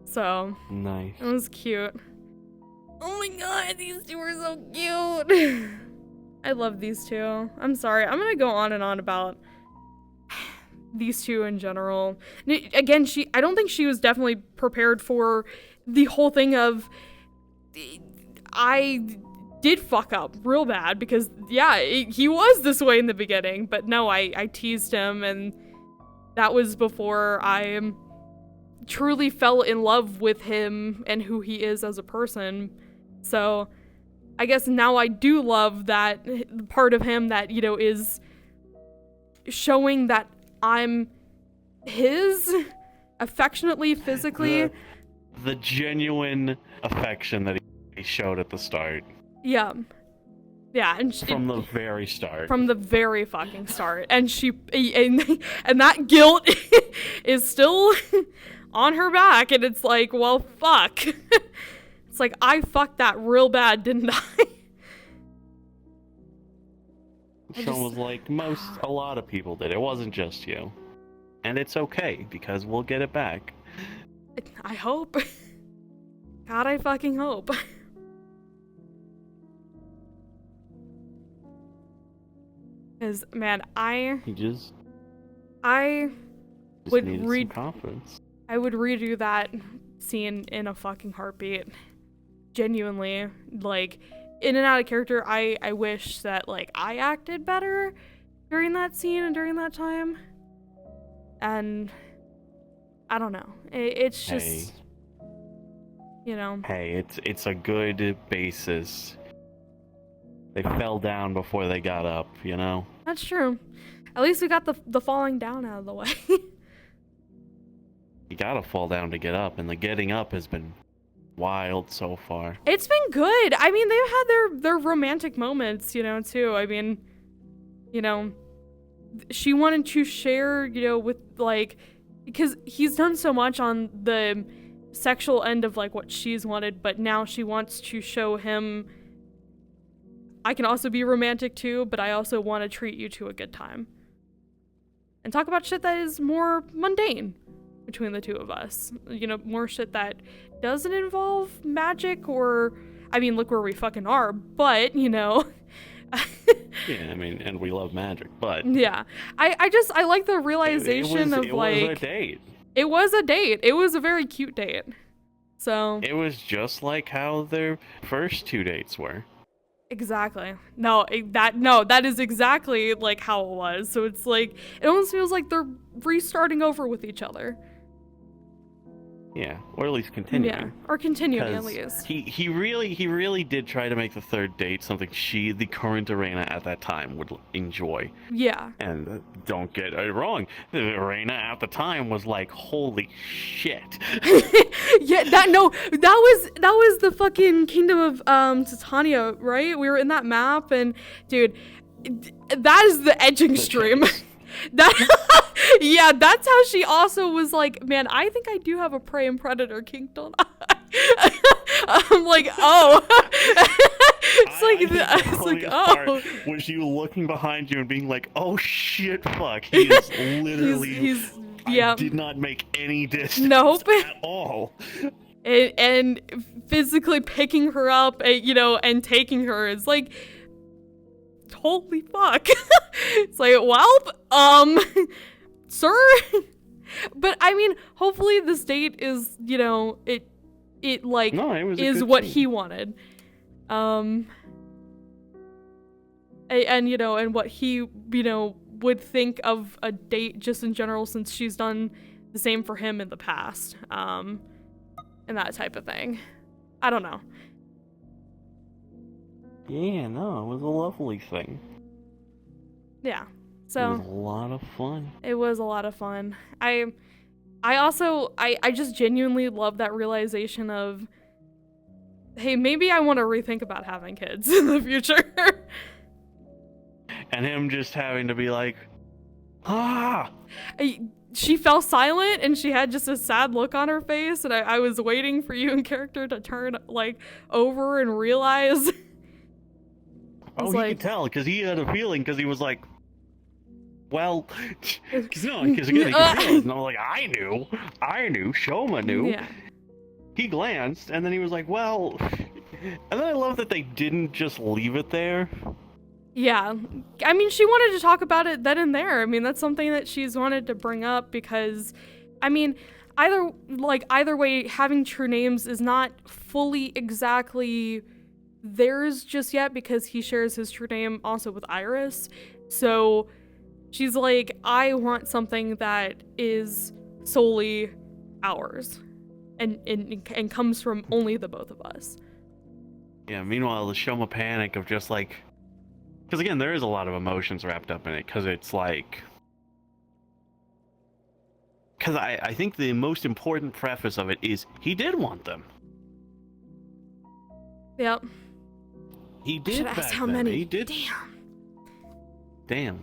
So Nice. it was cute. Oh my god, these two are so cute. I love these two. I'm sorry. I'm gonna go on and on about these two in general. Again, I don't think she was definitely prepared for the whole thing of I did fuck up real bad because he was this way in the beginning, but no, I teased him and that was before I truly fell in love with him and who he is as a person. So I guess now I do love that part of him that, is showing that I'm his affectionately, physically. The genuine affection that he showed at the start. Yeah. Yeah, and from the very start. From the very fucking start. And and that guilt is still on her back and it's like, well, fuck. It's like, I fucked that real bad, didn't I? Sean was like, a lot of people did. It wasn't just you. And it's okay, because we'll get it back. I hope. God, I fucking hope. Because, man, I would needed some confidence. I would redo that scene in a fucking heartbeat. genuinely, like, in and out of character, I wish that, like, I acted better during that scene and during that time. And I don't know. It's just, Hey. you know. Hey, it's a good basis. They fell down before they got up, you know? That's true. At least we got the falling down out of the way. You gotta fall down to get up, and the getting up has been wild so far. It's been good. I mean, they've had their romantic moments, you know, too. I mean, you know, she wanted to share, you know, with, like, because he's done so much on the sexual end of, like, what she's wanted, but now she wants to show him, I can also be romantic too, but I also want to treat you to a good time. And talk about shit that is more mundane between the two of us. You know, more shit that doesn't involve magic or, I mean, look where we fucking are, but, you know. Yeah, I mean, and we love magic, but... Yeah. I like the realization of, like... It was a date. It was a date. It was a very cute date. So... It was just like how their first 2 dates were. Exactly. No, that is exactly, like, how it was. So it's like, it almost feels like they're restarting over with each other. Yeah, or at least continuing. Yeah, or continuing at 'Cause least. He really did try to make the third date something the current Erina at that time would enjoy. Yeah. And don't get it wrong, the Erina at the time was like, holy shit. Yeah, that was the fucking Kingdom of Titania, right? We were in that map, and dude, that is the edging stream. That yeah, that's how she also was like, man, I think I do have a prey and predator kink, don't I? I'm like, oh. It's like, oh. Was you looking behind you and being like, oh shit, fuck, he is literally, yeah. I did not make any distance Nope. at all. And physically picking her up, you know, and taking her is like, holy fuck. It's like, well, sir. But I mean, hopefully this date is, you know, it like is what he wanted. And you know, and what he, you know, would think of a date just in general, since she's done the same for him in the past. And that type of thing. I don't know. Yeah, no, it was a lovely thing. Yeah. So it was a lot of fun. It was a lot of fun. I also just genuinely love that realization of, hey, maybe I want to rethink about having kids in the future. And him just having to be like, ah. She fell silent and she had just a sad look on her face, and I was waiting for you in character to turn like over and realize. Oh, he could tell, because he had a feeling, because he was like, well, because again, he could feel it, and I was like, I knew, Shoma knew. Yeah. He glanced, and then he was like, well, and then I love that they didn't just leave it there. Yeah, I mean, she wanted to talk about it then and there. I mean, that's something that she's wanted to bring up because, I mean, either way, having true names is not fully exactly theirs just yet, because he shares his true name also with Iris. So she's like, I want something that is solely ours and comes from only the both of us. Yeah, meanwhile, the Shoma panic of just like, because again, there is a lot of emotions wrapped up in it, because it's like, because I think the most important preface of it is he did want them. Yep. He did. Should ask how many. He did. Damn.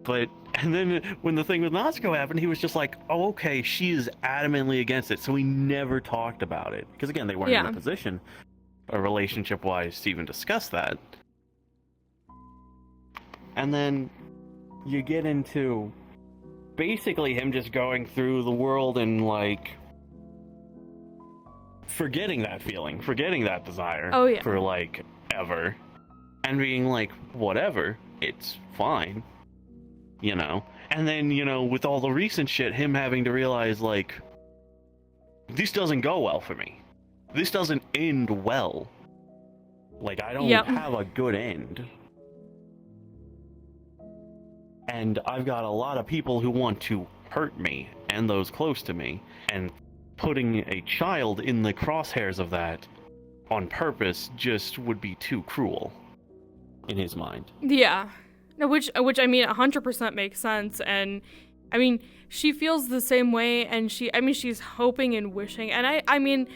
But, and then when the thing with Natsuko happened, he was just like, oh, okay, she is adamantly against it. So we never talked about it. Because again, they weren't in a position, relationship-wise, to even discuss that. And then you get into basically him just going through the world and, like, forgetting that feeling, forgetting that desire for, like, ever. And being like, whatever, it's fine. You know? And then, you know, with all the recent shit, him having to realize, like, this doesn't go well for me. this doesn't end well. Like, I don't have a good end. And I've got a lot of people who want to hurt me and those close to me, and putting a child in the crosshairs of that on purpose just would be too cruel in his mind. Yeah. No, which I mean 100% makes sense, and I mean she feels the same way, and she's hoping and wishing, and I mean,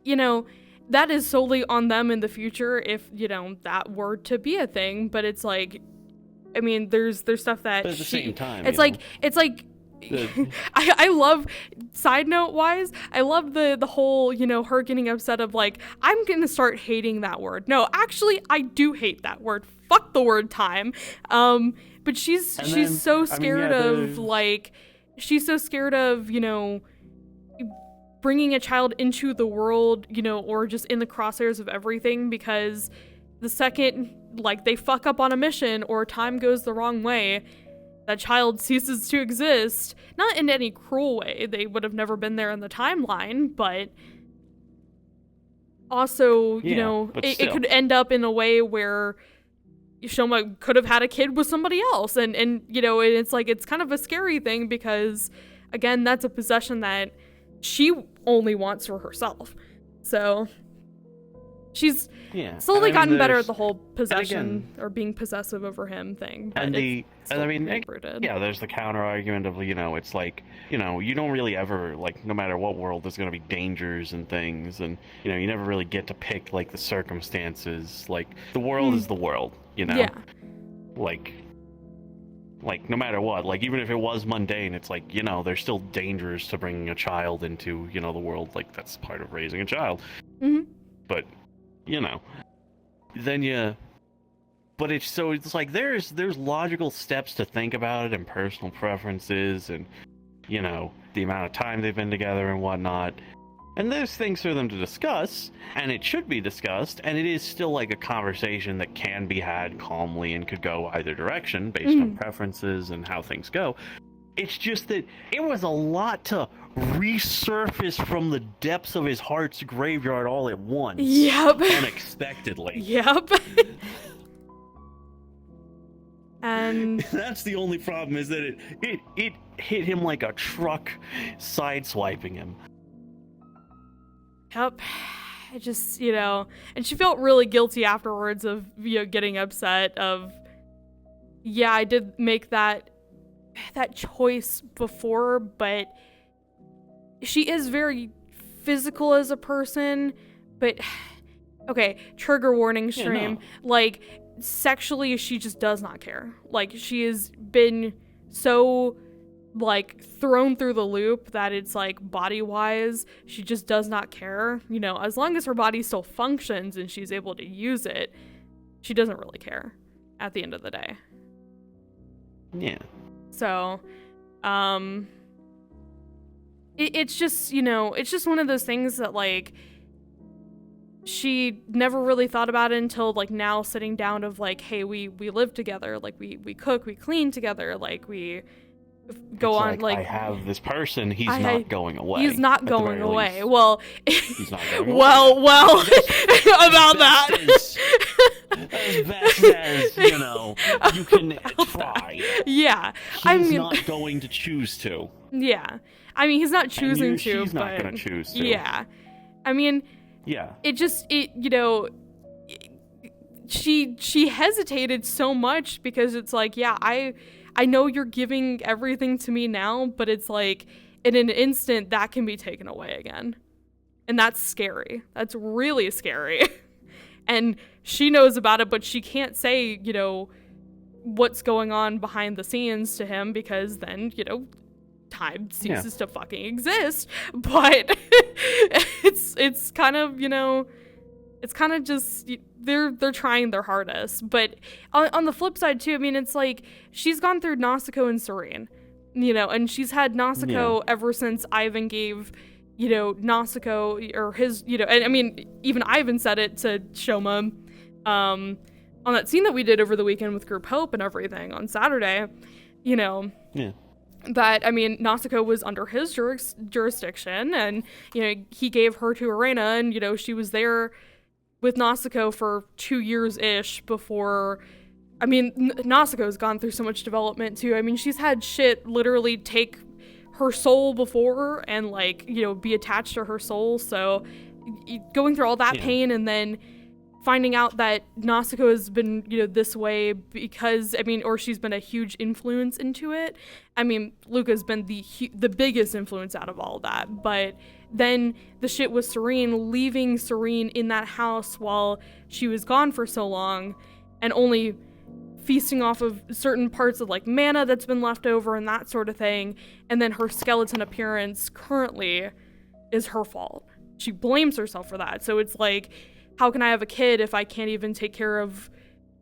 you know, that is solely on them in the future if, you know, that were to be a thing, but it's like, I mean, there's stuff that but at the same time, it's like I love, side note wise, I love the whole, you know, her getting upset of like, I'm gonna start hating that word. No, actually I do hate that word. Fuck the word time. But she's so scared of like, she's so scared of, you know, bringing a child into the world, you know, or just in the crosshairs of everything, because the second like they fuck up on a mission or time goes the wrong way, that child ceases to exist. Not in any cruel way. They would have never been there in the timeline, but also, you know, it could end up in a way where Shoma could have had a kid with somebody else. And you know, it's like, it's kind of a scary thing because, again, that's a possession that she only wants for herself. So she's slowly gotten better at the whole possession or being possessive over him thing. But there's the counter argument of, you know, it's like, you know, you don't really ever, like, no matter what world, there's going to be dangers and things, and, you know, you never really get to pick, like, the circumstances. Like, the world is the world, you know? Yeah. Like, no matter what, like, even if it was mundane, it's like, you know, there's still dangers to bringing a child into, you know, the world. Like, that's part of raising a child. Mm-hmm. But, you know, but it's like, there's logical steps to think about it, and personal preferences, and, you know, the amount of time they've been together and whatnot. And there's things for them to discuss, and it should be discussed, and it is still like a conversation that can be had calmly and could go either direction based on preferences and how things go. It's just that it was a lot to resurface from the depths of his heart's graveyard all at once. Yep. Unexpectedly. Yep. And that's the only problem, is that it hit him like a truck sideswiping him. Yep. It just, you know, and she felt really guilty afterwards of, you know, getting upset of, yeah, I did make that choice before, but she is very physical as a person, but okay, trigger warning stream. Like, sexually, she just does not care. Like, she has been so, like, thrown through the loop that it's like, body-wise, she just does not care. You know, as long as her body still functions and she's able to use it, she doesn't really care at the end of the day. Yeah. So, it's just, you know, it's just one of those things that, like, she never really thought about it until, like, now sitting down of, like, hey, we live together, like, we cook, we clean together, like, we go it's on, like, I have this person, he's not going away. He's not going away. Least. Well, he's not going well, about that. As best as, you know, you can try. Yeah. He's not going to choose to. Yeah. I mean, he's not choosing to, she's not going to choose to. Yeah. I mean, yeah. You know, she hesitated so much because it's like, yeah, I know you're giving everything to me now, but it's like, in an instant, that can be taken away again. And that's scary. That's really scary. And she knows about it, but she can't say, you know, what's going on behind the scenes to him, because then, you know, time ceases to fucking exist. But it's kind of, you know, it's kind of just, they're trying their hardest. But on the flip side too, I mean, it's like, she's gone through Nausicaa and Serene, you know, and she's had Nausicaa ever since Ivan gave, you know, Nausicaa, or his, you know, and I mean, even Ivan said it to Shoma, on that scene that we did over the weekend with Group Hope and everything on Saturday, you know. Yeah. that, I mean, Nausicaa was under his jurisdiction, and, you know, he gave her to Erina, and, you know, she was there with Nausicaa for 2 years-ish before, I mean, Nausicaa's gone through so much development, too. I mean, she's had shit literally take her soul before and, like, you know, be attached to her soul, so going through all that pain and then finding out that Nausicaa has been, you know, this way because, I mean, or she's been a huge influence into it. I mean, Luca's been the biggest influence out of all that, but then the shit with Serene, leaving Serene in that house while she was gone for so long and only feasting off of certain parts of, like, mana that's been left over and that sort of thing, and then her skeleton appearance currently is her fault. She blames herself for that, so it's like, how can I have a kid if I can't even take care of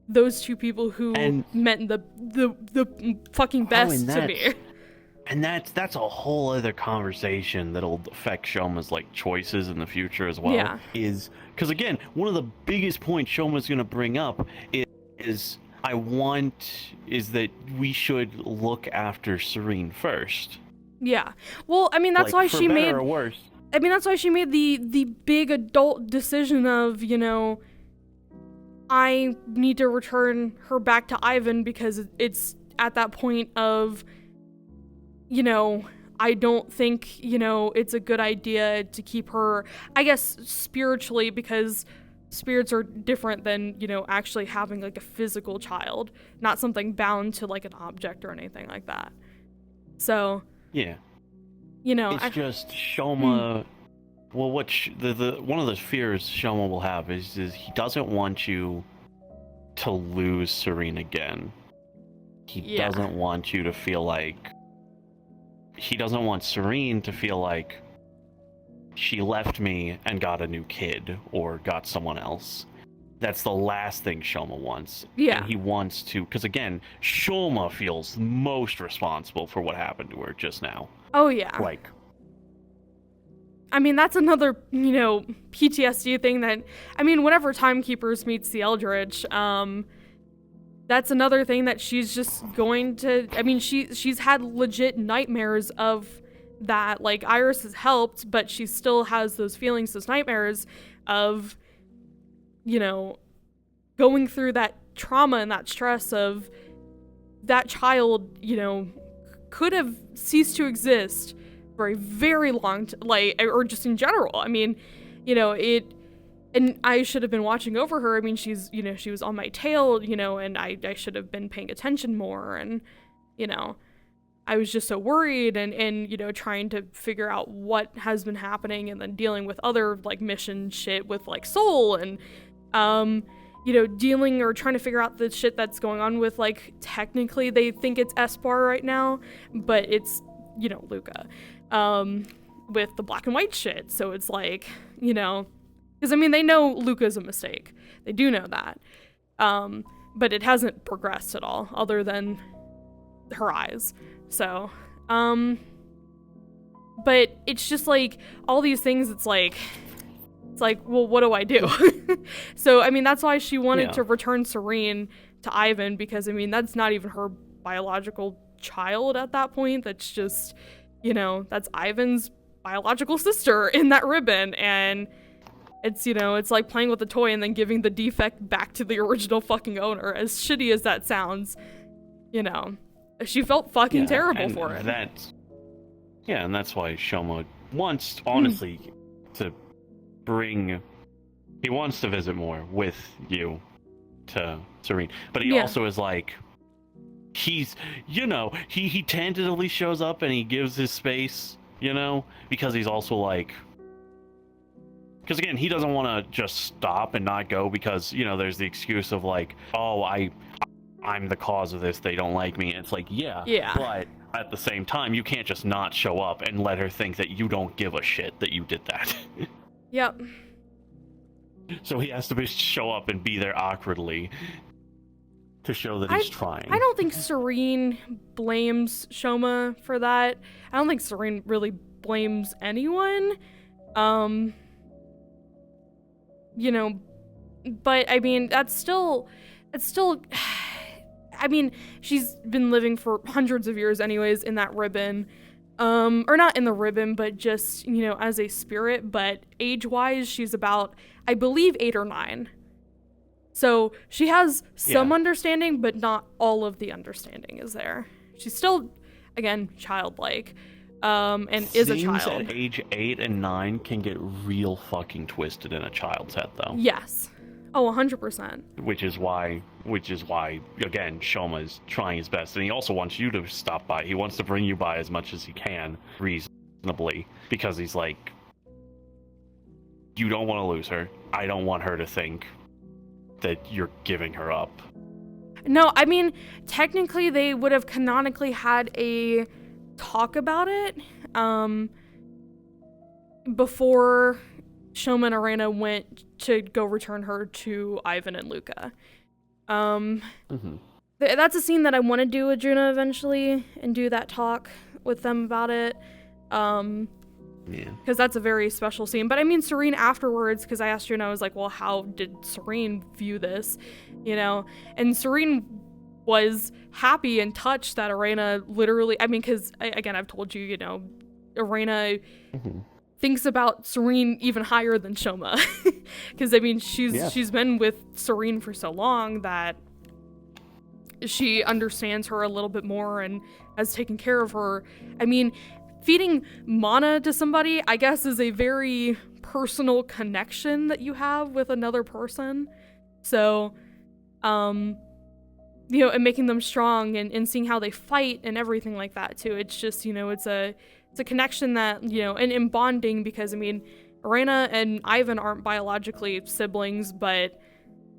those two people who meant the fucking best to me? And that's a whole other conversation that'll affect Shoma's, like, choices in the future as well. Yeah. Is because, again, one of the biggest points Shoma's going to bring up is that we should look after Serene first. Yeah. Well, I mean, that's like, why for she better made or worse. I mean, that's why she made the big adult decision of, you know, I need to return her back to Ivan because it's at that point of, you know, I don't think, you know, it's a good idea to keep her, I guess, spiritually, because spirits are different than, you know, actually having, like, a physical child, not something bound to, like, an object or anything like that. So, yeah. You know, it's just Shoma. Well, what the one of the fears Shoma will have is he doesn't want you to lose Serene again. He doesn't want you to feel like. He doesn't want Serene to feel like she left me and got a new kid or got someone else. That's the last thing Shoma wants. Yeah. And he wants to, because again, Shoma feels most responsible for what happened to her just now. Oh, yeah. Like, I mean, that's another, you know, PTSD thing that, I mean, whenever Timekeepers meets the Eldritch, that's another thing that she's just going to, I mean, she's had legit nightmares of that. Like, Iris has helped, but she still has those feelings, those nightmares of, you know, going through that trauma and that stress of that child, you know, could have ceased to exist for a very long or just in general. I mean, you know, and I should have been watching over her. I mean, she's, you know, she was on my tail, you know, and I should have been paying attention more, and, you know, I was just so worried and, you know, trying to figure out what has been happening and then dealing with other, like, mission shit with, like, Soul and, you know, dealing or trying to figure out the shit that's going on with, like, technically they think it's Espar right now, but it's, you know, Luca, with the black and white shit. So it's like, you know, because, I mean, they know Luca's a mistake. They do know that. But it hasn't progressed at all, other than her eyes. So, but it's just, like, all these things, it's like, well, what do I do? So, I mean, that's why she wanted to return Serene to Ivan, because, I mean, that's not even her biological child at that point. That's just, you know, that's Ivan's biological sister in that ribbon, and it's, you know, it's like playing with a toy and then giving the defect back to the original fucking owner. As shitty as that sounds, you know, she felt fucking terrible for it. And that's why Shoma wants, honestly, he wants to visit more with you to Serene, but he also is like, he's, you know, he tentatively shows up and he gives his space, you know, because he's also like, because again, he doesn't want to just stop and not go because, you know, there's the excuse of like, oh, I'm the cause of this, they don't like me. And it's like, but at the same time, you can't just not show up and let her think that you don't give a shit that you did that. Yep. So he has to show up and be there awkwardly to show that he's trying. I don't think Serene blames Shoma for that. I don't think Serene really blames anyone. You know, but I mean, it's still, I I mean, she's been living for hundreds of years anyways in that ribbon. Or not in the ribbon, but just, you know, as a spirit. But age-wise, she's about, I believe, 8 or 9. So she has some understanding, but not all of the understanding is there. She's still, again, childlike, and is a child. Things at age 8 and 9 can get real fucking twisted in a child's head, though. Yes. Oh, 100%. Which is why, again, Shoma's trying his best. And he also wants you to stop by. He wants to bring you by as much as he can, reasonably. Because he's like, you don't want to lose her. I don't want her to think that you're giving her up. No, I mean, technically they would have canonically had a talk about it, before Shoma and Erina went to go return her to Ivan and Luca. That's a scene that I want to do with Juna eventually and do that talk with them about it. Because that's a very special scene. But I mean, Serene afterwards, because I asked Juna, I was like, well, how did Serene view this? You know? And Serene was happy and touched that Erina literally, I mean, because, again, I've told you, you know, Erina thinks about Serene even higher than Shoma. Because, I mean, she's been with Serene for so long that she understands her a little bit more and has taken care of her. I mean, feeding mana to somebody, I guess, is a very personal connection that you have with another person. So, you know, and making them strong and seeing how they fight and everything like that too. It's just, you know, it's a connection that, you know, and bonding, because I mean, Erina and Ivan aren't biologically siblings, but,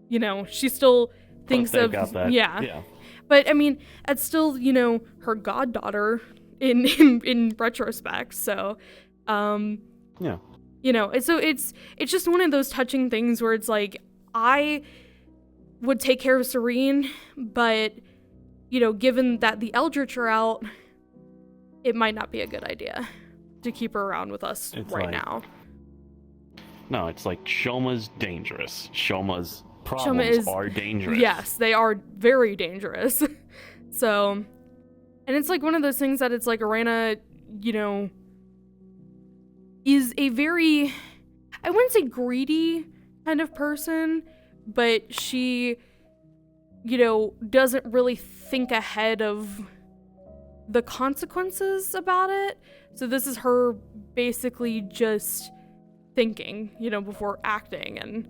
you know, she still thinks of that. Yeah. But I mean, it's still, you know, her goddaughter in retrospect. So, yeah. You know, so it's just one of those touching things where it's like, I would take care of Serene, but, you know, given that the Eldritch are out, it might not be a good idea to keep her around with us now. No, it's like Shoma's dangerous. Shoma's problems are dangerous. Yes, they are very dangerous. So, and it's like one of those things that it's like Erina, you know, is a very, I wouldn't say greedy kind of person, but she, you know, doesn't really think ahead of the consequences about it. So this is her basically just thinking, you know, before acting, and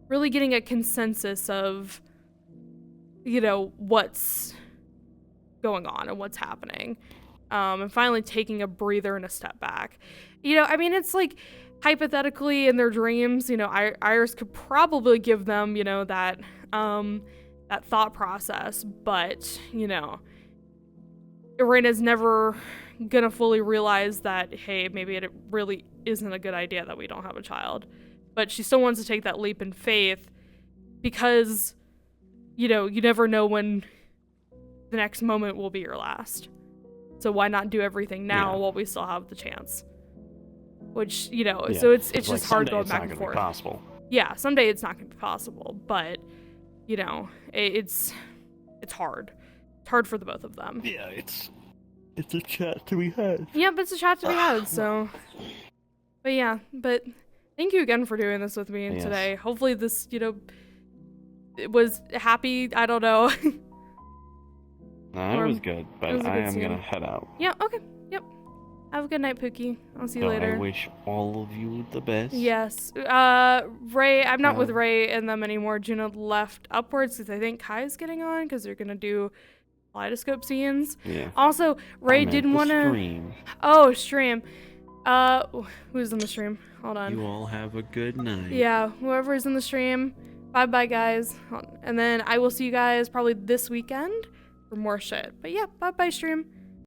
really getting a consensus of, you know, what's going on and what's happening, and finally taking a breather and a step back. You know, I mean, it's like, hypothetically in their dreams, you know, Iris could probably give them, you know, that that thought process, but, you know, Erina's never gonna fully realize that, hey, maybe it really isn't a good idea that we don't have a child. But she still wants to take that leap in faith because, you know, you never know when the next moment will be your last. So why not do everything now while we still have the chance? Which, you know, so it's just like hard going back and forth. Possible. Yeah, someday it's not going to be possible, but, you know, it's hard. It's hard for the both of them. Yeah, it's a chat to be had. Yep, it's a chat to be had, so. But yeah, but thank you again for doing this with me today. Hopefully this, you know, it was happy, I don't know. No, it was good, but I am going to head out. Yeah, okay. Yep. Have a good night, Pookie. I'll see you later. I wish all of you the best. Yes. Ray, I'm not with Ray and them anymore. Juno left upwards because I think Kai's getting on because they're going to do kaleidoscope scenes. Yeah. Also, Ray didn't want to... stream. Oh, stream. Who's in the stream? Hold on. You all have a good night. Yeah, whoever's in the stream. Bye-bye, guys. And then I will see you guys probably this weekend for more shit. But yeah, bye-bye, stream.